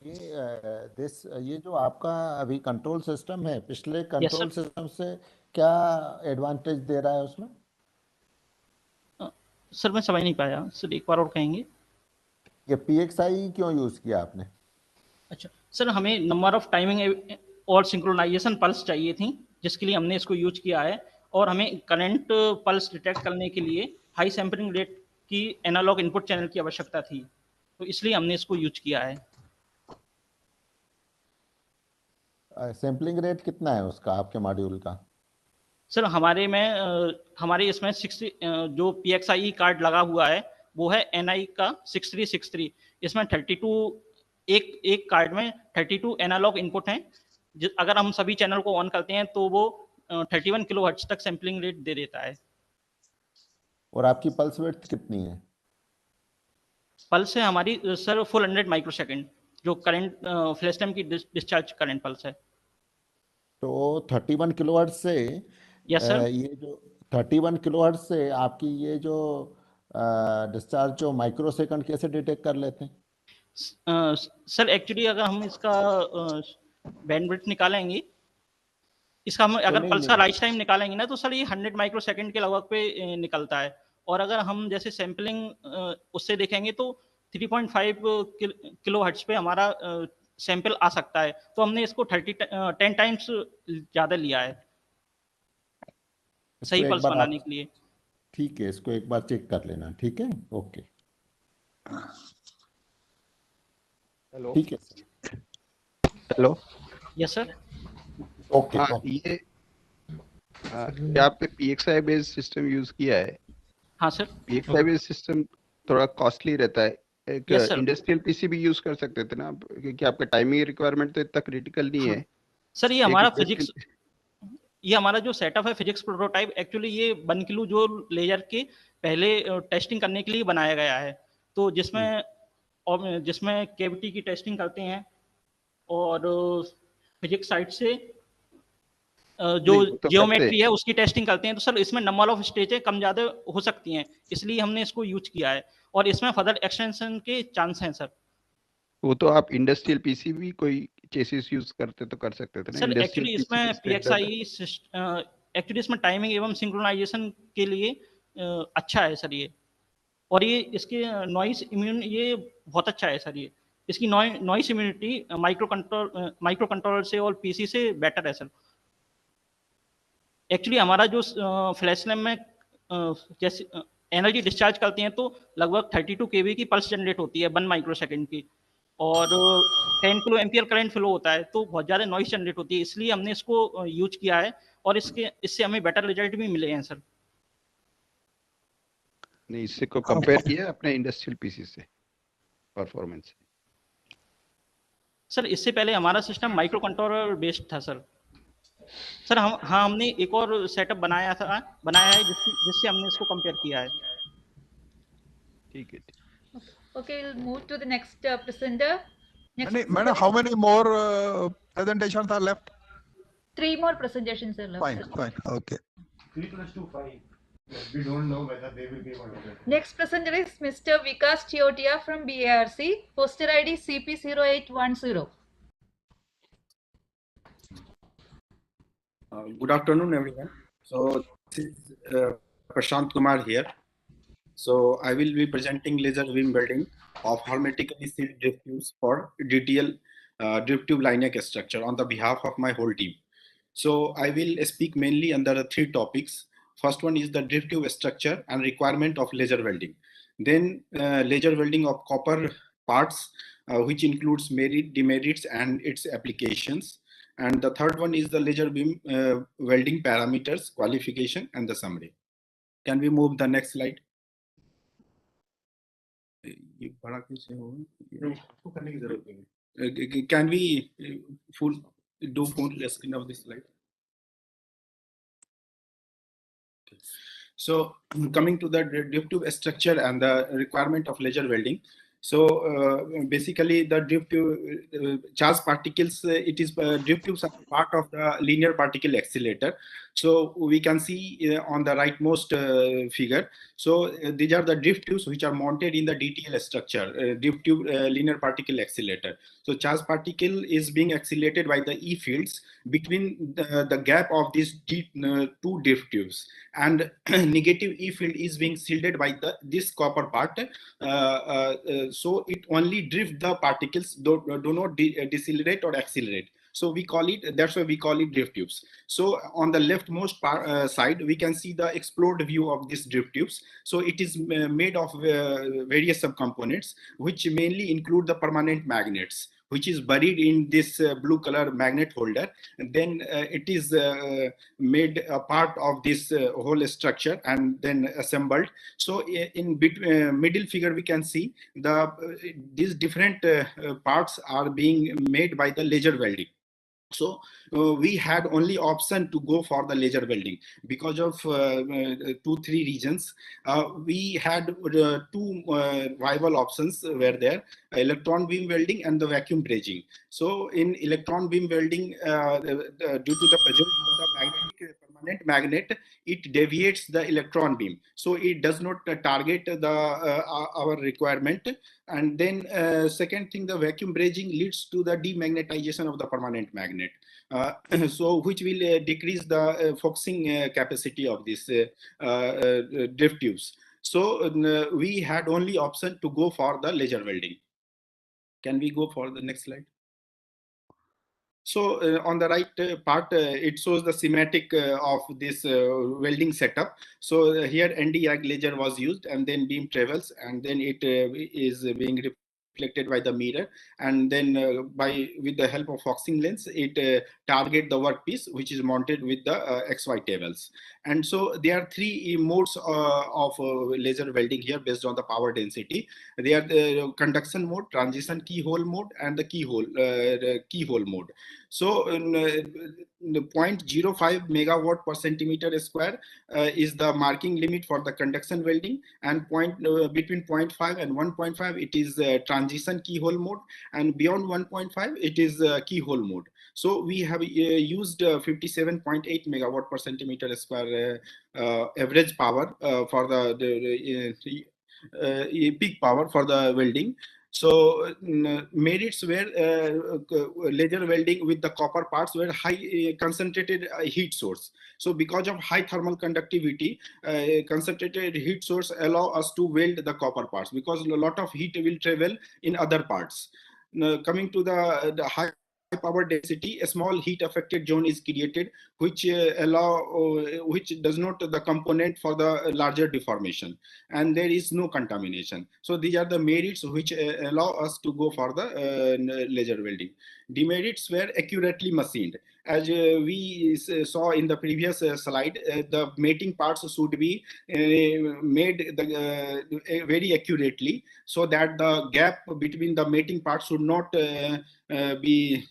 ये जो आपका अभी कंट्रोल सिस्टम है, पिछले कंट्रोल सिस्टम से क्या एडवांटेज दे रहा है उसमें? सर मैं समझ नहीं पाया, सर एक बार और कहेंगे? ये PXI क्यों यूज किया आपने? अच्छा सर, हमें नंबर ऑफ टाइमिंग और सिंक्रोनाइजेशन पल्स चाहिए थी, जिसके लिए हमने इसको यूज किया है। और हमें करंट पल्स डिटेक्ट करने के लिए हाई सैंपलिंग रेट की एनालॉग इनपुट चैनल की आवश्यकता थी, तो इसलिए हमने इसको यूज किया है। सैंपलिंग रेट कितना है उसका आपके मॉड्यूल का? सर हमारे इसमें 60 जो PXI कार्ड लगा हुआ है वो है NI का 6363। इसमें 32 एक कार्ड में 32 एनालॉग इनपुट हैं। अगर हम सभी चैनल को ऑन करते हैं तो वो 31 किलोहर्ट्ज तक सैंपलिंग रेट दे देता है। और आपकी पल्स विड्थ कितनी है? पल्स है हमारी सर 400 माइक्रोसेकंड, जो करंट फ्लैश टाइम की डिस्चार्ज करंट पल्स है। तो 31 किलोहर्ट्ज से यस सर। ये जो 31 किलोहर्ट्ज से आपकी ये जो डिस्चार्ज जो माइक्रोसेकंड कैसे डिटेक्ट कर लेते हैं? सर एक्चुअली अगर हम इसका बैंडविड्थ निकालेंगे, इसका हम अगर पल्स का राइज टाइम निकालेंगे ना, तो सर ये 100 माइक्रोसेकंड के लगभग पे निकलता है। और अगर हम जैसे सैंपलिंग उससे देखेंगे तो 3.5 किलोहर्ट्ज पे हमारा सैंपल आ सकता है। तो हमने इसको 10 टाइम्स ज़्यादा लिया है सही पल्स बनाने के लिए। ठीक है, इसको एक बार चेक कर लेना। ठीक है, ओके। हेलो। ठीक है sir. Hello. Yes sir. Okay. हाँ, ये आपने PXI बेस्ड सिस्टम यूज किया है? हाँ सर। PXI बेस्ड सिस्टम थोड़ा कॉस्टली रहता है। एक Yes, sir. Industrial PCB use कर सकते थे ना आप, क्योंकि आपका टाइमिंग रिक्वायरमेंट तो इतना क्रिटिकल नहीं है। सर ये हमारा फिजिक्स, ये हमारा जो सेटअप है फिजिक्स प्रोटोटाइप, एक्चुअली ये 1 किलो जो लेयर के पहले टेस्टिंग करने के लिए बनाया गया है। तो जिसमें कैविटी की टेस्टिंग करते हैं और फिजिक्स साइड से जो जियोमेट्री है उसकी टेस्टिंग करते हैं। तो सर इसमें नंबर ऑफ स्टेजें कम ज़्यादा हो सकती हैं, इसलिए हमने इसको यूज किया है। और इसमें फर्दर एक्सटेंशन के चांस हैं सर। वो तो आप इंडस्ट्रियल PCB कोई चेसिस यूज करते तो कर सकते थे ना। सर एक्चुअली इसमें PXI एक्चुअली इसमें टाइमिंग एवं सिंक्रोनाइजेशन के लिए अच्छा है सर ये। और ये इसके नॉइस इम्यून ये बहुत अच्छा है सर। ये इसकी नॉइस इम्यूनिटी माइक्रो कंट्रोलर से और PC से बेटर है सर। एक्चुअली हमारा जो फ्लैश लैम्प में जैसे एनर्जी डिस्चार्ज करते हैं तो लगभग 32 kV की पल्स जनरेट होती है 1 माइक्रोसेकंड की, और 10 किलो एम्पियर करंट फ्लो होता है, तो बहुत ज़्यादा नॉइस जनरेट होती है। इसलिए हमने इसको यूज किया है और इससे हमें बेटर रिजल्ट भी मिले हैं सर। नहीं, इससे को कंपेयर किया अपने इंडस्ट्रियल PC से परफॉर्मेंस? सर इससे पहले हमारा सिस्टम माइक्रो कंट्रोलर बेस्ड था सर। सर हमने एक और सेटअप बनाया है जिससे हमने इसको कंपेयर किया है। ठीक है। Okay, we'll move to the next presenter. Madam, how many more presentations are left? 3 more presentations are left. Fine. Okay. 3 + 2 5. We don't know whether they will be one of them. Next presenter is Mr. Vikas Chiotia from BARC, poster ID CP0810. Good afternoon, everyone. So this is Prashant Kumar here. So I will be presenting laser beam welding of hermetically sealed drift tubes for DTL drift tube linear structure on the behalf of my whole team. So I will speak mainly under the 3 topics. First one is the drift tube structure and requirement of laser welding. Then laser welding of copper parts, which includes merit, demerits, and its applications. And the third one is the laser beam welding parameters, qualification, and the summary. Can we move the next slide? Can we do full screen of this slide? So coming to the drift tube structure and the requirement of laser welding. So basically the drift tube charge particles, it is drift tubes are part of the linear particle accelerator. So we can see on the rightmost figure. So these are the drift tubes which are mounted in the DTL structure, drift tube linear particle accelerator. So charge particle is being accelerated by the E fields between the gap of these two drift tubes, and negative E field is being shielded by this copper part. So it only drift the particles, do not decelerate or accelerate. So we call it, that's why we call it drift tubes. So on the leftmost side, we can see the explored view of these drift tubes. So it is made of various subcomponents, which mainly include the permanent magnets, which is buried in this blue color magnet holder. And then it is made a part of this whole structure and then assembled. So in middle figure, we can see these different parts are being made by the laser welding. So we had only option to go for the laser welding because of 2-3 reasons. We had two viable options were there: electron beam welding and the vacuum bridging. So in electron beam welding, due to the presence of the permanent magnet, it deviates the electron beam, so it does not target our requirement. And then second thing, the vacuum bridging leads to the demagnetization of the permanent magnet, so which will decrease the focusing capacity of this drift tubes. So we had only option to go for the laser welding. Can we go for the next slide? So on the right part, it shows the schematic of this welding setup. So here ND-YAG laser was used, and then beam travels, and then it is being reflected by the mirror, and then with the help of focusing lens, it target the workpiece, which is mounted with the XY tables. And so there are three modes of laser welding here based on the power density. They are the conduction mode, transition keyhole mode, and the keyhole mode. So the 0.05 megawatt per centimeter square is the marking limit for the conduction welding, and between 0.5 and 1.5 it is transition keyhole mode, and beyond 1.5 it is keyhole mode. So we have used 57.8 megawatt per centimeter square average power for the peak power for the welding. So merits were laser welding with the copper parts were high concentrated heat source. So because of high thermal conductivity, concentrated heat source allow us to weld the copper parts, because a lot of heat will travel in other parts. Now, coming to the high power density, a small heat affected zone is created, which which does not the component for the larger deformation, and there is no contamination. So these are the merits which allow us to go for the laser welding. Demerits were accurately machined. As we saw in the previous slide, the mating parts should be made very accurately, so that the gap between the mating parts should not be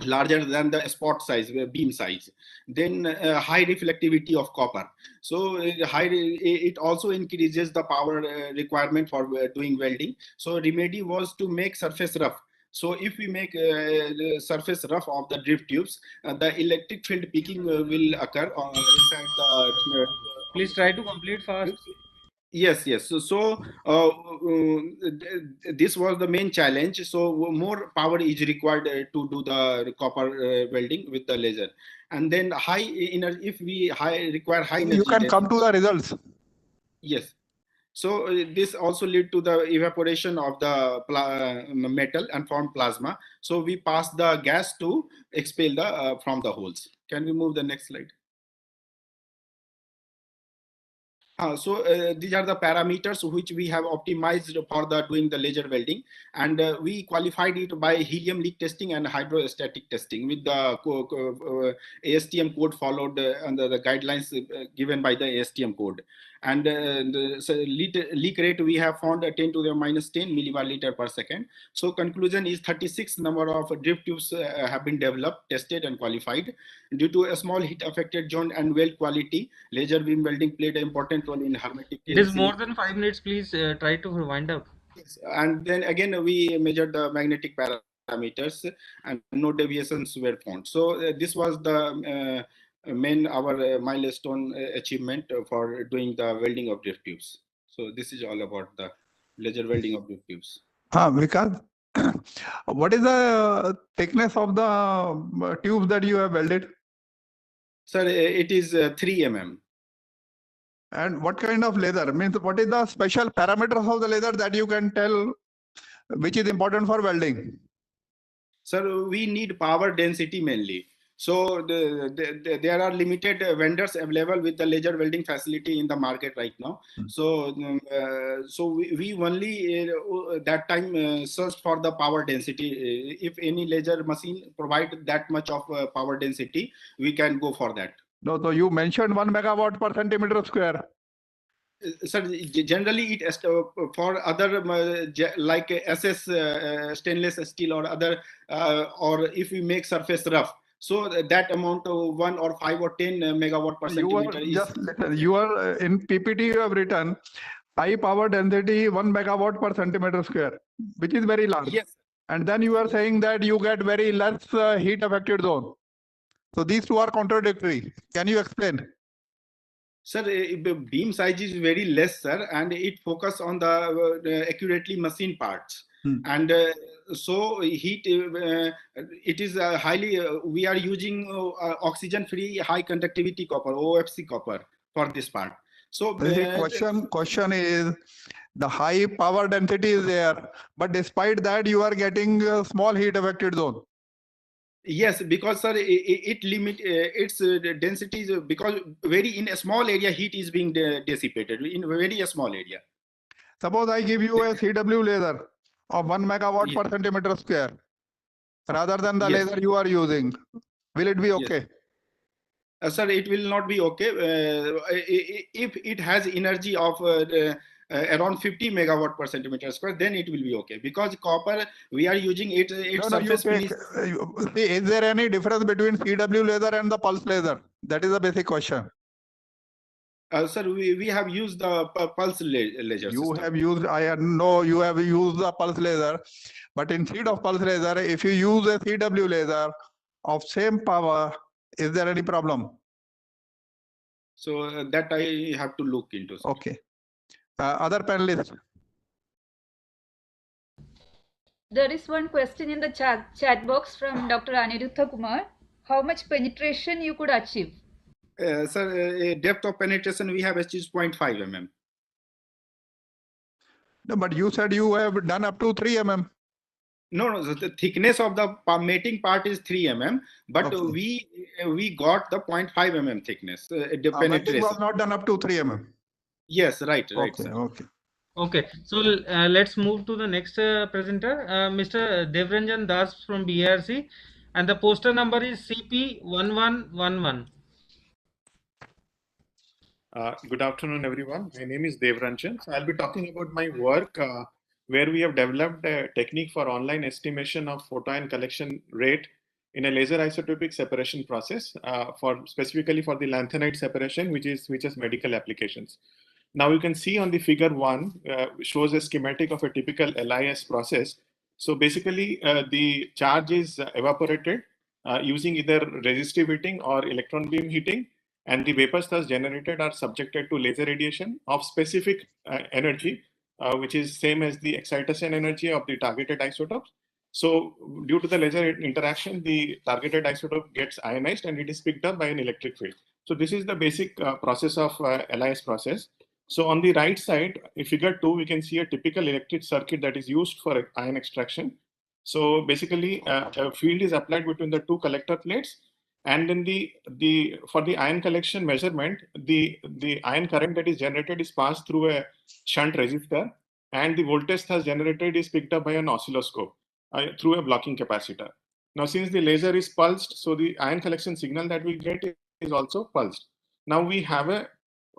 larger than the spot size, beam size. Then high reflectivity of copper. So it also increases the power requirement for doing welding. So remedy was to make surface rough. So if we make the surface rough of the drift tubes, the electric field peaking will occur inside the. Please try to complete fast. Yes. So this was the main challenge. So more power is required to do the copper welding with the laser. And then if we require high energy, you can come to the results. Yes. So this also lead to the evaporation of the metal and form plasma. So we pass the gas to expel the from the holes. Can we move the next slide? These are the parameters which we have optimized for doing the laser welding, and we qualified it by helium leak testing and hydrostatic testing with the ASTM code followed under the guidelines given by the ASTM code. And the leak rate we have found 10 to the minus 10 millibar liter per second. So conclusion is 36 number of drift tubes have been developed, tested and qualified. Due to a small heat affected zone and weld quality, laser beam welding played an important role in hermetic. It is more than 5 minutes. Please try to wind up. Yes. And then again we measured the magnetic parameters and no deviations were found. So this was the main our milestone achievement for doing the welding of drift tubes. So this is all about the laser welding of drift tubes. Vikas, what is the thickness of the tubes that you have welded? Sir, it is 3 mm. And what kind of laser? Means what is the special parameters of the laser that you can tell which is important for welding? Sir, we need power density mainly. So there are limited vendors available with the laser welding facility in the market right now. So we only that time searched for the power density. If any laser machine provide that much of power density, we can go for that. No, so you mentioned 1 megawatt per centimeter square. Sir, generally it for other like SS stainless steel or other or if we make surface rough, so that amount of 1 or 5 or 10 megawatt per centimeter is. Just listen, you are in PPT you have written high power density 1 megawatt per centimeter square, which is very large. Yes. And then you are saying that you get very less heat affected zone. So these two are contradictory. Can you explain? Sir, beam size is very less, sir, and it focus on the accurately machine parts. And so heat, it is highly, we are using oxygen-free high conductivity copper, OFC copper for this part. So the question is, the high power density is there, but despite that you are getting a small heat affected zone. Yes, because sir, it limit its density because very in a small area heat is being dissipated in a very small area. Suppose I give you a CW laser of 1 megawatt per centimeter square rather than the laser you are using. Will it be okay? Yes. Sir, it will not be okay. If it has energy of around 50 megawatt per centimeter square, then it will be okay, because copper we are using it. Its surface finish. See, is there any difference between CW laser and the pulse laser? That is the basic question. Sir, we have used the pulse laser. You have used, I know you have used the pulse laser, but instead of pulse laser, if you use a CW laser of same power, is there any problem? So that I have to look into. Sir. Okay. Other panelists. There is one question in the chat box from Dr. Aniruddha Kumar. How much penetration you could achieve? Sir, depth of penetration we have achieved 0.5 mm. No, but you said you have done up to 3 mm. No, the thickness of the mating part is 3 mm, but okay. we got the 0.5 mm thickness. Penetration was not done up to 3 mm. Yes, right. Okay, sir. okay. Okay, so let's move to the next presenter, Mr. Devranjan Das from BRC, and the poster number is CP1111. Good afternoon, everyone. My name is Devranjan. So I'll be talking about my work where we have developed a technique for online estimation of photon collection rate in a laser isotopic separation process specifically for the lanthanide separation, which has medical applications. Now you can see on the figure 1 shows a schematic of a typical LIS process. So basically the charge is evaporated using either resistive heating or electron beam heating, and the vapors thus generated are subjected to laser radiation of specific energy, which is same as the excitation energy of the targeted isotopes. So due to the laser interaction, the targeted isotope gets ionized and it is picked up by an electric field. So this is the basic process of LIS process. So on the right side, in figure 2, we can see a typical electric circuit that is used for ion extraction. So basically, a field is applied between the two collector plates, And then for the ion collection measurement, the ion current that is generated is passed through a shunt resistor, and the voltage thus generated is picked up by an oscilloscope through a blocking capacitor. Now, since the laser is pulsed, so the ion collection signal that we get is also pulsed. Now we have a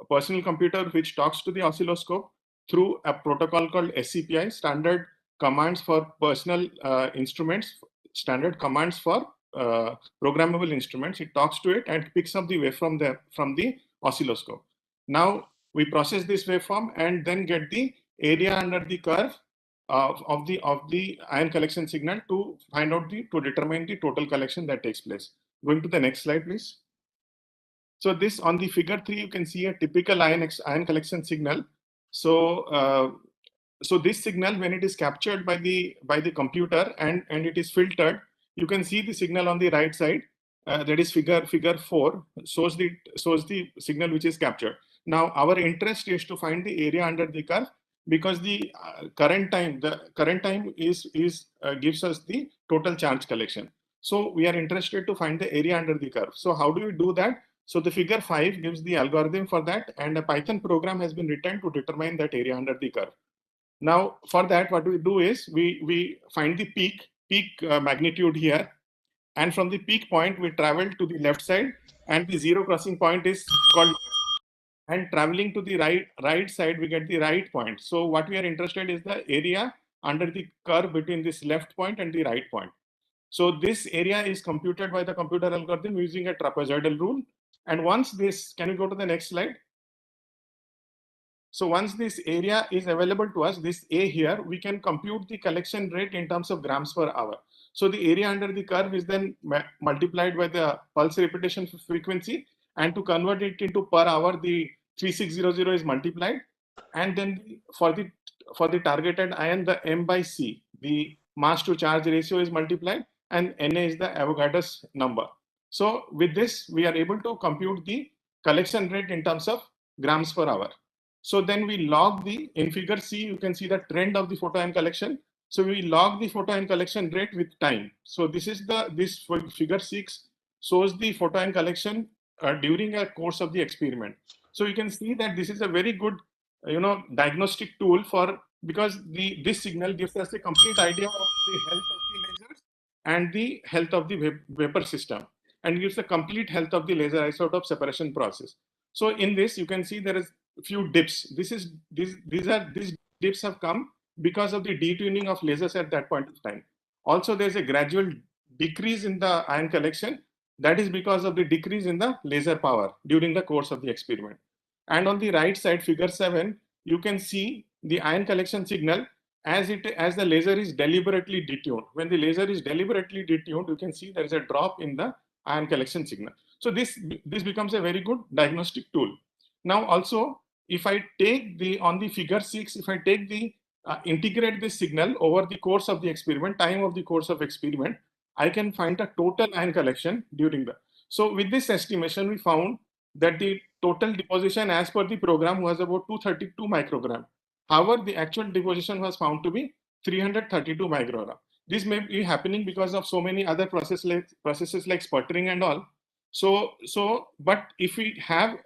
personal computer which talks to the oscilloscope through a protocol called SCPI, Standard Commands for Personal Instruments, Standard Commands for Programmable Instruments. It talks to it and picks up the waveform from the oscilloscope. Now we process this waveform and then get the area under the curve of the ion collection signal to determine the total collection that takes place. Going to the next slide, please. So this on the figure 3, you can see a typical ion collection signal. So so this signal, when it is captured by the computer and it is filtered, you can see the signal on the right side. That is figure 4 shows the signal which is captured. Now our interest is to find the area under the curve, because the current time is gives us the total charge collection. So we are interested to find the area under the curve. So how do we do that? So the figure 5 gives the algorithm for that, and a Python program has been written to determine that area under the curve. Now for that, what we do is we find the peak magnitude here, and from the peak point we travel to the left side, and the zero crossing point is called left. And traveling to the right side, we get the right point. So what we are interested is the area under the curve between this left point and the right point. So this area is computed by the computer algorithm using a trapezoidal rule. And once this, can you go to the next slide? So once this area is available to us, this A here, we can compute the collection rate in terms of grams per hour. So the area under the curve is then multiplied by the pulse repetition frequency, and to convert it into per hour, the 3600 is multiplied. And then for the targeted ion, the M by C, the mass to charge ratio, is multiplied, and Na is the Avogadro's number. So with this, we are able to compute the collection rate in terms of grams per hour. So then we log in figure C, you can see the trend of the photon collection. So we log the photon collection rate with time. So this figure 6 shows the photon collection during a course of the experiment. So you can see that this is a very good, diagnostic tool because this signal gives us a complete idea of the health of the lasers and the health of the vapor system, and gives the complete health of the laser isotope separation process. So in this, you can see there is few dips. These dips have come because of the detuning of lasers at that point of time. Also, there's a gradual decrease in the ion collection. That is because of the decrease in the laser power during the course of the experiment. And on the right side, figure 7, you can see the ion collection signal as the laser is deliberately detuned. When the laser is deliberately detuned, you can see there is a drop in the ion collection signal. So this becomes a very good diagnostic tool. Now also, if I take on the figure 6, if I take integrate this signal over the course of the experiment, time of the course of experiment, I can find the total ion collection during the. So with this estimation, we found that the total deposition as per the program was about 232 microgram. However, the actual deposition was found to be 332 microgram. This may be happening because of so many other processes like sputtering and all. But if we have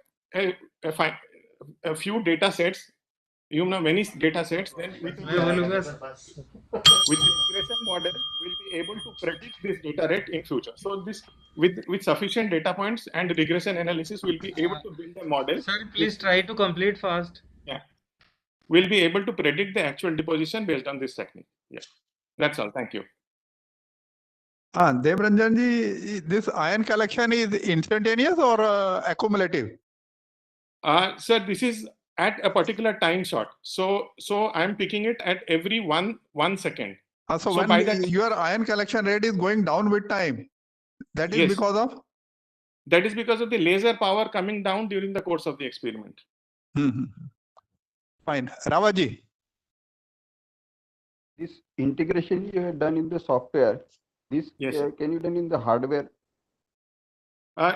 a few data sets, many data sets, then with the regression model, we'll be able to predict this data rate in future. So this, with sufficient data points and regression analysis, we'll be able to build a model. Sir, please try to complete fast. Yeah, we'll be able to predict the actual deposition based on this technique. Yeah, that's all. Thank you. Devranjan ji, this ion collection is instantaneous or accumulative? Sir, this is at a particular time shot. So I'm picking it at every one second. So when your ion collection rate is going down with time, that is because of? That is because of the laser power coming down during the course of the experiment. Fine. Ravaji. This integration you have done in the software, this can you done in the hardware?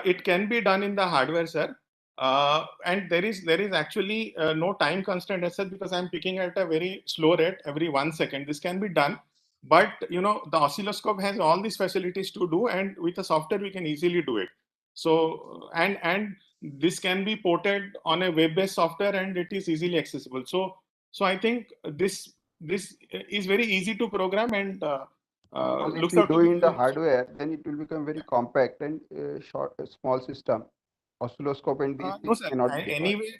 It can be done in the hardware, sir. And there is actually no time constraint as such, because I'm picking at a very slow rate every 1 second. This can be done, but the oscilloscope has all these facilities to do, and with the software we can easily do it. So and this can be ported on a web-based software, and it is easily accessible. So I think this is very easy to program, and Because if looks you out to do be in the hardware, then it will become very compact and small system. Oscilloscope and these no, things sir. cannot be required. Anyway,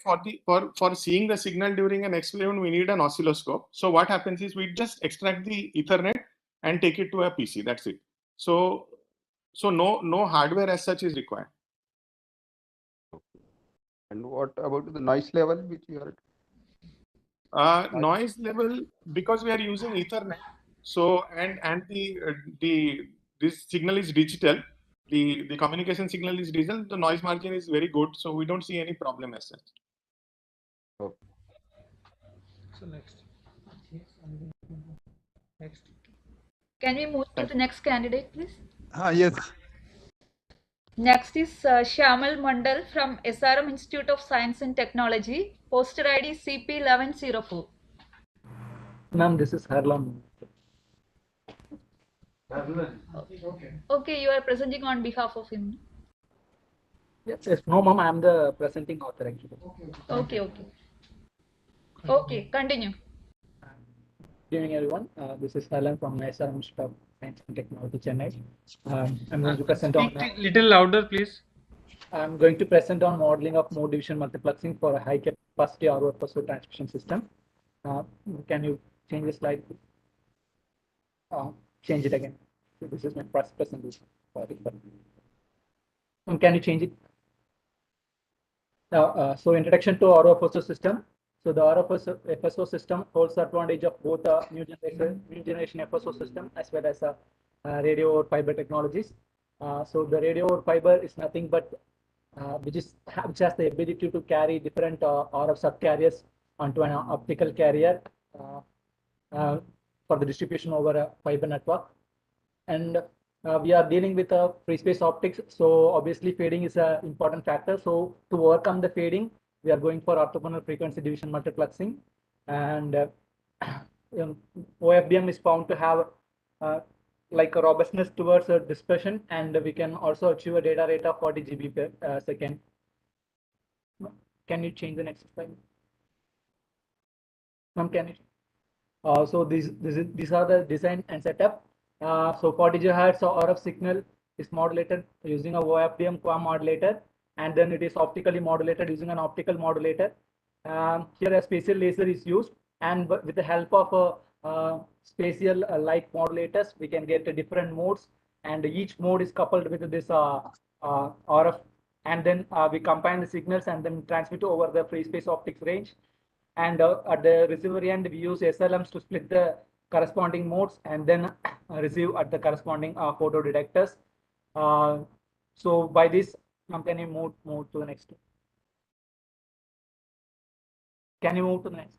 for seeing the signal during an experiment, we need an oscilloscope. So what happens is we just extract the Ethernet and take it to a PC. That's it. So no hardware as such is required. And what about the noise level which you are? Noise level, because we are using Ethernet. So and this signal is digital. The communication signal is digital. The noise margin is very good, so we don't see any problem as such. Okay. So next. Can we move to the next candidate, please? Yes. Next is Shyamal Mandal from SRM Institute of Science and Technology, poster ID CP1104. Ma'am, this is Harlan. Okay, you are presenting on behalf of him. Yes, no, ma'am, I am the presenting author actually. Okay. Okay, continue. Good evening, everyone. This is Harlan from SRM Institute of Science and Technology, Chennai. I'm going to present on. Little louder, please. I'm going to present on modeling of mode division multiplexing for a high capacity RO-FSO transmission system. Can you change the slide? Change it again. So this is my first presentation. Can you change it? So introduction to RO-FSO system. So the RO-FSO system holds the advantage of both a new generation FSO system as well as a radio over fiber technologies. So the radio over fiber is nothing but which has the ability to carry different RF subcarriers onto an optical carrier for the distribution over a fiber network. And we are dealing with free space optics, so obviously fading is an important factor. So to overcome the fading, we are going for orthogonal frequency division multiplexing, and OFDM is found to have like a robustness towards a dispersion, and we can also achieve a data rate of 40 GB per second. Can you change the next slide? Ma'am, can you? So these are the design and setup. So 40 GHz RF signal is modulated using a OFDM QAM modulator, and then it is optically modulated using an optical modulator. Here a spatial laser is used, and with the help of spatial light modulators, we can get different modes, and each mode is coupled with this RF, and then we combine the signals and then transmit over the free space optics range. And at the receiver end, we use SLMs to split the corresponding modes and then receive at the corresponding photo detectors. So by this, can you move to the next? Can you move to the next?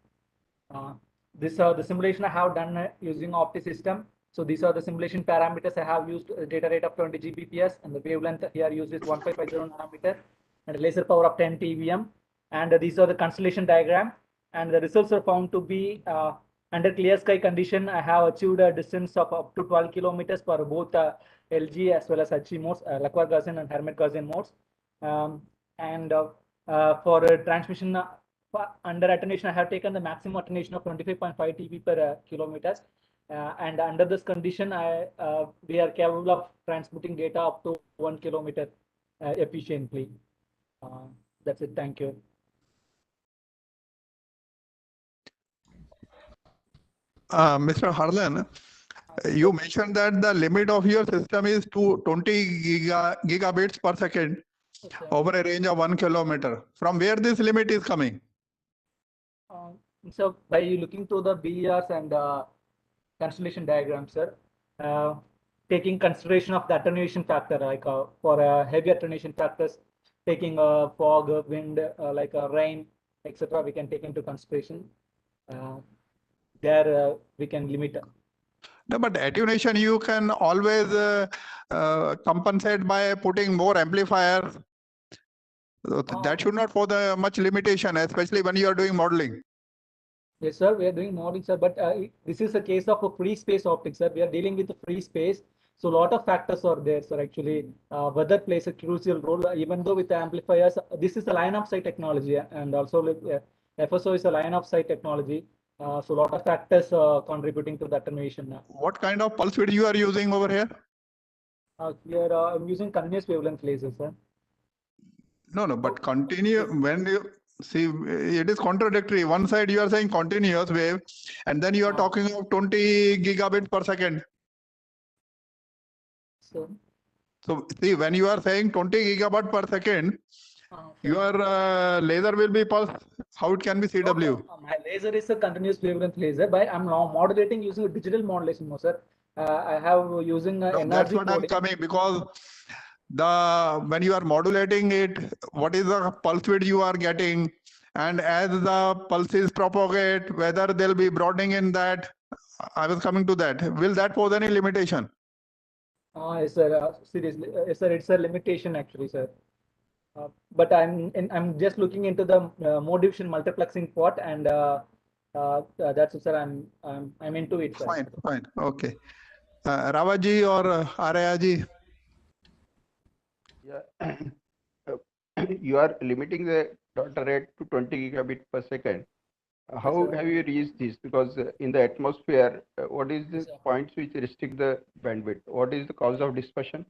This the simulation I have done using OptiSystem. So these are the simulation parameters I have used. Data rate of 20 Gbps, and the wavelength here used is 1550 nanometer, and laser power of 10 TVM. And these are the constellation diagram. And the results are found to be under clear sky condition. I have achieved a distance of up to 12 kilometers for both LG as well as HE modes, Lacroix-Gaussian and Hermite-Gaussian modes. And for transmission under attenuation, I have taken the maximum attenuation of 25.5 dB per kilometer. And under this condition, we are capable of transmitting data up to 1 kilometer efficiently. That's it. Thank you. Mr. Harlan, you mentioned that the limit of your system is 20 gigabits per second over a range of 1 kilometer. From where this limit is coming? So by looking to the BERs and constellation diagrams, sir, taking consideration of the attenuation factor, like for heavy attenuation factors, taking fog, wind, like rain, etc., we can take into consideration. There we can limit. No, but attenuation you can always compensate by putting more amplifiers. That should not pose much limitation, especially when you are doing modeling. Yes, sir, we are doing modeling, sir, but this is a case of a free space optics, sir. We are dealing with the free space. So a lot of factors are there, sir. Actually, weather plays a crucial role, even though with the amplifiers, this is a line of sight technology, and also FSO is a line of sight technology. So a lot of factors contributing to the attenuation. What kind of pulse width you are using over here? Here I'm using continuous wavelength lasers, sir. No, but continue when you see it is contradictory. One side you are saying continuous wave, and then you are talking of 20 gigabit per second. So see, when you are saying 20 gigabyte per second, your laser will be pulse. How it can be CW? My laser is a continuous wavelength laser, but I'm now modulating using a digital modulation mode, sir. I have using energy. That's what I'm coding. coming, because when you are modulating it, what is the pulse width you are getting, and as the pulses propagate, whether there'll be broadening in that. I was coming to that. Will that pose any limitation? Yes, sir. Seriously, yes, sir. It's a limitation actually, sir. But I'm just looking into the mode division multiplexing part, and that's it, sir. I'm into it, sir. Fine. Okay. Ravaji or Arayaji? Yeah. You are limiting the data rate to 20 gigabit per second. How have you reached this? Because in the atmosphere, what is the points which restrict the bandwidth? What is the cause of dispersion?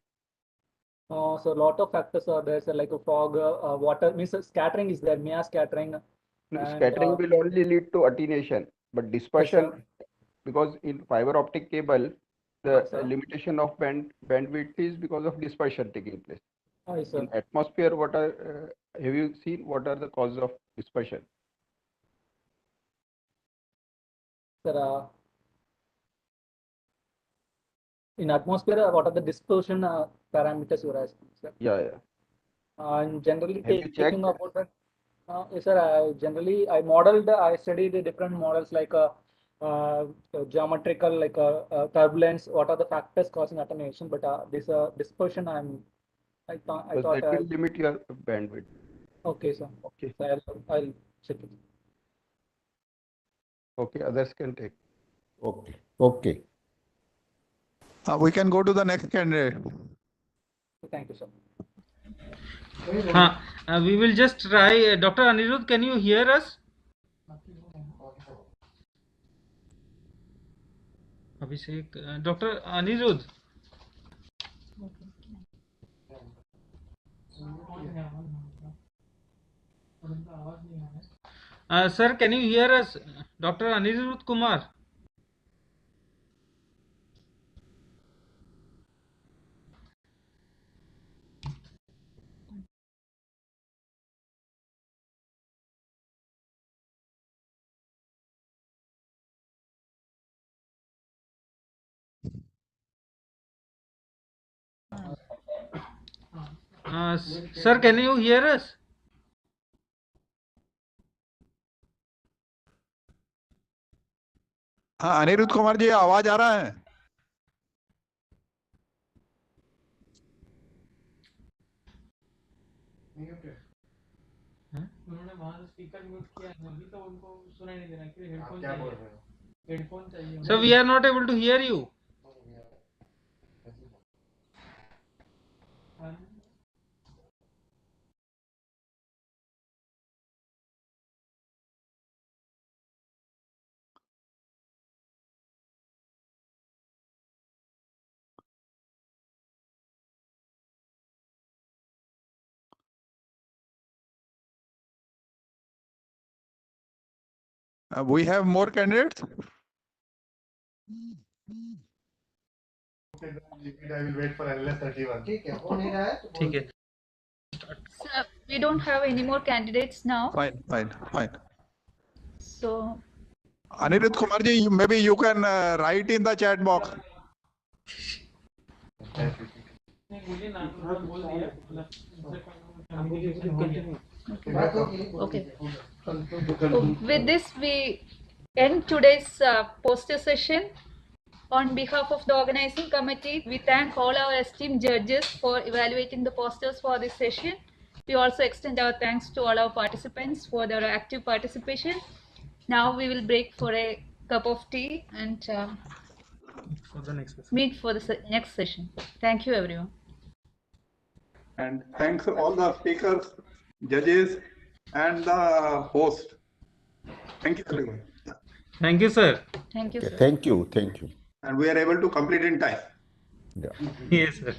So a lot of factors are there, sir, like a fog, water, means scattering is there, MEA scattering. Scattering will only lead to attenuation, but dispersion, because in fiber optic cable, the limitation of bandwidth is because of dispersion taking place. Yes, sir. In atmosphere, what are have you seen? What are the causes of dispersion? Sir, in atmosphere, what are the dispersion parameters you are asking, sir? Yeah. And generally Have you taking checked? about that. Yes, sir. I studied the different models like geometrical, like turbulence. What are the factors causing attenuation? But this dispersion, I thought. Because that will limit your bandwidth. Okay, sir. Okay. So I'll check it. Okay, others can take. Okay. We can go to the next candidate. Thank you, sir. We will just try. Dr. Anirudh, can you hear us? Abhishek, Dr. Anirudh. Sir, can you hear us? Dr. Anirudh Kumar. Sir, can you hear us? हाँ, अनिरुद्ध कुमार जी, आवाज आ रहा है? उन्होंने वहां से speaker mute किया है, अभी तो उनको सुनाई नहीं दे रहा है, हेडफोन चाहिए। हेडफोन चाहिए। So we are not able to hear you. We have more candidates. I will wait for NLS-31. ठीक है. Sir, we don't have any more candidates now. Fine. So, Anirudh Kumar ji, maybe you can write in the chat box. okay. So with this, we end today's poster session. On behalf of the organizing committee, we thank all our esteemed judges for evaluating the posters for this session. We also extend our thanks to all our participants for their active participation. Now we will break for a cup of tea and For the next session. meet for the next session. Thank you, everyone. And thanks to all the speakers, judges, and the host. Thank you, everyone. Thank you, sir. Thank you, Okay, sir. thank you. And we are able to complete in time. Yeah. Yes, sir.